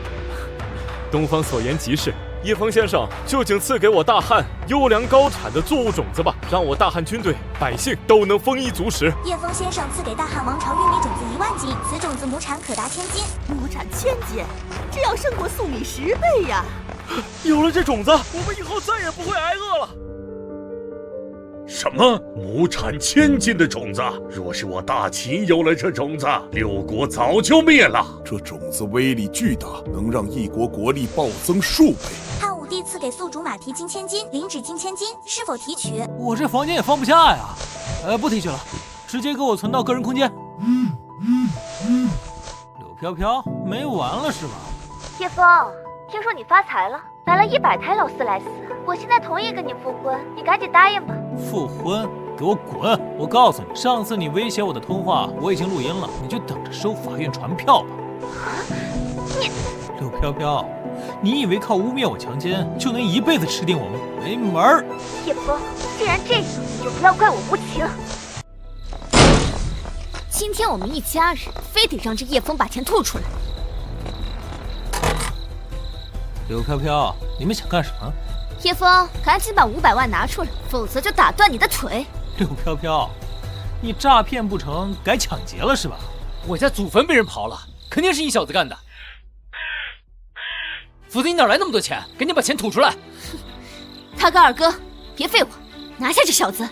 [SPEAKER 5] 东方所言极是，叶枫先生就请赐给我大汉优良高产的作物种子吧，让我大汉军队百姓都能丰衣足食。
[SPEAKER 4] 叶枫先生赐给大汉王朝玉米种子1万斤，此种子亩产可达1000斤。
[SPEAKER 17] 亩产1000斤，这要胜过粟米10倍呀！
[SPEAKER 5] 有了这种子，我们以后再也不会挨饿了。
[SPEAKER 8] 什么亩产1000斤的种子？若是我大秦有了这种子，6国早就灭了。
[SPEAKER 14] 这种子威力巨大，能让一国国力暴增数倍。
[SPEAKER 4] 汉武帝赐给宿主马蹄金1000斤，领纸金1000斤，是否提取？
[SPEAKER 2] 我这房间也放不下呀。不提取了，直接给我存到个人空间。柳飘飘，没完了是吧？
[SPEAKER 3] 叶枫，听说你发财了，买了100台劳斯莱斯，我现在同意跟你复婚，你赶紧答应吧。
[SPEAKER 2] 复婚？给我滚！我告诉你，上次你威胁我的通话我已经录音了，你就等着收法院传票吧。
[SPEAKER 3] 你，
[SPEAKER 2] 柳飘飘，你以为靠污蔑我强奸就能一辈子吃定我吗？没门儿！
[SPEAKER 3] 叶枫，既然这样，你就不要怪我无情。
[SPEAKER 18] 今天我们一家人非得让这叶枫把钱吐出来。
[SPEAKER 2] 柳飘飘，你们想干什么？
[SPEAKER 18] 叶枫，赶紧把500万拿出来，否则就打断你的腿。
[SPEAKER 2] 柳飘飘，你诈骗不成，改抢劫了是吧？
[SPEAKER 16] 我家祖坟被人刨了，肯定是你小子干的。否则你哪来那么多钱？赶紧把钱吐出来！
[SPEAKER 18] 大哥二哥，别废话，拿下这小子！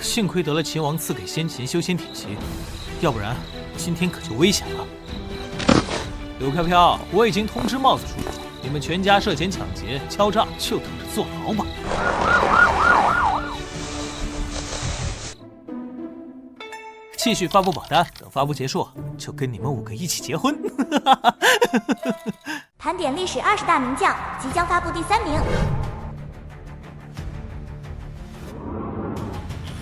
[SPEAKER 2] 幸亏得了秦王赐给先秦修仙典籍，要不然今天可就危险了。柳飘飘，我已经通知帽子叔叔，你们全家涉嫌抢劫、敲诈，就等着坐牢吧。继续发布榜单，等发布结束，就跟你们5个一起结婚。
[SPEAKER 4] 盘点历史20大名将，即将发布第3名。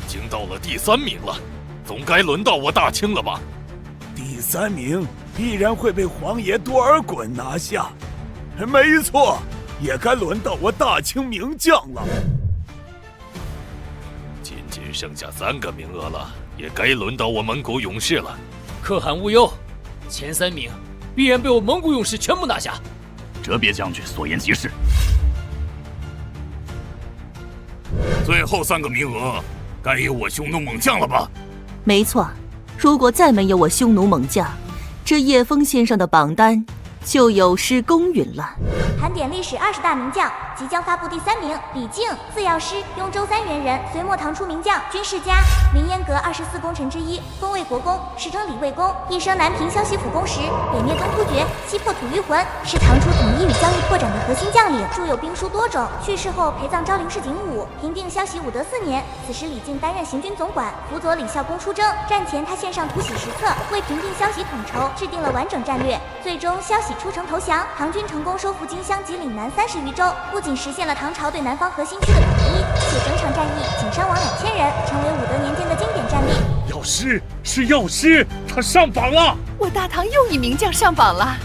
[SPEAKER 1] 已经到了第3名了，总该轮到我大清了吧？
[SPEAKER 13] 第3名必然会被黄爷多尔衮拿下。没错，也该轮到我大清名将了。
[SPEAKER 1] 仅剩下3个名额了，也该轮到我蒙古勇士了。
[SPEAKER 16] 可汗无忧，前3名必然被我蒙古勇士全部拿下。
[SPEAKER 20] 哲别将军所言极是。
[SPEAKER 6] 最后3个名额，该由我匈奴猛将了吧？
[SPEAKER 17] 没错，如果再没有我匈奴猛将，这叶枫先生的榜单就有失公允了。
[SPEAKER 4] 盘点历史20大名将，即将发布第3名。李靖，字药师，雍州3原人，隋末唐初名将，军事家，凌烟阁24功臣之一，封卫国公，世称李卫公。一生南平萧息府公时，北灭东突厥，西破吐谷浑，是唐初统一与交易拓展的核心将领，著有兵书多种。去世后陪葬昭陵市景武。平定萧息武德4年，此时李靖担任行军总管，辅佐李孝公出征。战前他献上突喜实策，为平定萧息统筹，制定了完整战略。最终萧息出城投降，唐军成功收复荆襄及岭南30余州，不仅实现了唐朝对南方核心区的统一，且整场战役仅伤亡2000人，成为武德年间的经典战例。
[SPEAKER 8] 药师是药师，他上榜了！
[SPEAKER 9] 我大唐又一名将上榜了。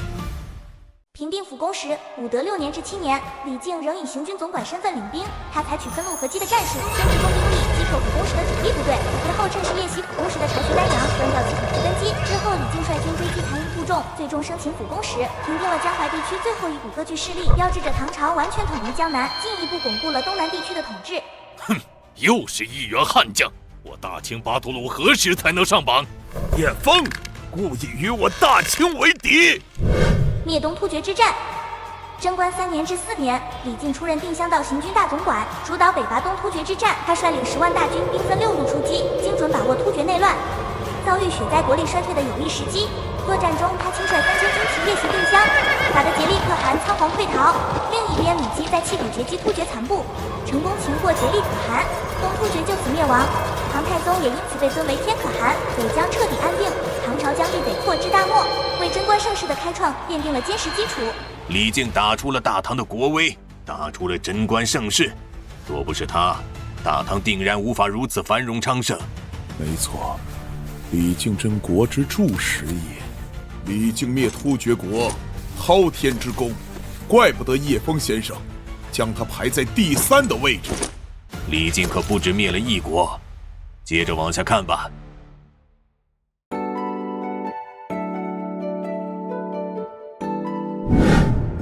[SPEAKER 4] 平定府公时，武德6年至7年，李靖仍以行军总管身份领兵。他采取分路合击的战术，先集中兵力击破府公时的主力部队，随后趁势夜袭府公时的巢穴丹阳，关掉其统治根基。之后，李靖率军追击残余部众，最终生擒府公时，平定了江淮地区最后一股割据势力，标志着唐朝完全统一江南，进一步巩固了东南地区的统治。
[SPEAKER 1] 哼，又是一员悍将，我大清巴图鲁何时才能上榜？
[SPEAKER 13] 叶枫故意与我大清为敌。
[SPEAKER 4] 灭东突厥之战，贞观3年至4年，李靖出任定襄道行军大总管，主导北伐东突厥之战。他率领10万大军，兵分6路出击，精准把握突厥内乱，遭遇雪灾国力衰退的有利时机。作战中，他亲率3000军骑夜袭定襄，打得竭力可汗仓皇溃逃。另一边，李基在碛口截击突厥残部，成功擒获竭力可汗，东突厥就此灭亡。唐太宗也因此被尊为天可汗，北疆彻底安定，唐朝将立北扩之大漠，为贞观盛世的开创奠定了坚实基础。
[SPEAKER 6] 李靖打出了大唐的国威，打出了贞观盛世。若不是他，大唐定然无法如此繁荣昌盛。
[SPEAKER 14] 没错，李靖真国之柱石也。李靖灭突厥国，滔天之功，怪不得叶枫先生将他排在第3的位置。
[SPEAKER 6] 李靖可不止灭了一国，接着往下看吧。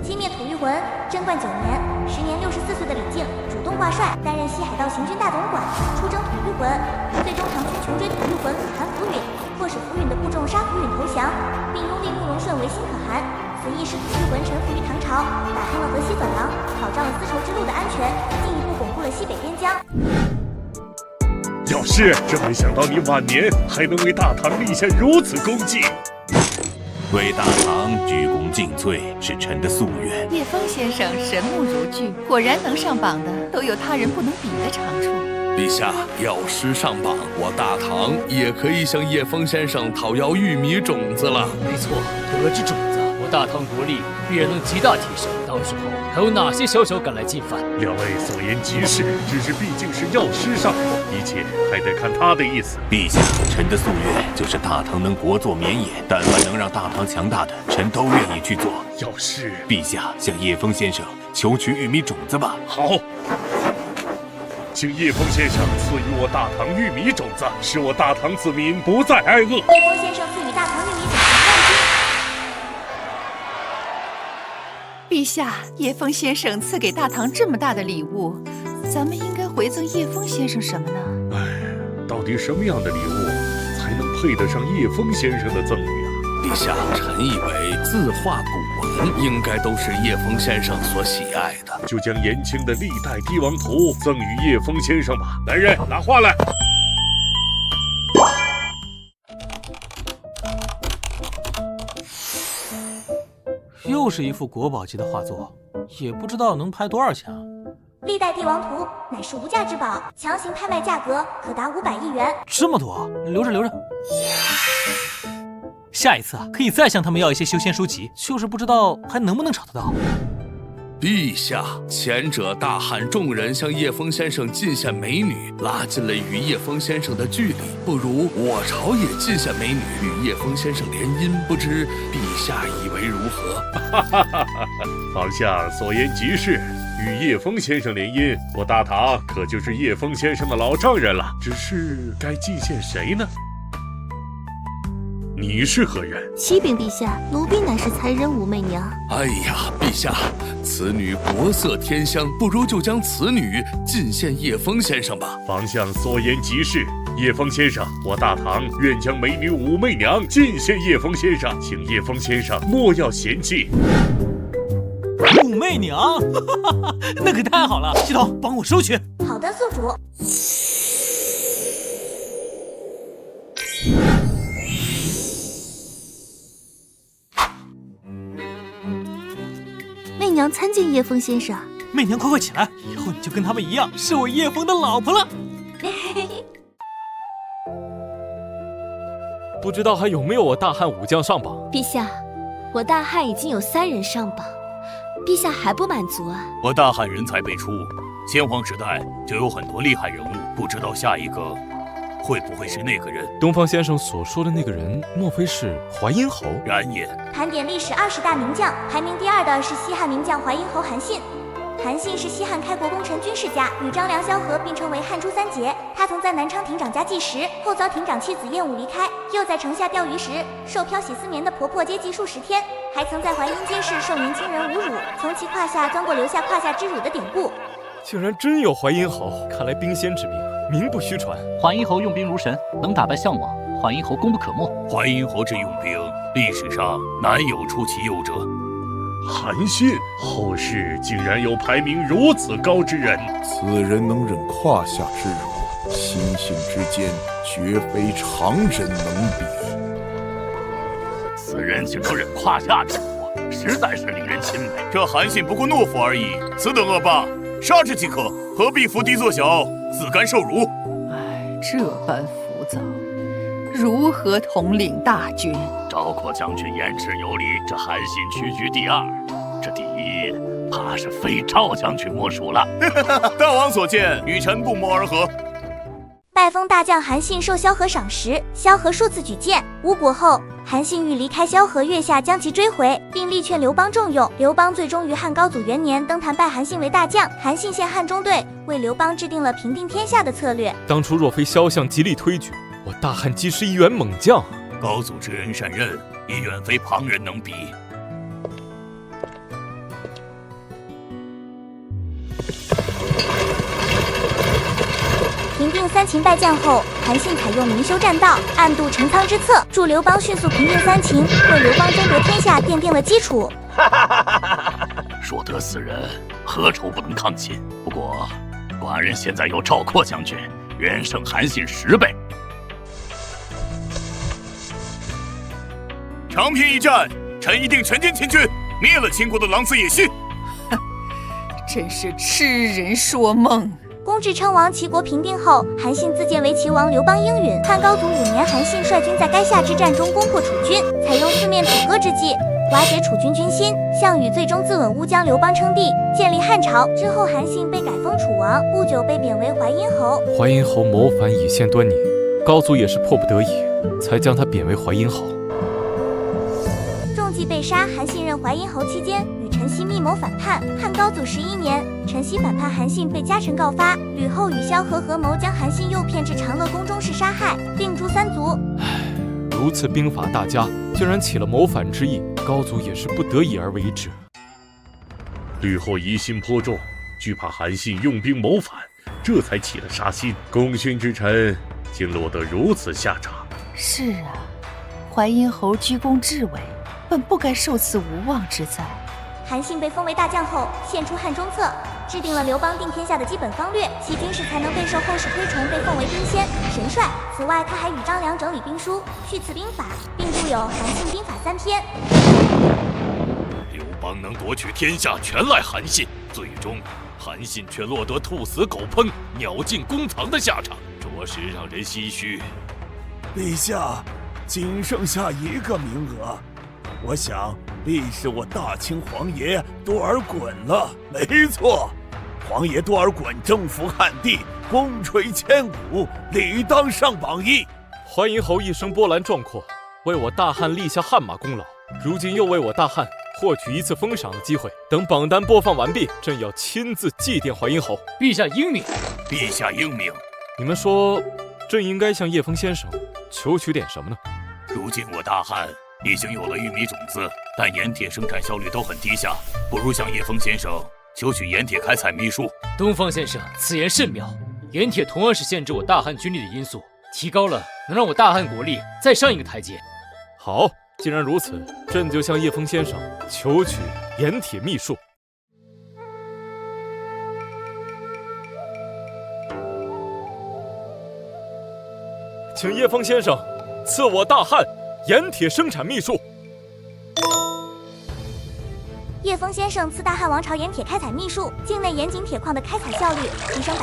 [SPEAKER 4] 击灭吐谷浑，贞观9年，时年64岁的李靖主动挂帅，担任西海道行军大总管，出征吐谷浑。最终唐军穷追吐谷浑，可汗浮允，迫使浮允的部众杀浮允投降，并拥立慕容顺为新可汗。此役使吐谷浑臣服于唐朝，打通了河西走廊，保障了丝绸之路的安全，进一步巩固了西北边疆。
[SPEAKER 8] 药师，真没想到你晚年还能为大唐立下如此功绩。
[SPEAKER 6] 为大唐鞠躬尽瘁是臣的夙愿。
[SPEAKER 9] 叶枫先生神目如炬，果然能上榜的都有他人不能比的长处。
[SPEAKER 10] 陛下，药师上榜，我大唐也可以向叶枫先生讨要玉米种子了。
[SPEAKER 16] 没错，得知种子，我大唐国力必然能极大提升。到时候还有哪些小小敢来进犯
[SPEAKER 8] ？2位所言极是，只是毕竟是药师上榜，一切还得看他的意思。
[SPEAKER 6] 陛下，臣的夙愿就是大唐能国祚绵延，但凡能让大唐强大的，臣都愿意去做。
[SPEAKER 8] 药师，
[SPEAKER 6] 陛下向叶枫先生求取玉米种子吧。
[SPEAKER 8] 好，请叶枫先生赐予我大唐玉米种子，使我大唐子民不再挨饿。
[SPEAKER 4] 叶枫先生赐予大唐玉米种子万斤。
[SPEAKER 9] 陛下，叶枫先生赐给大唐这么大的礼物，咱们应该回赠叶枫先生什么呢？
[SPEAKER 8] 到底什么样的礼物才能配得上叶枫先生的赠予啊？
[SPEAKER 7] 陛下，臣以为字画古文应该都是叶枫先生所喜爱的，
[SPEAKER 8] 就将延庆的历代帝王图赠予叶枫先生吧。来人，拿画来。
[SPEAKER 2] 又是一幅国宝级的画作，也不知道能拍多少钱啊！
[SPEAKER 4] 历代帝王图乃是无价之宝，强行拍卖价格可达500亿元。
[SPEAKER 2] 这么多，留着留着。下一次啊，可以再向他们要一些修仙书籍，就是不知道还能不能找得到。
[SPEAKER 7] 陛下，前者大喊众人向叶枫先生进献美女，拉近了与叶枫先生的距离，不如我朝也进献美女与叶枫先生联姻，不知陛下以为如何？
[SPEAKER 8] 皇上所言极是，与叶枫先生联姻，我大唐可就是叶枫先生的老丈人了。只是该进献谁呢？你是何人？
[SPEAKER 17] 启禀陛下，奴婢乃是才人武媚娘。
[SPEAKER 7] 哎呀，陛下，此女国色天香，不如就将此女进献叶枫先生吧。
[SPEAKER 8] 皇上所言极是，叶枫先生，我大唐愿将美女武媚娘进献叶枫先生，请叶枫先生莫要嫌弃。
[SPEAKER 2] 武媚娘，那可太好了！系统，帮我收取。
[SPEAKER 4] 好的，宿主。
[SPEAKER 17] 媚娘参见叶枫先生。
[SPEAKER 2] 媚娘，快快起来，以后你就跟他们一样，是我叶枫的老婆了。
[SPEAKER 5] 不知道还有没有我大汉武将上榜？
[SPEAKER 18] 陛下，我大汉已经有3人上榜，陛下还不满足啊？
[SPEAKER 19] 我大汉人才辈出，先皇时代就有很多厉害人物，不知道下一个会不会是那个人？
[SPEAKER 5] 东方先生所说的那个人，莫非是淮阴侯？
[SPEAKER 19] 然也。
[SPEAKER 4] 盘点历史20大名将，排名第2的是西汉名将淮阴侯韩信。韩信是西汉开国功臣军事家，与张良、萧何并称为汉初3杰。他曾在南昌亭长家计时，后遭亭长妻子厌恶离开，又在城下钓鱼时受漂洗4年的婆婆接济数10天，还曾在淮阴街市受年轻人侮辱，从其胯下钻过留下胯下之辱的典故。
[SPEAKER 5] 竟然真有淮阴侯，看来兵仙之名名不虚传。
[SPEAKER 11] 淮阴侯用兵如神，能打败项王，淮阴侯功不可没。
[SPEAKER 19] 淮阴侯之用兵，历史上难有出其右者。
[SPEAKER 8] 韩信，后世竟然有排名如此高之人，
[SPEAKER 14] 此人能忍胯下之辱，心性之坚，绝非常人能比。
[SPEAKER 20] 此人竟能忍胯下之辱，实在是令人钦佩。
[SPEAKER 19] 这韩信不过懦夫而已，此等恶霸，杀之即可，何必伏低作小，自甘受辱？
[SPEAKER 9] 哎，这般浮躁，如何统领大军？
[SPEAKER 20] 赵括将军言之有理，这韩信屈居第2，这第1怕是非赵将军莫属了。
[SPEAKER 19] 大王所见，与臣不谋而合。
[SPEAKER 4] 拜封大将韩信受萧何赏识，萧何数次举荐无果后，韩信欲离开萧何月下将其追回，并力劝刘邦重用。刘邦最终于汉高祖元年登坛拜韩信为大将，韩信献汉中队，为刘邦制定了平定天下的策略。
[SPEAKER 5] 当初若非萧相极力推举，我大汉既是一员猛将。
[SPEAKER 19] 高祖知人善任，也远非旁人能比。
[SPEAKER 4] 平定3秦败将后，韩信采用明修栈道、暗度陈仓之策，助刘邦迅速平定3秦，为刘邦争夺天下奠定了基础。
[SPEAKER 20] 若得此人，何愁不能抗秦？不过，寡人现在有赵括将军，远胜韩信10倍。
[SPEAKER 19] 长平一战，臣一定全歼秦军，灭了秦国的狼子野心。
[SPEAKER 9] 真是痴人说梦。
[SPEAKER 4] 公至称王，齐国平定后，韩信自荐为齐王，刘邦应允。汉高祖5年，韩信率军在垓下之战中攻破楚军，采用4面楚歌之计，瓦解楚军军心。项羽最终自刎乌江，刘邦称帝，建立汉朝。之后，韩信被改封楚王，不久被贬为淮阴侯。
[SPEAKER 5] 淮阴侯谋反已现端倪，高祖也是迫不得已，才将他贬为淮阴侯。
[SPEAKER 4] 中计被杀，韩信任淮阴侯期间，与陈豨密谋反叛。汉高祖11年，陈豨反叛韩信，被家臣告发。吕后与萧何合谋，将韩信诱骗至长乐宫中室杀害，并诛3族。
[SPEAKER 5] 如此兵法大家，竟然起了谋反之意，高祖也是不得已而为之。
[SPEAKER 8] 吕后疑心颇重，惧怕韩信用兵谋反，这才起了杀心。功勋之臣竟落得如此下场，
[SPEAKER 9] 是啊，淮阴侯居功至伟，本不该受此无妄之灾。
[SPEAKER 4] 韩信被封为大将后，献出汉中策，制定了刘邦定天下的基本方略，其军事才能备受后世推崇，被奉为兵仙、神帅。此外，他还与张良整理兵书，续此兵法，并著有《韩信兵法》3篇。
[SPEAKER 1] 刘邦能夺取天下，全赖韩信，最终韩信却落得兔死狗烹、鸟尽弓藏的下场，着实让人唏嘘。
[SPEAKER 13] 陛下，仅剩下1个名额，我想必是我大清皇爷多尔衮了。没错，皇爷多尔衮征服汉地，功垂千古，理当上榜1。
[SPEAKER 5] 淮阴侯一生波澜壮阔，为我大汉立下汗马功劳，如今又为我大汉获取一次封赏的机会。等榜单播放完毕，朕要亲自祭奠淮阴侯。
[SPEAKER 16] 陛下英明，
[SPEAKER 6] 陛下英明。
[SPEAKER 5] 你们说，朕应该向叶枫先生求取点什么呢？
[SPEAKER 6] 如今我大汉已经有了玉米种子，但盐铁生产效率都很低下，不如向叶枫先生求取盐铁开采秘术。
[SPEAKER 16] 东方先生，此言甚妙。盐铁同样是限制我大汉军力的因素，提高了能让我大汉国力再上一个台阶。
[SPEAKER 5] 好，既然如此，朕就向叶枫先生求取盐铁秘术。请叶枫先生赐我大汉盐铁生产秘术。
[SPEAKER 4] 叶枫先生赐大汉王朝盐铁开采秘术，境内盐井铁矿的开采效率提升50%，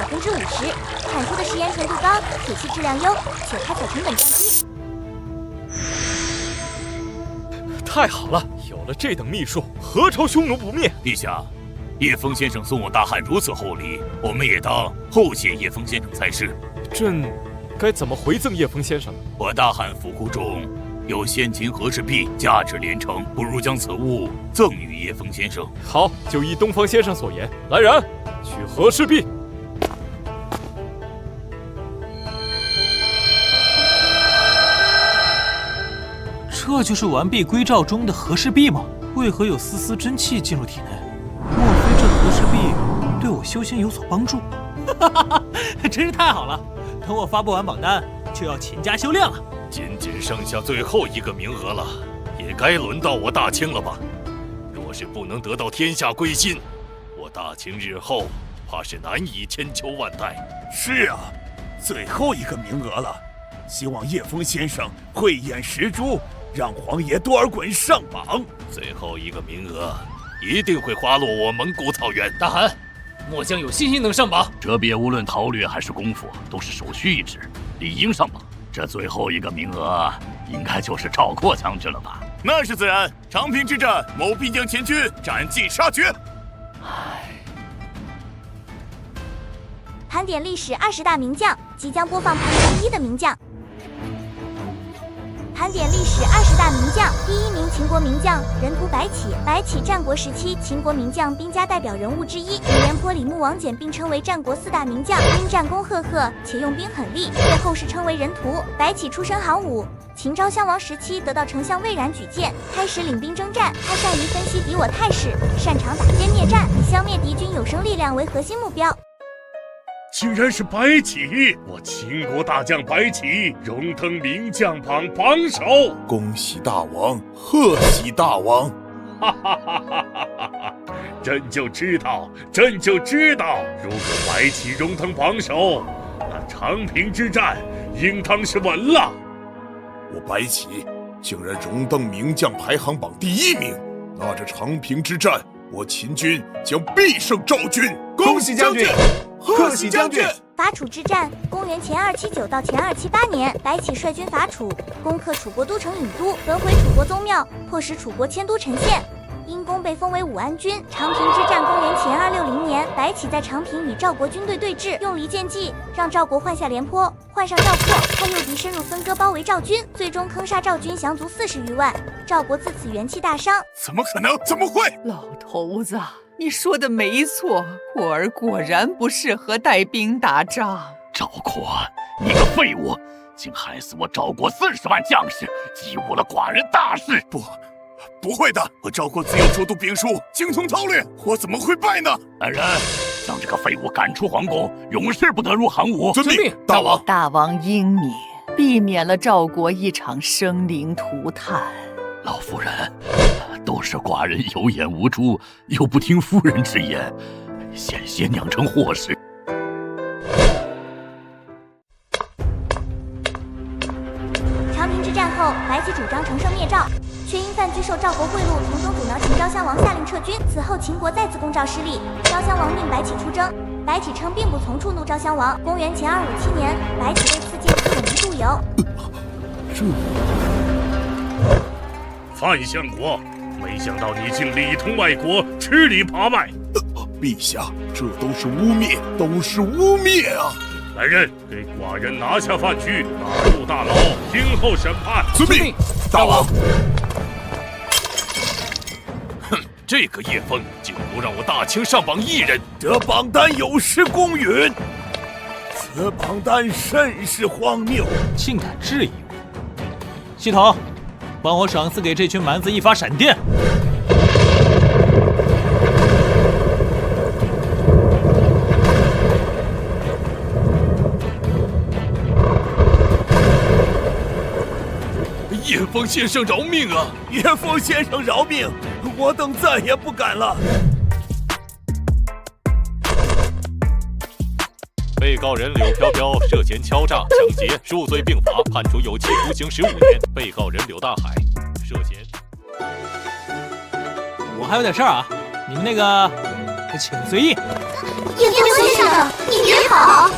[SPEAKER 4] 产出的食盐甜度高，铁器质量优，且开采成本极低。
[SPEAKER 5] 太好了，有了这等秘术，何愁匈奴不灭？
[SPEAKER 6] 陛下，叶枫先生送我大汉如此厚礼，我们也当厚谢叶枫先生才是。
[SPEAKER 5] 朕该怎么回赠叶枫先生呢？
[SPEAKER 6] 我大汉府库中有先秦和氏璧，价值连城，不如将此物赠与叶枫先生。
[SPEAKER 5] 好，就依东方先生所言，来人，取和氏璧。
[SPEAKER 2] 这就是完璧归赵中的和氏璧吗？为何有丝丝真气进入体内？莫非这和氏璧对我修仙有所帮助？真是太好了！等我发布完榜单，就要勤加修炼了。
[SPEAKER 1] 仅仅剩下最后1个名额了，也该轮到我大清了吧？若是不能得到天下归心，我大清日后怕是难以千秋万代。
[SPEAKER 13] 是啊，最后1个名额了，希望叶枫先生慧眼识珠，让皇爷多尔衮上榜。
[SPEAKER 1] 最后1个名额一定会花落我蒙古草原。
[SPEAKER 16] 大汗，末将有信心能上榜。
[SPEAKER 20] 这别无论韬略还是功夫，都是首屈一指，理应上榜。这最后1个名额，应该就是赵括将军了吧？
[SPEAKER 6] 那是自然。长平之战，某必将前军斩尽杀绝。
[SPEAKER 4] 盘点历史20大名将，即将播放排名第1的名将。盘点历史20大名将，第1名秦国名将人屠白起。白起战国时期秦国名将兵家代表人物之一，与廉颇、李牧、王翦并称为战国4大名将，因战功赫赫且用兵狠厉，被后世称为人屠。白起出身行伍，秦昭襄王时期得到丞相魏冉举荐，开始领兵征战。他善于分析敌我态势，擅长打歼灭战，以消灭敌军有生力量为核心目标。
[SPEAKER 8] 竟然是白起！我秦国大将白起荣登名将榜榜首。
[SPEAKER 14] 恭喜大王，贺喜大王！
[SPEAKER 8] 哈哈哈哈哈！朕就知道，如果白起荣登榜首，那长平之战应当是稳了。
[SPEAKER 14] 我白起竟然荣登名将排行榜第1名，那这长平之战，我秦军将必胜赵军。
[SPEAKER 13] 恭喜将军！贺喜将军！
[SPEAKER 4] 伐楚之战，公元前279到前278年，白起率军伐楚，攻克楚国都城郢都，焚毁楚国宗庙，迫使楚国迁都陈县。因功被封为武安君。长平之战，公元前260年，白起在长平与赵国军队对峙，用离间计让赵国换下廉颇，换上赵括，他诱敌深入分割，包围赵军，最终坑杀赵军降卒40余万，赵国自此元气大伤。
[SPEAKER 6] 怎么可能？怎么会？
[SPEAKER 9] 老头子，你说的没错，括儿果然不适合带兵打仗。
[SPEAKER 20] 赵括，你个废物，竟害死我赵国40万将士，贻误了寡人大事。
[SPEAKER 6] 不会的，我赵括自幼熟读兵书，精通韬略，我怎么会败呢？来人，将这个废物赶出皇宫，永世不得入行伍。
[SPEAKER 13] 遵命，大王。
[SPEAKER 9] 大王英明，避免了赵国一场生灵涂炭。
[SPEAKER 20] 老夫人，都是寡人有眼无珠，又不听夫人之言，险些酿成祸事。
[SPEAKER 4] 长平之战后，白起主张乘胜灭赵，却因范雎受赵国贿赂，从中阻挠秦昭襄王下令撤军。此后，秦国再次攻赵失利，昭襄王命白起出征。白起称并不从触怒昭襄王。公元前257年，白起被赐晋4名驻游。
[SPEAKER 8] 范相国，没想到你竟里通外国，吃里扒外。
[SPEAKER 6] 陛下，这都是污蔑，都是污蔑啊！
[SPEAKER 8] 来人，给寡人拿下范雎，打入大牢，听候审判。
[SPEAKER 6] 遵命，大王。
[SPEAKER 1] 哼，这个叶枫竟不让我大清上榜1人，
[SPEAKER 6] 这榜单有失公允，此榜单甚是荒谬，
[SPEAKER 2] 竟敢质疑我！系统，帮我赏赐给这群蛮子一发闪电！
[SPEAKER 1] 叶枫先生饶命啊！
[SPEAKER 6] 叶枫先生饶命，我等再也不敢了。
[SPEAKER 1] 被告人柳飘飘涉嫌敲诈、抢劫数罪并罚，判处有期徒刑15年。被告人柳大海涉嫌……
[SPEAKER 2] 我还有点事儿啊，你们那个请随意。
[SPEAKER 4] 叶枫先生，你别跑！